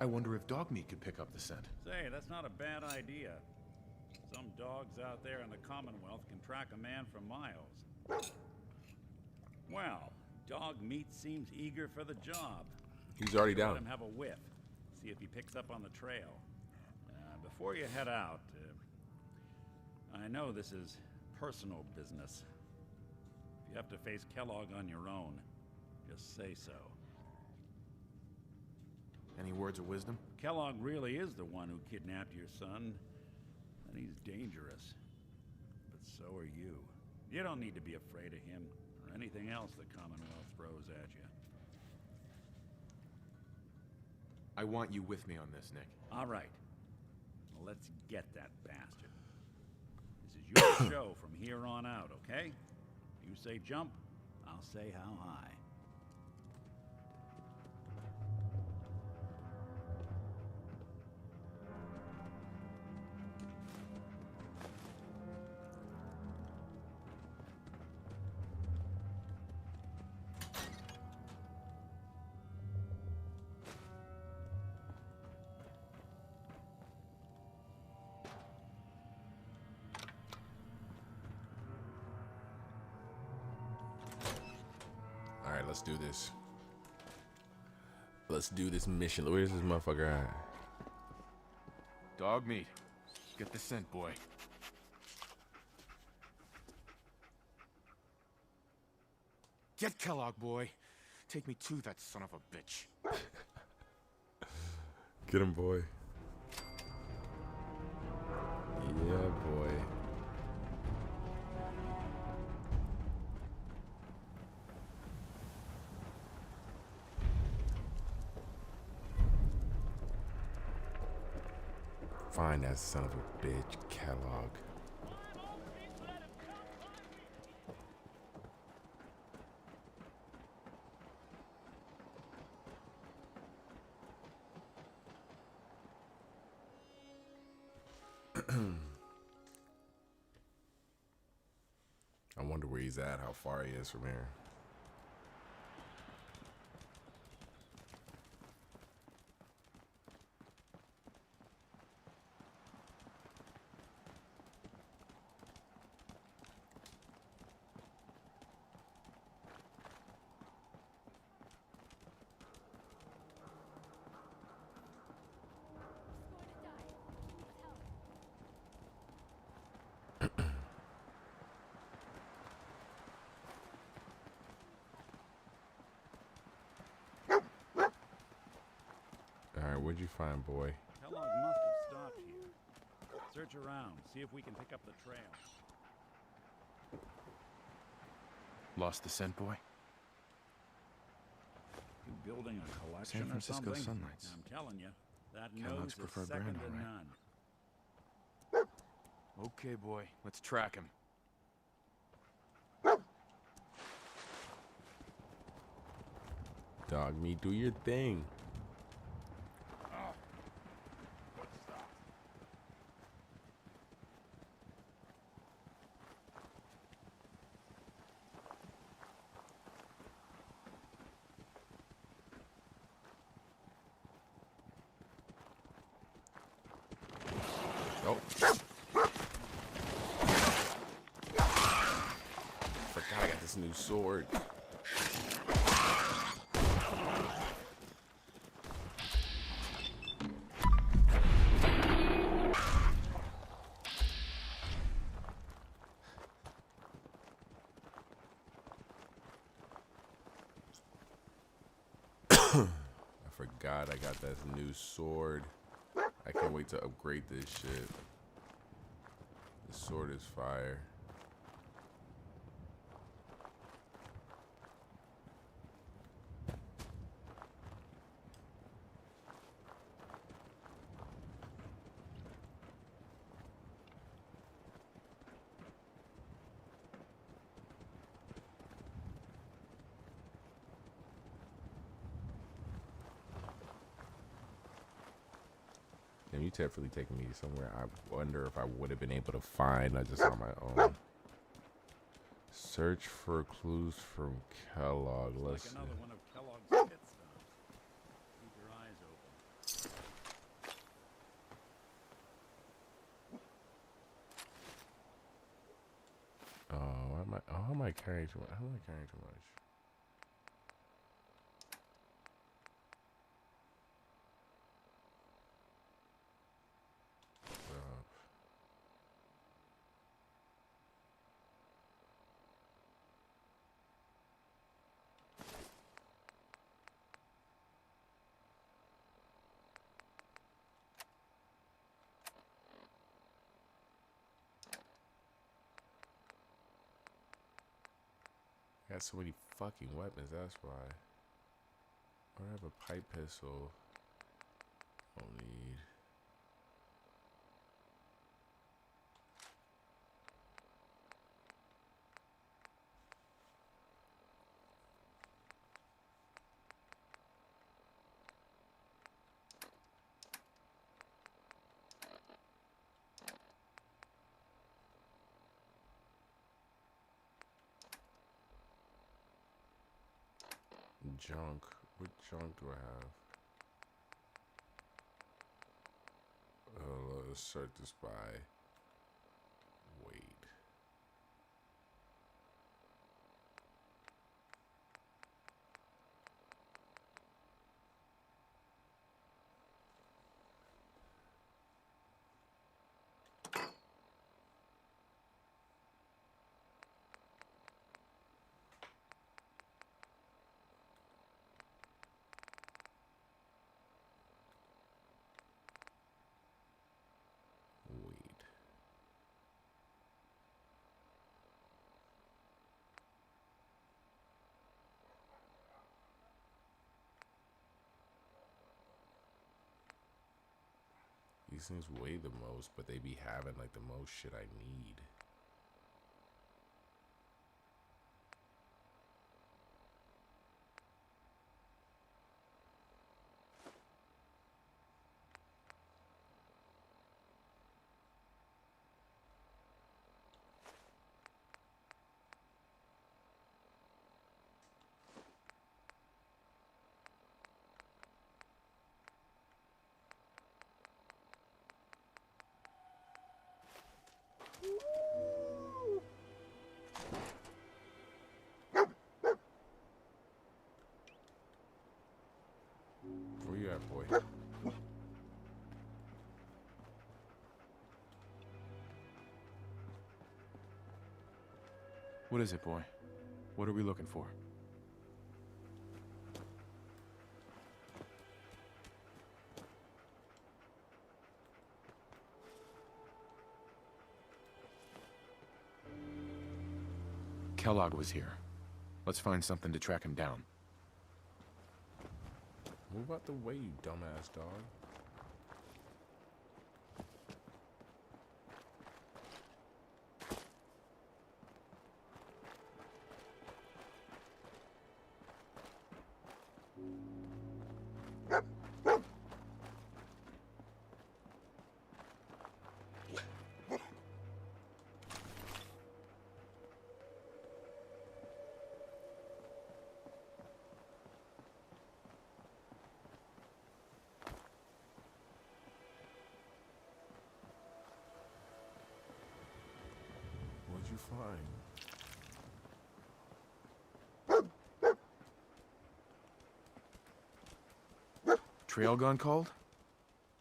I wonder if dog meat could pick up the scent. Say, that's not a bad idea. Some dogs out there in the Commonwealth can track a man for miles. Well, dog meat seems eager for the job. He's already down. Let him have a whiff. See if he picks up on the trail. Before you head out, I know this is personal business. If you have to face Kellogg on your own, just say so. Any words of wisdom? Kellogg really is the one who kidnapped your son, and he's dangerous. But so are you. You don't need to be afraid of him, or anything else the Commonwealth throws at you. I want you with me on this, Nick. All right. Well, let's get that bastard. This is your show from here on out, okay? You say jump, I'll say how high. All right, let's do this. Let's do this mission. Where's this motherfucker at? Dog meat. Get the scent, boy. Get Kellogg, boy. Take me to that son of a bitch. Get him, boy. Yeah, boy. Find that son of a bitch, Kellogg. I wonder where he's at, how far he is from here. Alright, what'd you find, boy? Kellogg must have stopped here. Search around, see if we can pick up the trail. Lost the scent, boy? You building a collection San Francisco or something? Sunlights. I'm telling you, that Kellogg's nose is preferred second brand, to all none. Okay, boy. Let's track him. Dog meat, do your thing. Oh. Forgot I got this new sword. I forgot I got that new sword. I can't wait to upgrade this shit. This sword is fire. Damn, you definitely taking me somewhere I wonder if I would have been able to find just on my own. Search for clues from Kellogg. Let's see. Another one of Kellogg's pit stops. Keep your eyes open. How am I carrying too much? How am I carrying too much? I got so many fucking weapons, that's why. I have a pipe pistol. Don't need. Junk. What junk do I have? Let's start this by weight. These things weigh the most, but they be having like the most shit I need. Where you at, boy? What is it, boy? What are we looking for? Kellogg was here. Let's find something to track him down. Move out the way, you dumbass dog. What'd you find? Trail gun called?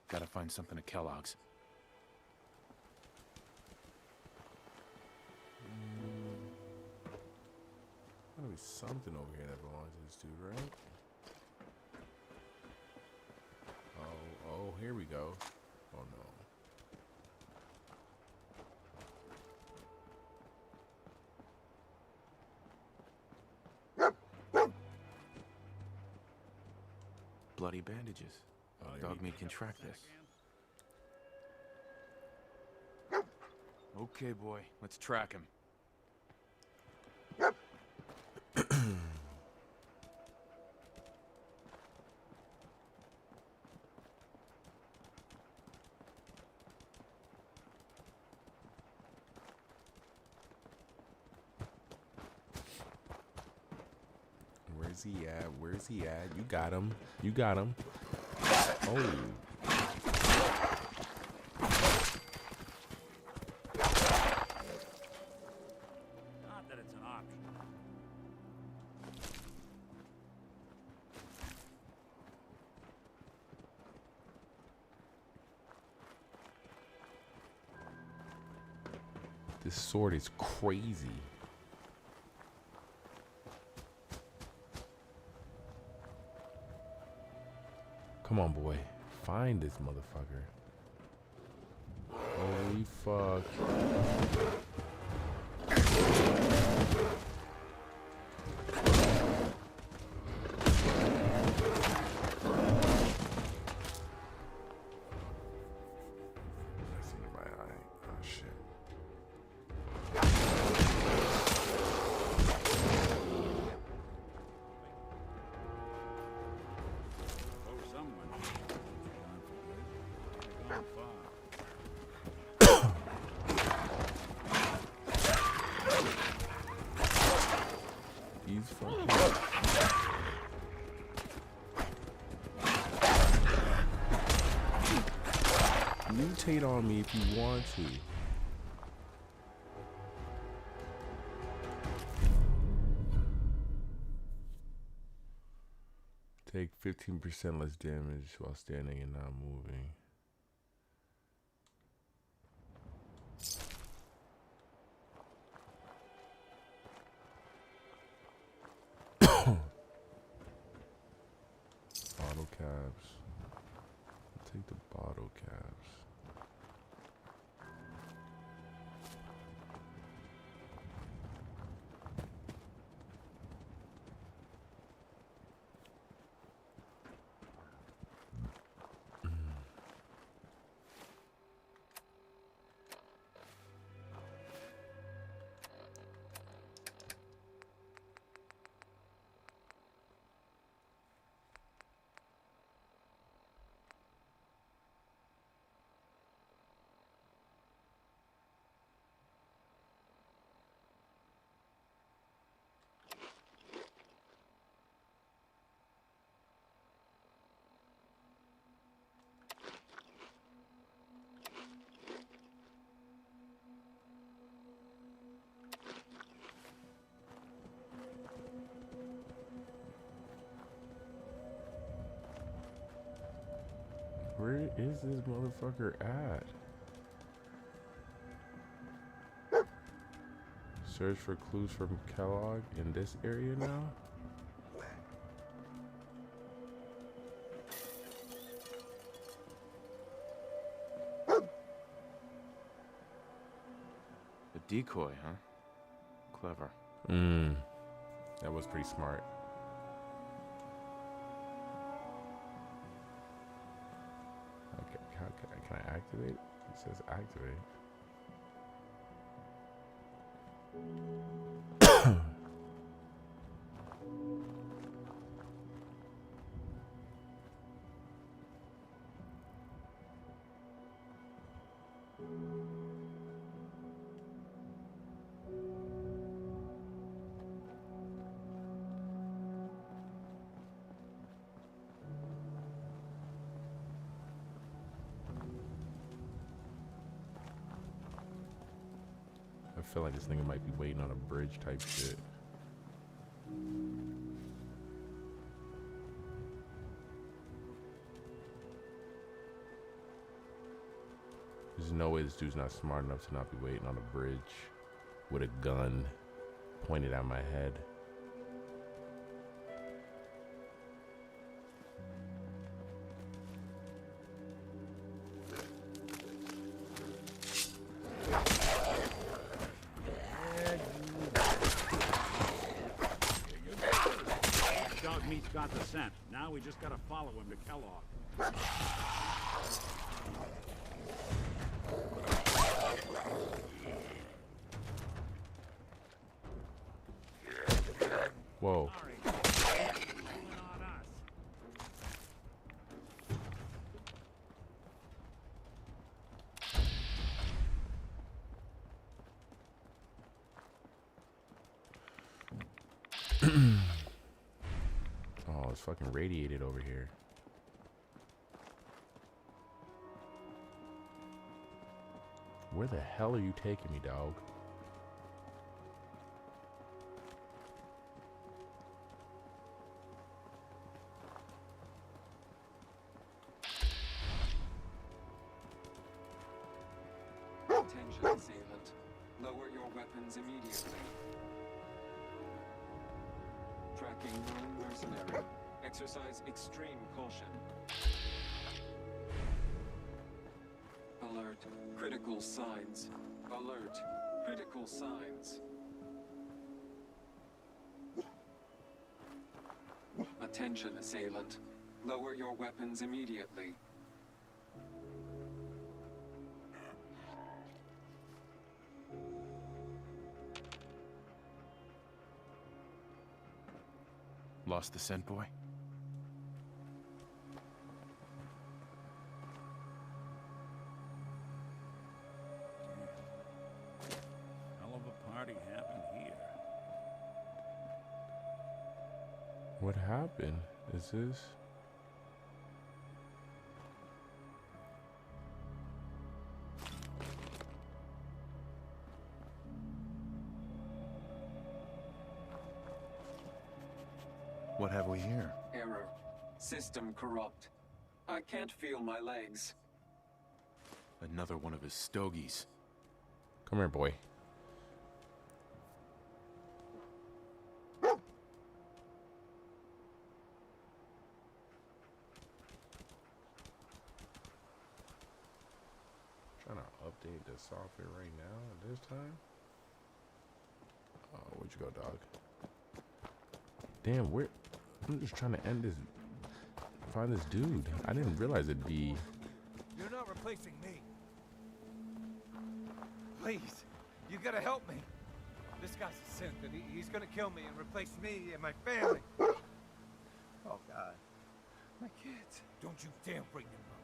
Gotta find something at Kellogg's. Gotta be something over here that belongs to this dude, right? Oh, here we go. Oh no. Bloody bandages. Dog meat can track this. Okay, boy. Let's track him. Where's he at? Where's he at? You got him. You got him. Oh. Not that it's an option. This sword is crazy. Come on, boy. Find this motherfucker. Holy fuck. These fucking... Mutate on me if you want to. Take 15% less damage while standing and not moving. Bottle caps. I'll take the bottle caps. Where is this motherfucker at? Search for clues from Kellogg in this area now? A decoy, huh? Clever. That was pretty smart. Okay, can I activate? It says activate. I feel like this nigga might be waiting on a bridge type shit. There's no way this dude's not smart enough to not be waiting on a bridge with a gun pointed at my head. Got the scent. Now we just gotta follow him to Kellogg. Whoa. Oh, it's fucking radiated over here. Where the hell are you taking me, dog? Attention, assailant. Lower your weapons immediately. Tracking known mercenary. Exercise extreme caution. Alert. Critical signs. Alert. Critical signs. Attention, assailant. Lower your weapons immediately. Lost the scent, boy? Hell of a party happened here. What happened? Is this? What have we here? Error. System corrupt. I can't feel my legs. Another one of his stogies. Come here, boy. Trying to update the software right now at this time. Oh, where'd you go, dog? Damn, where? I'm just trying to end this. Find this dude. I didn't realize it'd be. You're not replacing me. Please, you gotta help me. This guy's a synth, and he's gonna kill me and replace me and my family. Oh God, my kids! Don't you dare bring them up.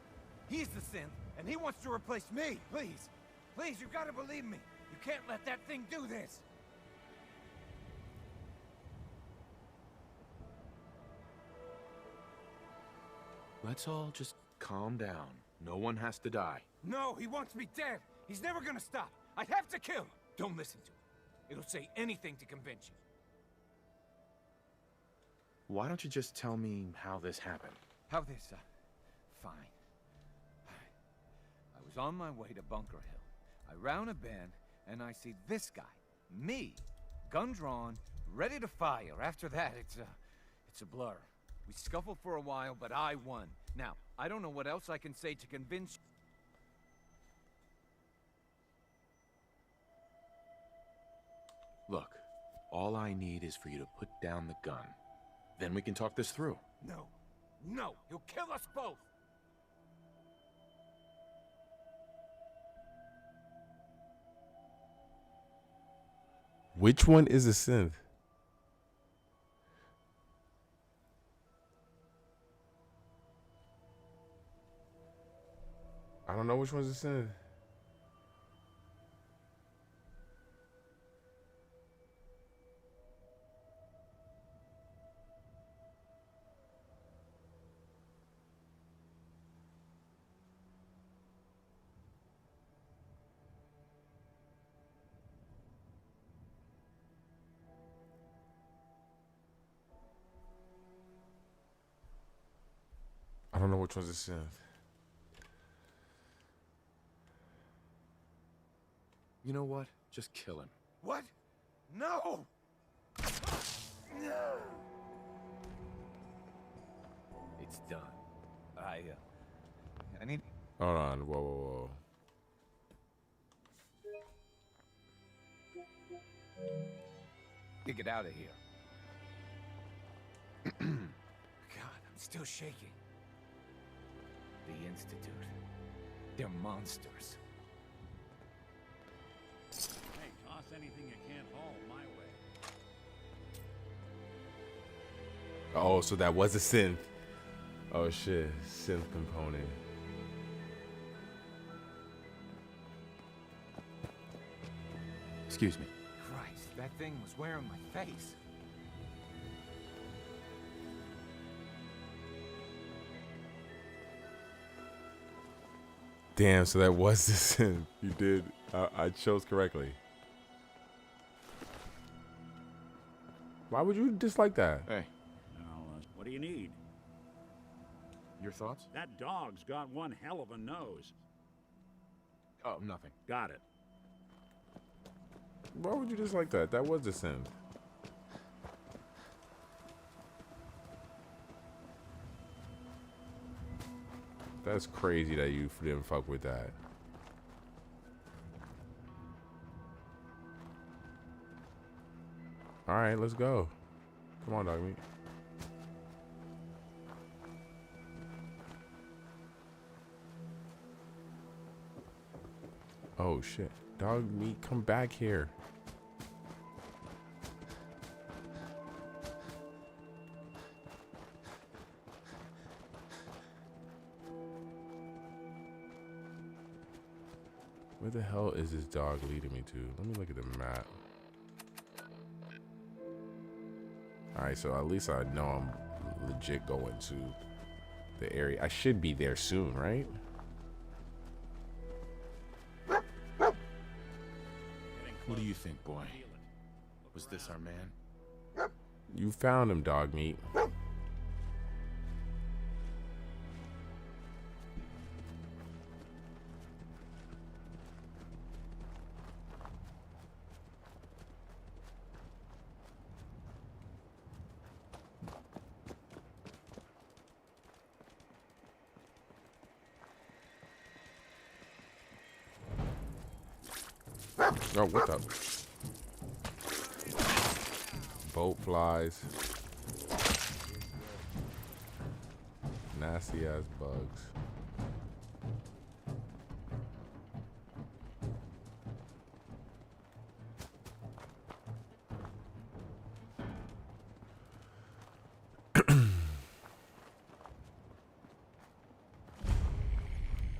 He's the synth, and he wants to replace me. Please, please, you gotta believe me. You can't let that thing do this. Let's all just calm down. No one has to die. No, he wants me dead. He's never gonna stop. I have to kill him. Don't listen to him. It'll say anything to convince you. Why don't you just tell me how this happened? How this, fine. I was on my way to Bunker Hill. I round a bend, and I see this guy. Me. Gun drawn, ready to fire. After that, it's a blur. We scuffled for a while, but I won. Now, I don't know what else I can say to convince you. Look, all I need is for you to put down the gun. Then we can talk this through. No. No! He'll kill us both! Which one is a synth? I don't know which one's a synth. I don't know which one's a synth. You know what? Just kill him. What? No! No! It's done. I need... Hold on. Whoa, whoa, whoa. To get out of here. God, I'm still shaking. The Institute. They're monsters. Hey, toss anything you can't haul my way. Oh, so that was a synth. Oh shit, synth component. Excuse me. Christ, that thing was wearing my face. Damn, so that was the synth. You did. I chose correctly. Why would you dislike that? Hey. Now, what do you need? Your thoughts? That dog's got one hell of a nose. Oh, nothing. Got it. Why would you dislike that? That was the synth. That's crazy that you didn't fuck with that. All right, let's go. Come on, dog meat. Oh shit, dog meat, come back here. Where the hell is this dog leading me to? Let me look at the map. All right, so at least I know I'm legit going to the area. I should be there soon, right? What do you think, boy? Was this our man? You found him, dog meat. Oh, what the? Boat flies. Nasty ass bugs.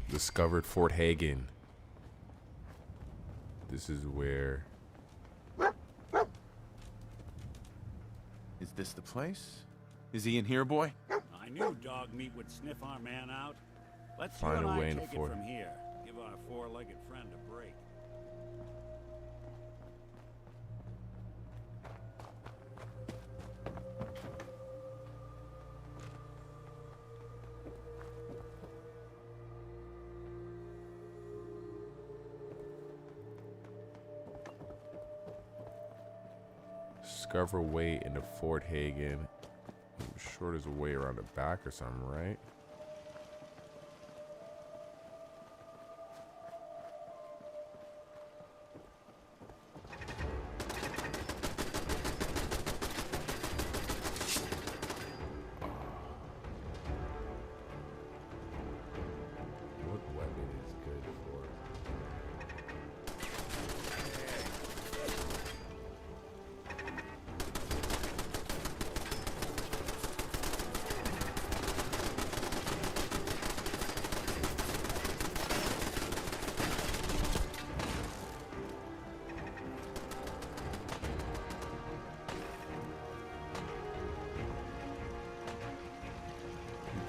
Discovered Fort Hagen. This is where... Is this the place? Is he in here, boy? I knew dog meat would sniff our man out. Let's Find you a and way I in the take it fort. from here. Give our four-legged friend a break. Discover way into Fort Hagen. I'm sure there's a way around the back or something, right? What weapon is good for?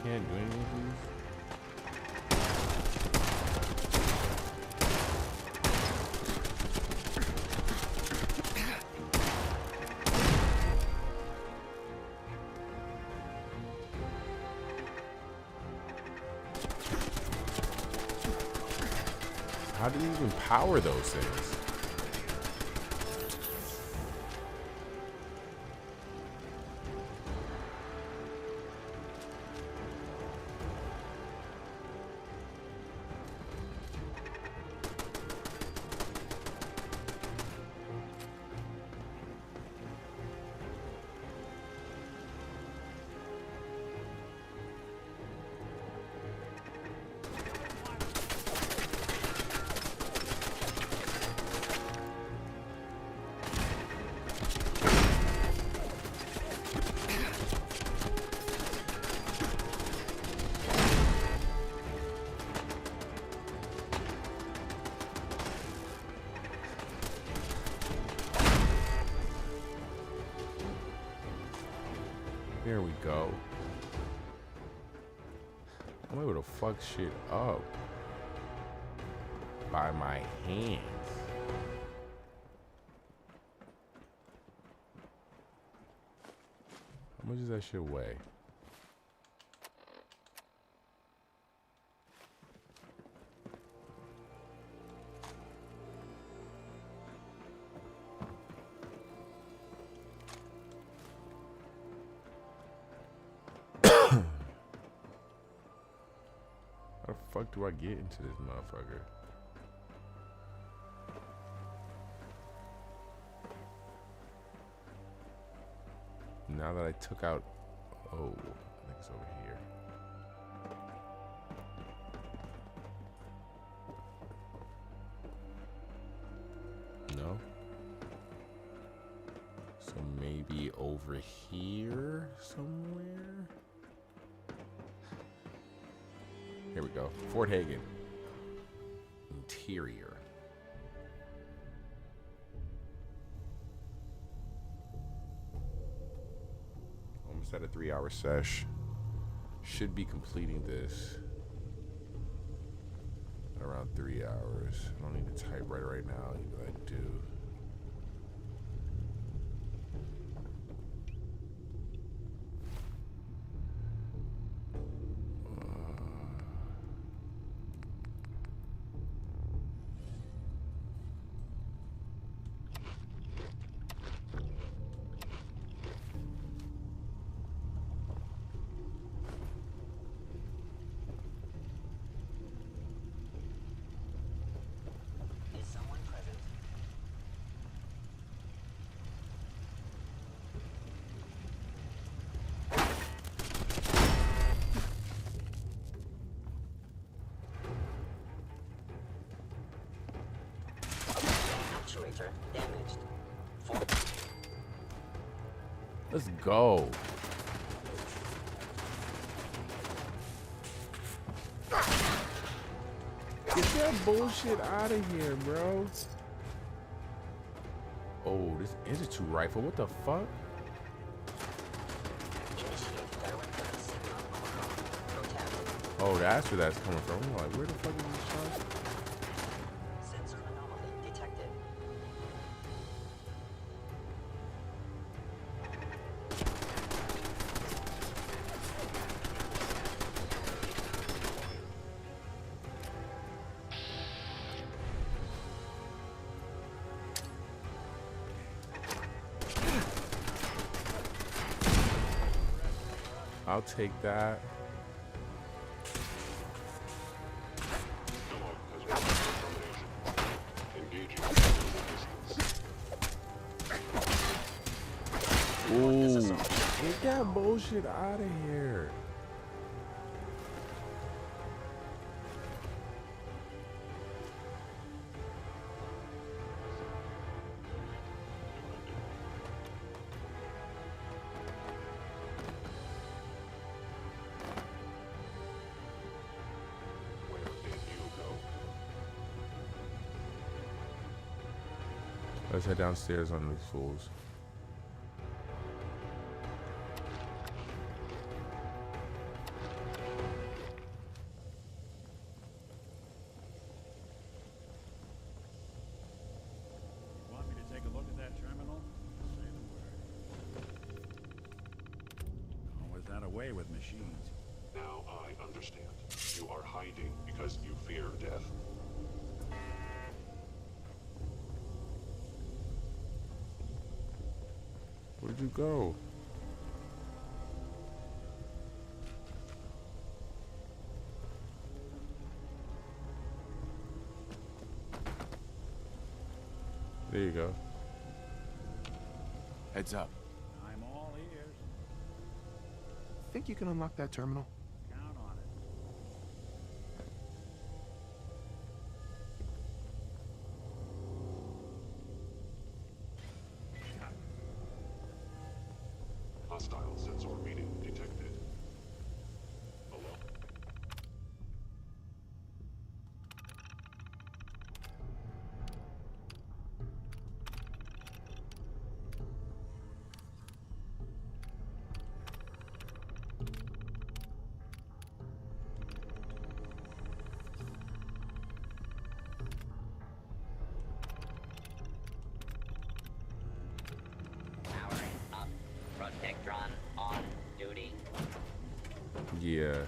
Can't do any of these. How do you even power those things? There we go. I'm able to fuck shit up by my hands. How much does that shit weigh? How the fuck do I get into this motherfucker? Now that I took out... Oh, I think it's over here. No? So maybe over here somewhere? Here we go. Fort Hagen. Interior. Set a 3-hour sesh. Should be completing this in around 3 hours. I don't need to type right now, even though I do. Damaged. Let's go. Get that bullshit out of here, bro. Oh, this is 2 rifle. What the fuck? Oh, that's where that's coming from. I'm like, where the fuck is this shot? Sensor anomaly detected. I'll take that. Ooh, get that bullshit out of here. Let's head downstairs on these fools. Want me to take a look at that terminal? Say the word. Always had a way with machines. Now I understand. You are hiding because you fear death. Where'd you go? There you go. Heads up. I'm all ears. Think you can unlock that terminal? Count on it. Hostile sensor reading detected. Hello? Powering up. Protectron on duty. Yeah.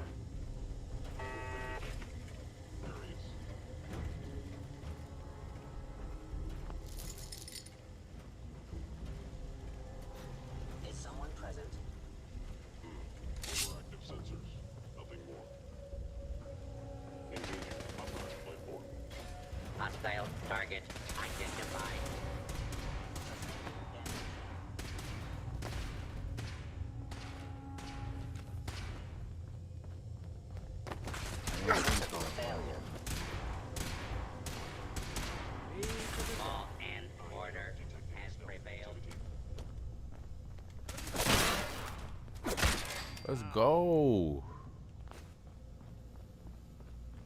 Is someone present? Overactive sensors. Nothing more. Engaging operational platform. Hostile target identified. Critical failure. Law and order has prevailed. Let's go.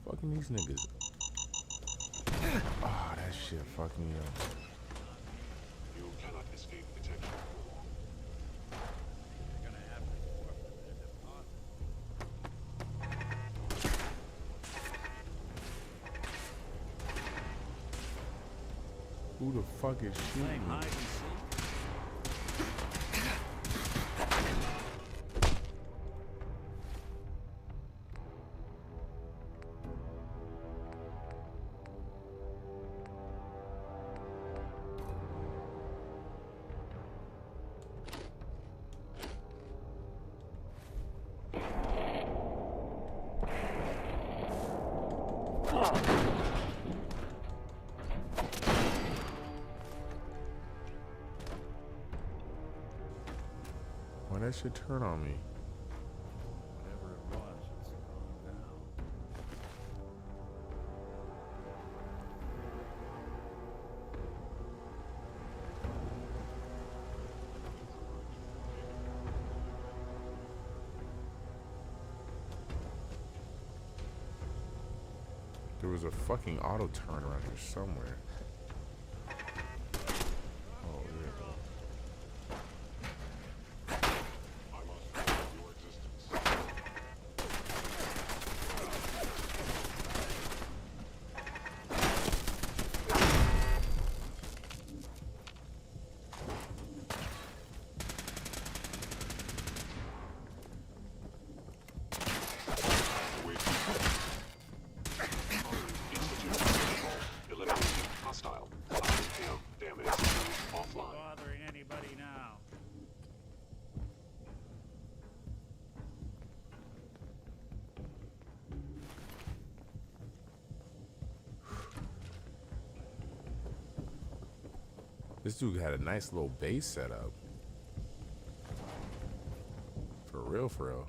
Fucking these niggas. Oh, that shit fucked me up. You cannot escape detection. You're gonna have to Who the fuck is shooting me? Why that shit turn on me? Whatever it was, it's gone now. There was a fucking auto turn around here somewhere. Oh, yeah. Hostile. Damage. Offline. Bothering anybody now? This dude had a nice little base setup. For real, for real.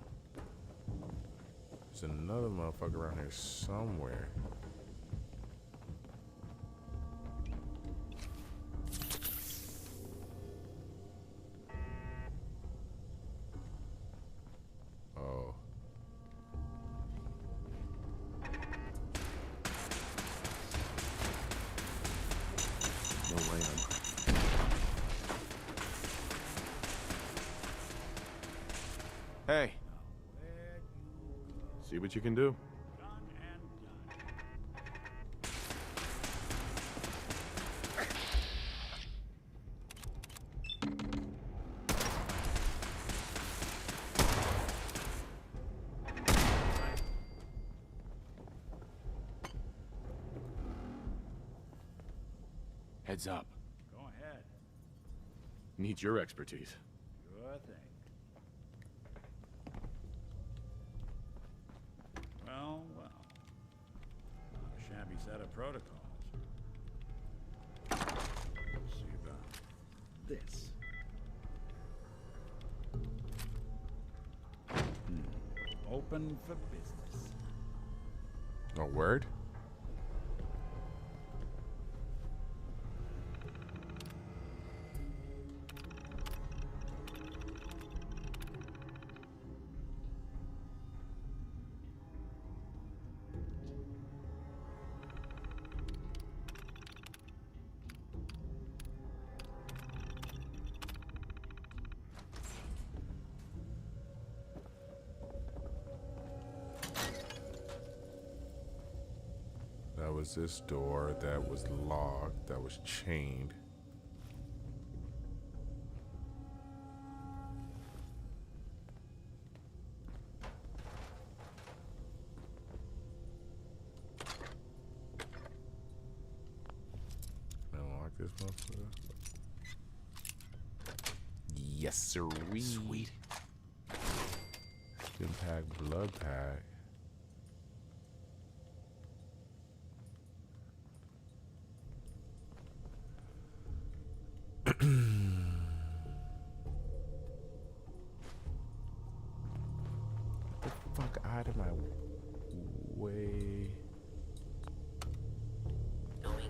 There's another motherfucker around here somewhere. Oh. No way I'm... Hey. See what you can do. Heads up. Go ahead. Need your expertise. Sure thing. Well, well. Not a shabby set of protocols. Let's see about this. Open for business. A word? That was this door that was locked, that was chained. Unlock this motherfucker. Yes, sirree. Sweet. Stim pack, blood pack. The fuck out of my way. Going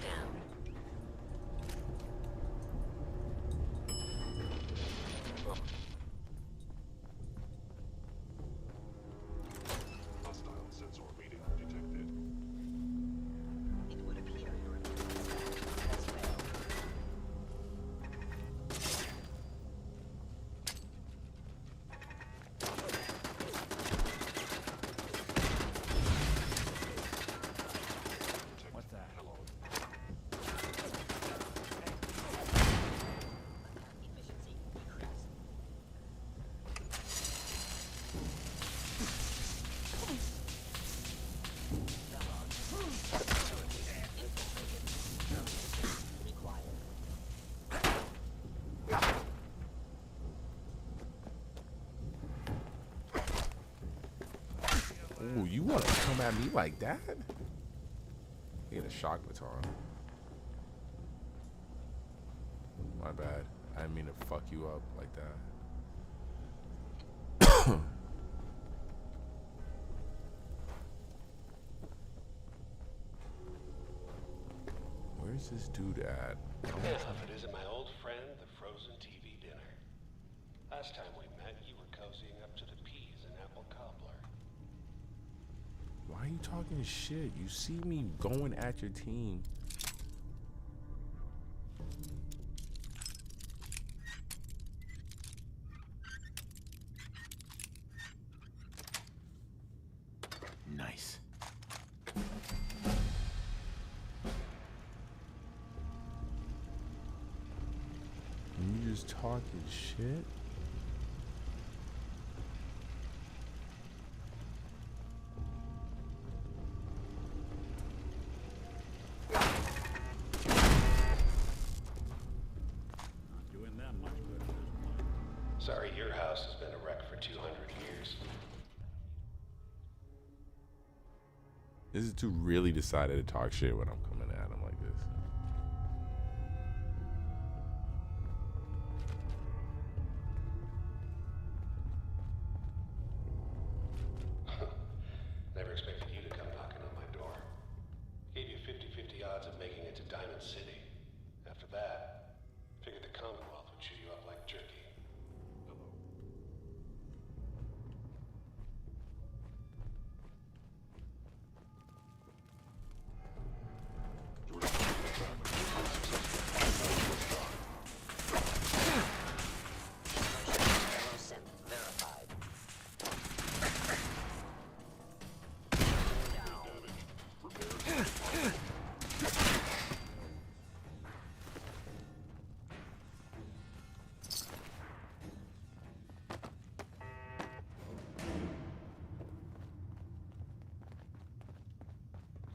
down. Hostile sensor reading detected. It would appear your has failed. Ooh, you want to come at me like that? You get a shock baton. My bad. I didn't mean to fuck you up like that. Where's this dude at? Yeah, if it isn't my old friend, the frozen TV dinner. Last time we met, you were cozying up to the peas and apple cobbler. Why are you talking shit? You see me going at your team. Nice. You just talking shit? Doing them much good at this point. Sorry, your house has been a wreck for 200 years. This dude really decided to talk shit when I'm coming at him like this. Never expected you to come knocking on my door. Gave you 50-50 odds of making it to Diamond City. After that, figured the Commonwealth would chew you up like jerky. Hello. Verified.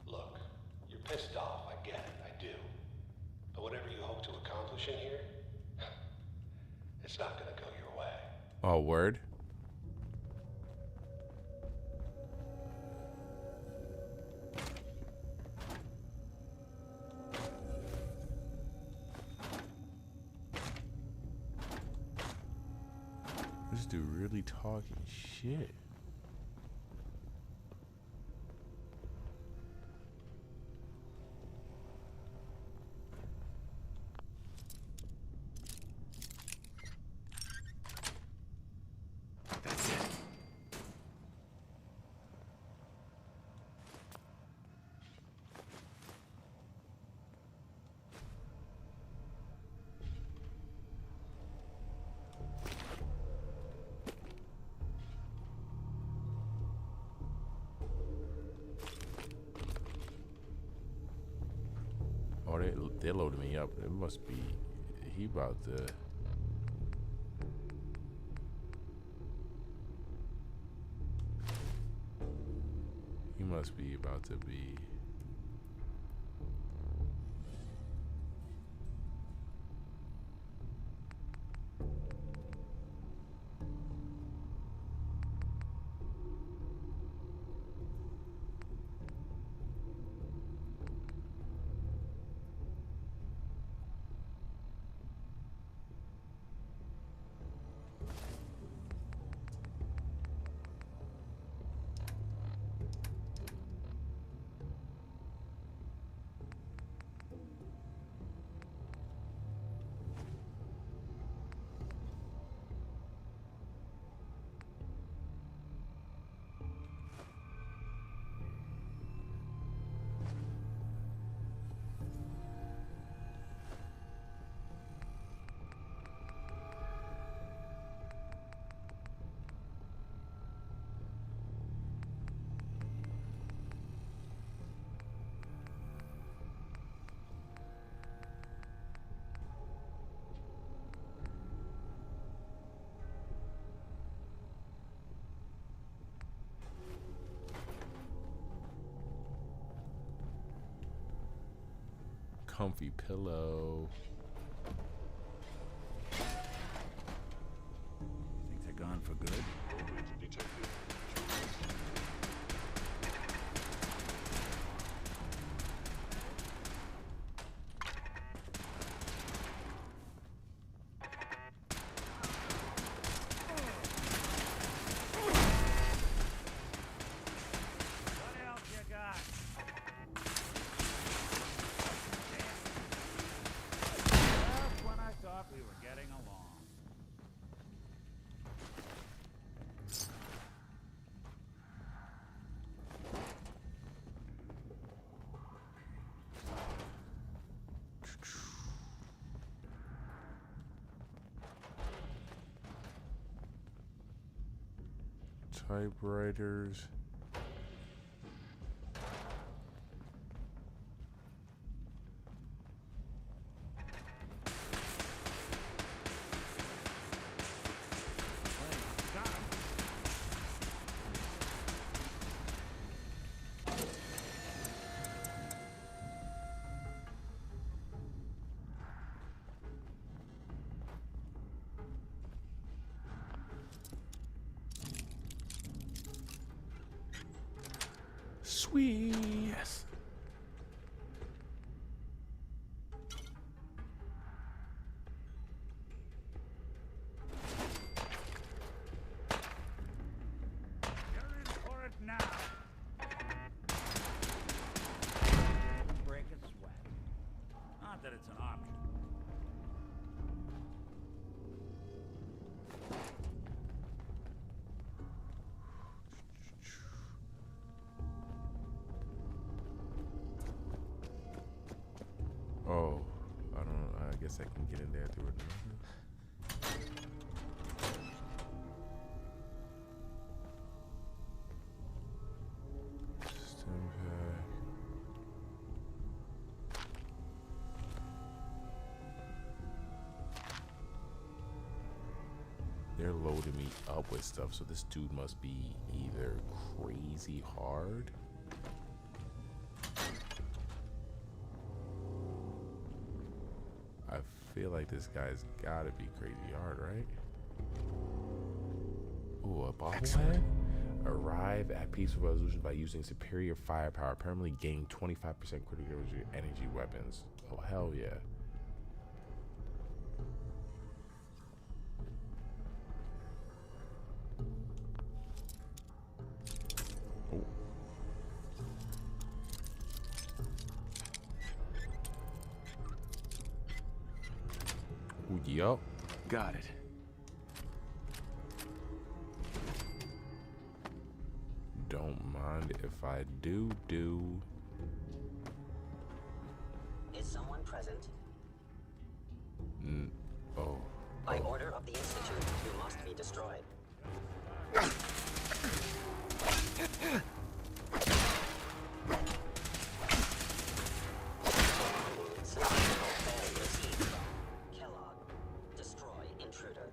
Look, you're pissed off, I get it, I do. But whatever you hope to accomplish in here, it's not gonna go your way. Oh, word? This dude really talking shit. Oh, they loaded me up. It must be he about to. He must be about to be. Comfy pillow. Think they're gone for good? Detective. Typewriters. Sweet. Yes. You're in for it now. Break a sweat. Not that it's an option. Oh, I guess I can get in there through it. Stim pack. They're loading me up with stuff, so this dude must be either crazy hard. I feel like this guy's gotta be crazy hard, right? Ooh, a bobblehead? Arrive at peaceful resolution by using superior firepower. Permanently gain 25% critical energy weapons. Oh, hell yeah. Oh. Ooh, yup. Got it. Don't mind if I do. Is someone present? Oh. By order of the Institute, you must be destroyed. Kellogg, destroy intruder.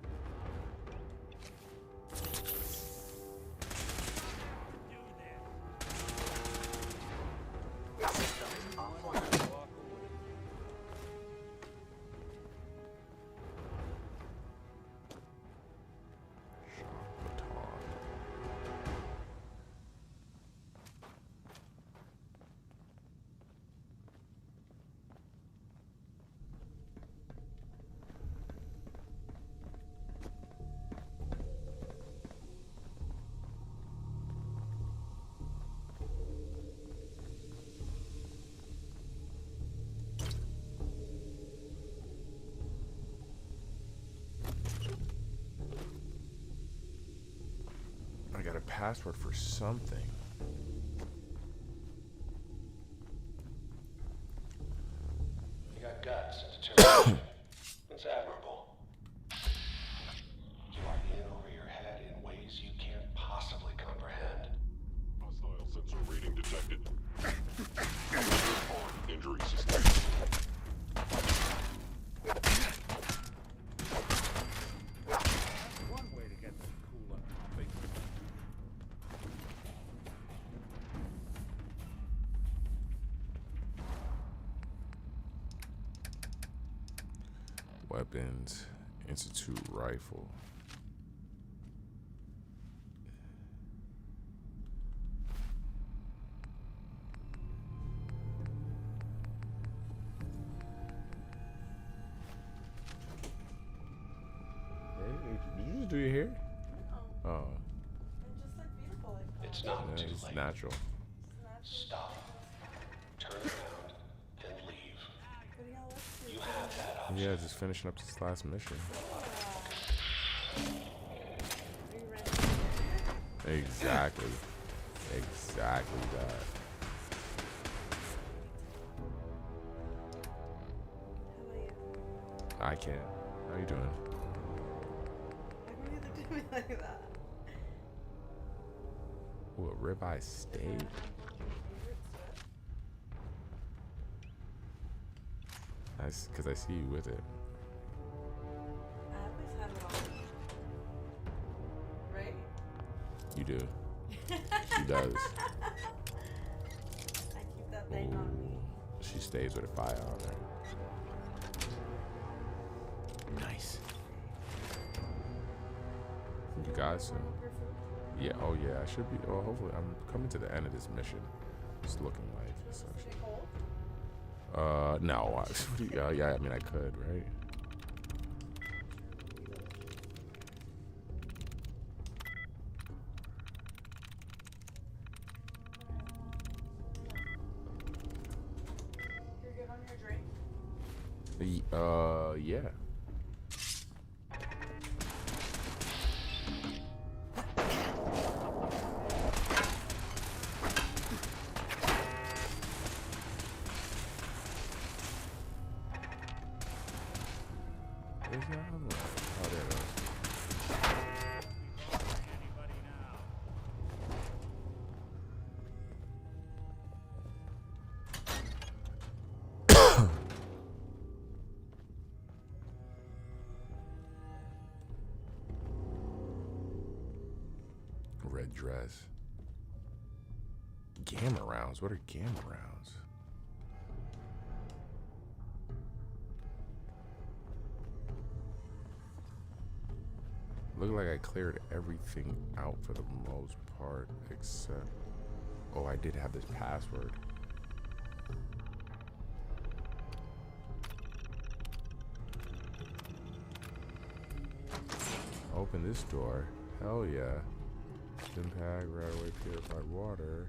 Systems offline. I got a password for something. You got guts and determination. It's admirable. You are in over your head in ways you can't possibly comprehend. Hostile sensor reading detected. Arm injury system. One way to get them cool and pumping. Weapons, Institute rifle. Did you just do your hair? No. Oh. It just looked beautiful like that. It's not Yeah, too it's late. natural. Stop. Turn around and leave. What do y'all like to You have that option. Yeah, just finishing up this last mission. Exactly. Exactly that. I can't. How you doing? Why would you do me like that? Ooh, a ribeye steak. Nice, because I see you with it. I always have it on me. Right? You do. She does. I keep that thing on me. She stays with a fire on there. Nice. You guys, yeah. Oh yeah. I should be. Well, hopefully, I'm coming to the end of this mission. It's looking like. Essentially. No. Yeah. I mean, I could, right? You're good on your drink? Yeah. Where's that other one? Oh, there it is. Red dress. Gamma rounds. What are gamma rounds? Look like I cleared everything out for the most part, except... Oh, I did have this password. Open this door. Hell yeah. Impact, right away, purified water.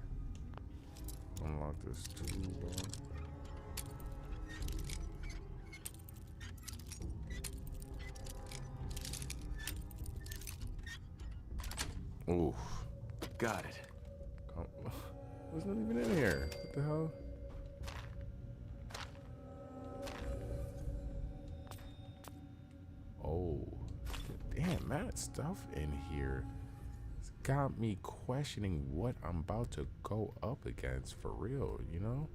Unlock this toolbar. Oof. Got it. Oh, wasn't even in here. What the hell? Oh. Damn, mad stuff in here. It's got me questioning what I'm about to go up against for real, you know?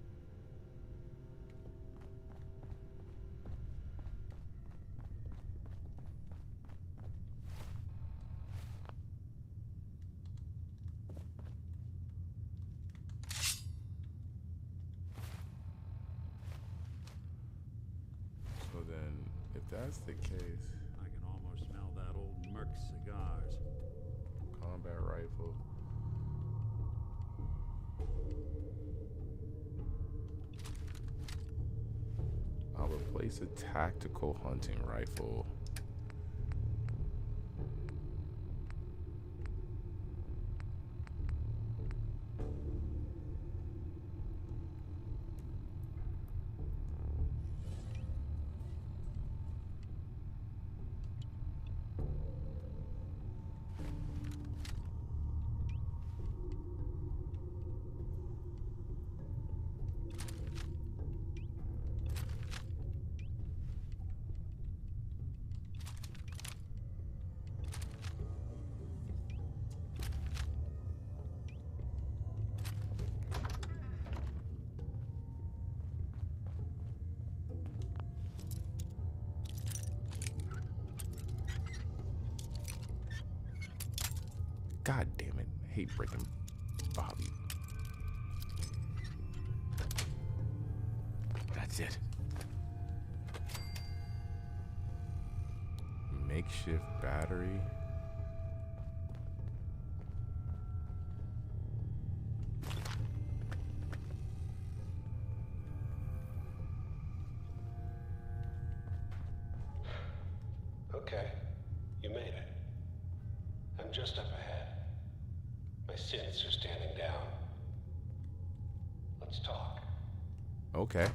So then, if that's the case, I can almost smell that old Merc cigars. combat rifle. I'll replace a tactical hunting rifle. God damn it. I hate breaking Bobby. That's it. Makeshift battery. Okay, you made it. I'm just up ahead. My synths are standing down. Let's talk. Okay.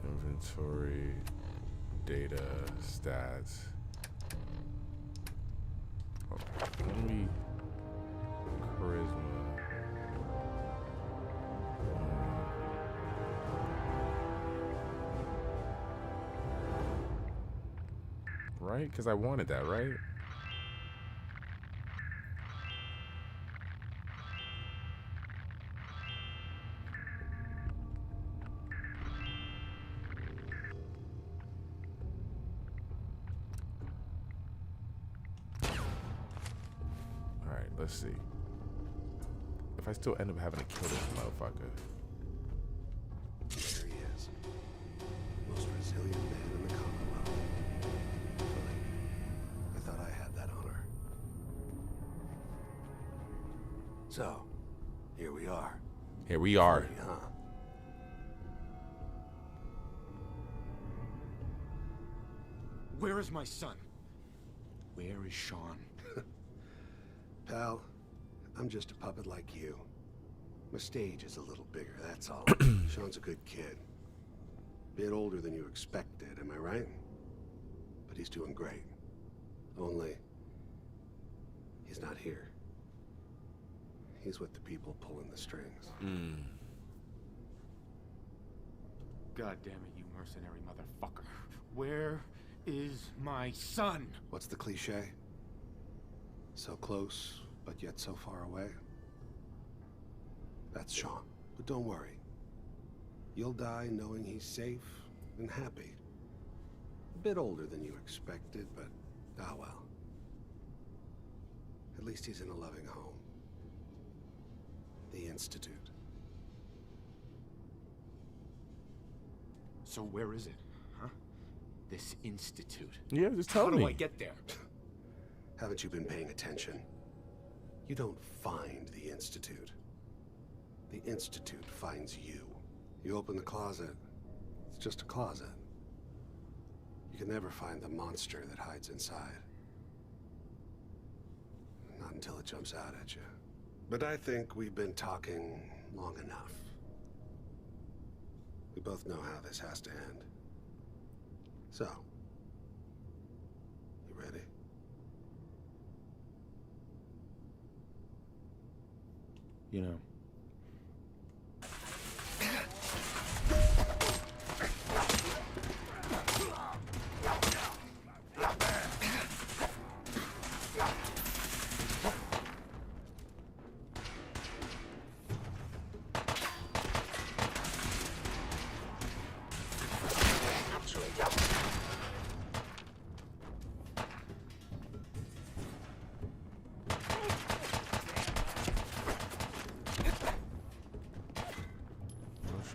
Inventory, data, stats. Okay, let me charisma. right? Because I wanted that, right? All right, let's see. If I still end up having to kill this motherfucker. There he is. Most resilient man in the Commonwealth. Funny. I thought I had that honor. So, here we are. Here we are. Funny, huh? Where is my son? Where is Sean? Pal, I'm just a puppet like you. My stage is a little bigger, that's all. Sean's a good kid. Bit older than you expected, am I right? But he's doing great. Only, he's not here. He's with the people pulling the strings. God damn it, you mercenary motherfucker. Where is my son? What's the cliche? So close, but yet so far away? That's Sean. But don't worry. You'll die knowing he's safe and happy. A bit older than you expected, but ah well. At least he's in a loving home. The Institute. So where is it, huh? This institute. Yeah, just tell me. How do I get there? Haven't you been paying attention? You don't find the Institute. The Institute finds you. You open the closet, it's just a closet. You can never find the monster that hides inside. Not until it jumps out at you. But I think we've been talking long enough. We both know how this has to end. So, you ready? You know.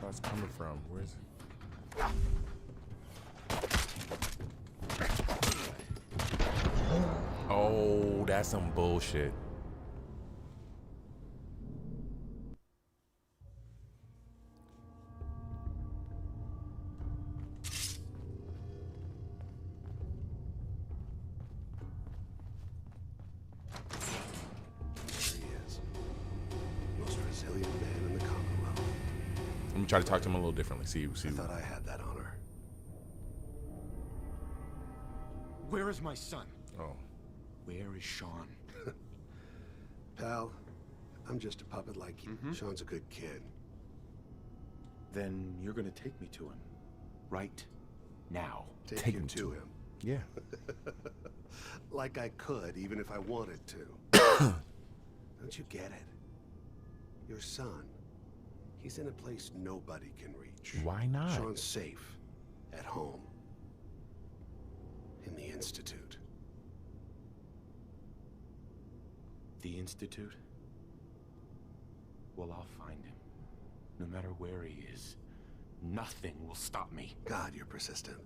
Shots coming from? Where's Oh, that's some bullshit. There he is. Most resilient man in the Commonwealth. Let me try to talk to him a little differently. See. I thought I had that honor. Where is my son? Oh. Where is Sean? Pal, I'm just a puppet like you. Sean's a good kid. Then you're gonna take me to him. Right now. Take you to him. Yeah. Like I could, even if I wanted to. Don't you get it? Your son, he's in a place nobody can reach. Why not? Sean's safe, at home, in the Institute. The Institute? Well, I'll find him. No matter where he is, nothing will stop me. God, you're persistent.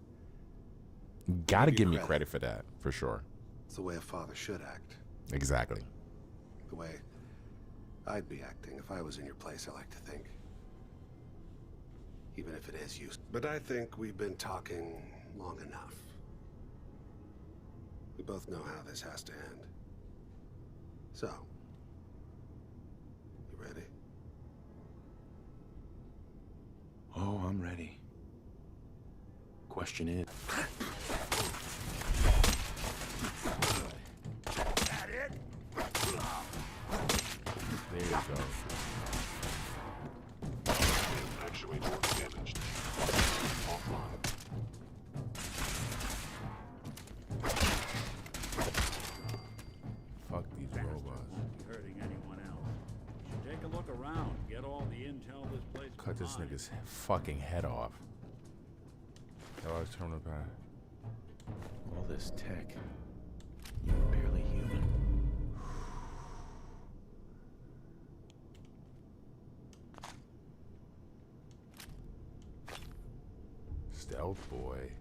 Gotta give me credit for that, for sure. It's the way a father should act. Exactly. The way I'd be acting if I was in your place, I like to think. Even if it is used. But I think we've been talking long enough. We both know how this has to end. So, you ready? Oh, I'm ready. Question is... That it? There you go. Actuator damaged. Offline. look around. Get all the intel this place Cut this provides. nigga's fucking head off. Kellogg's terminal pack. All this tech. You're barely human. Stealth boy.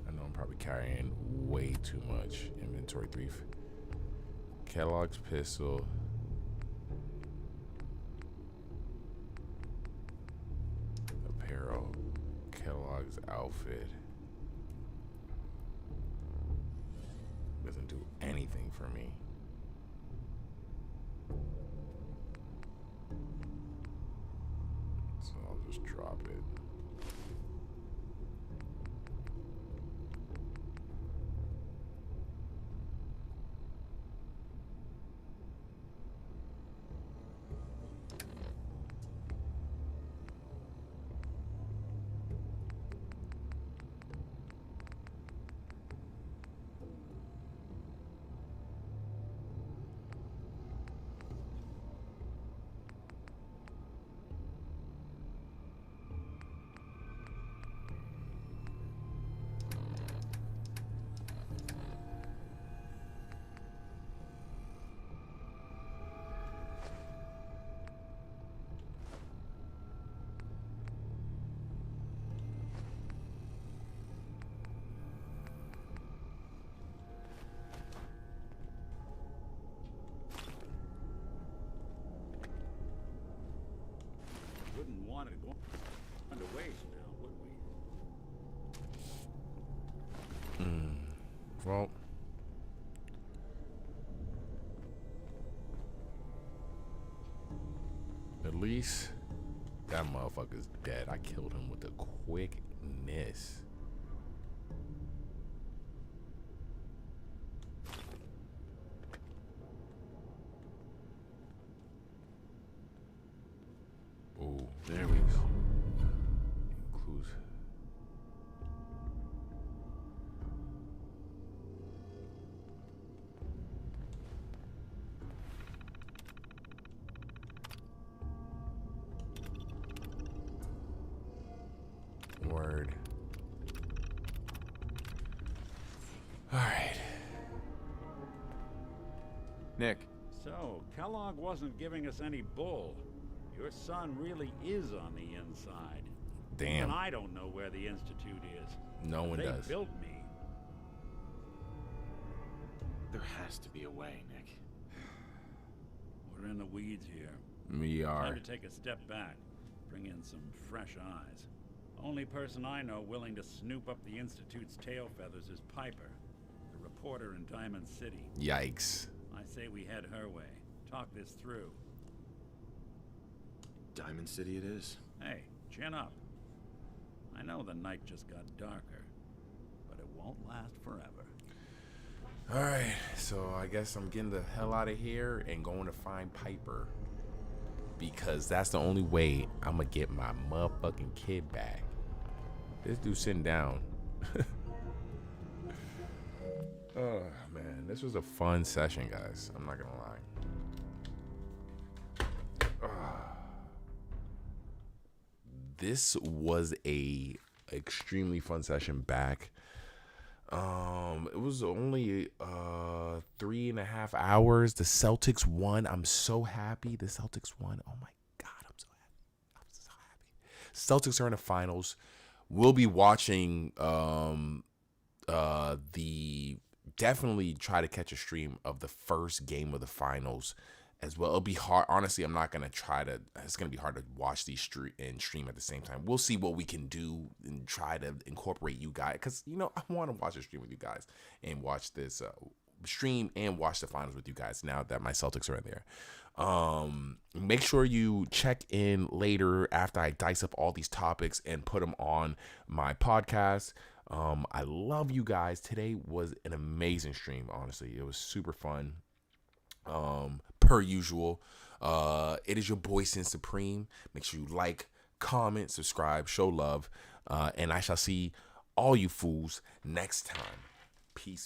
I know I'm probably carrying way too much inventory. Kellogg's pistol. Apparel. Kellogg's outfit. Doesn't do anything for me. So I'll just drop it. Wouldn't want it going to waste now, would we? Well, at least that motherfucker's dead. I killed him with a quickness. Oh, There we go. includes. Word. All right. Nick. So, Kellogg wasn't giving us any bull. Your son really is on the inside. Damn. Even I don't know where the Institute is. No one they does. built me. There has to be a way, Nick. We're in the weeds here. We are. Time to take a step back. Bring in some fresh eyes. Only person I know willing to snoop up the Institute's tail feathers is Piper, the reporter in Diamond City. Yikes. I say we head her way. Talk this through. Diamond City it is. Hey, chin up. I know the night just got darker, but it won't last forever. All right, so I guess I'm getting the hell out of here and going to find Piper, because that's the only way I'm gonna get my motherfucking kid back. This dude sitting down. Oh man, this was a fun session, guys. I'm not gonna lie. This was a extremely fun session back. It was only 3.5 hours. The Celtics won. I'm so happy the Celtics won. Oh my God, I'm so happy. I'm so happy. Celtics are in the finals. We'll be watching definitely try to catch a stream of the first game of the finals as well. It'll be hard. Honestly, I'm not going to try to, it's going to be hard to watch these stream at the same time. We'll see what we can do and try to incorporate you guys. Because, you know, I want to watch a stream with you guys and watch this stream and watch the finals with you guys now that my Celtics are in there. Make sure you check in later after I dice up all these topics and put them on my podcast. I love you guys. Today was an amazing stream. Honestly, it was super fun. Per usual, it is your boy Sin Supreme. Make sure you like, comment, subscribe, show love, and I shall see all you fools next time. Peace.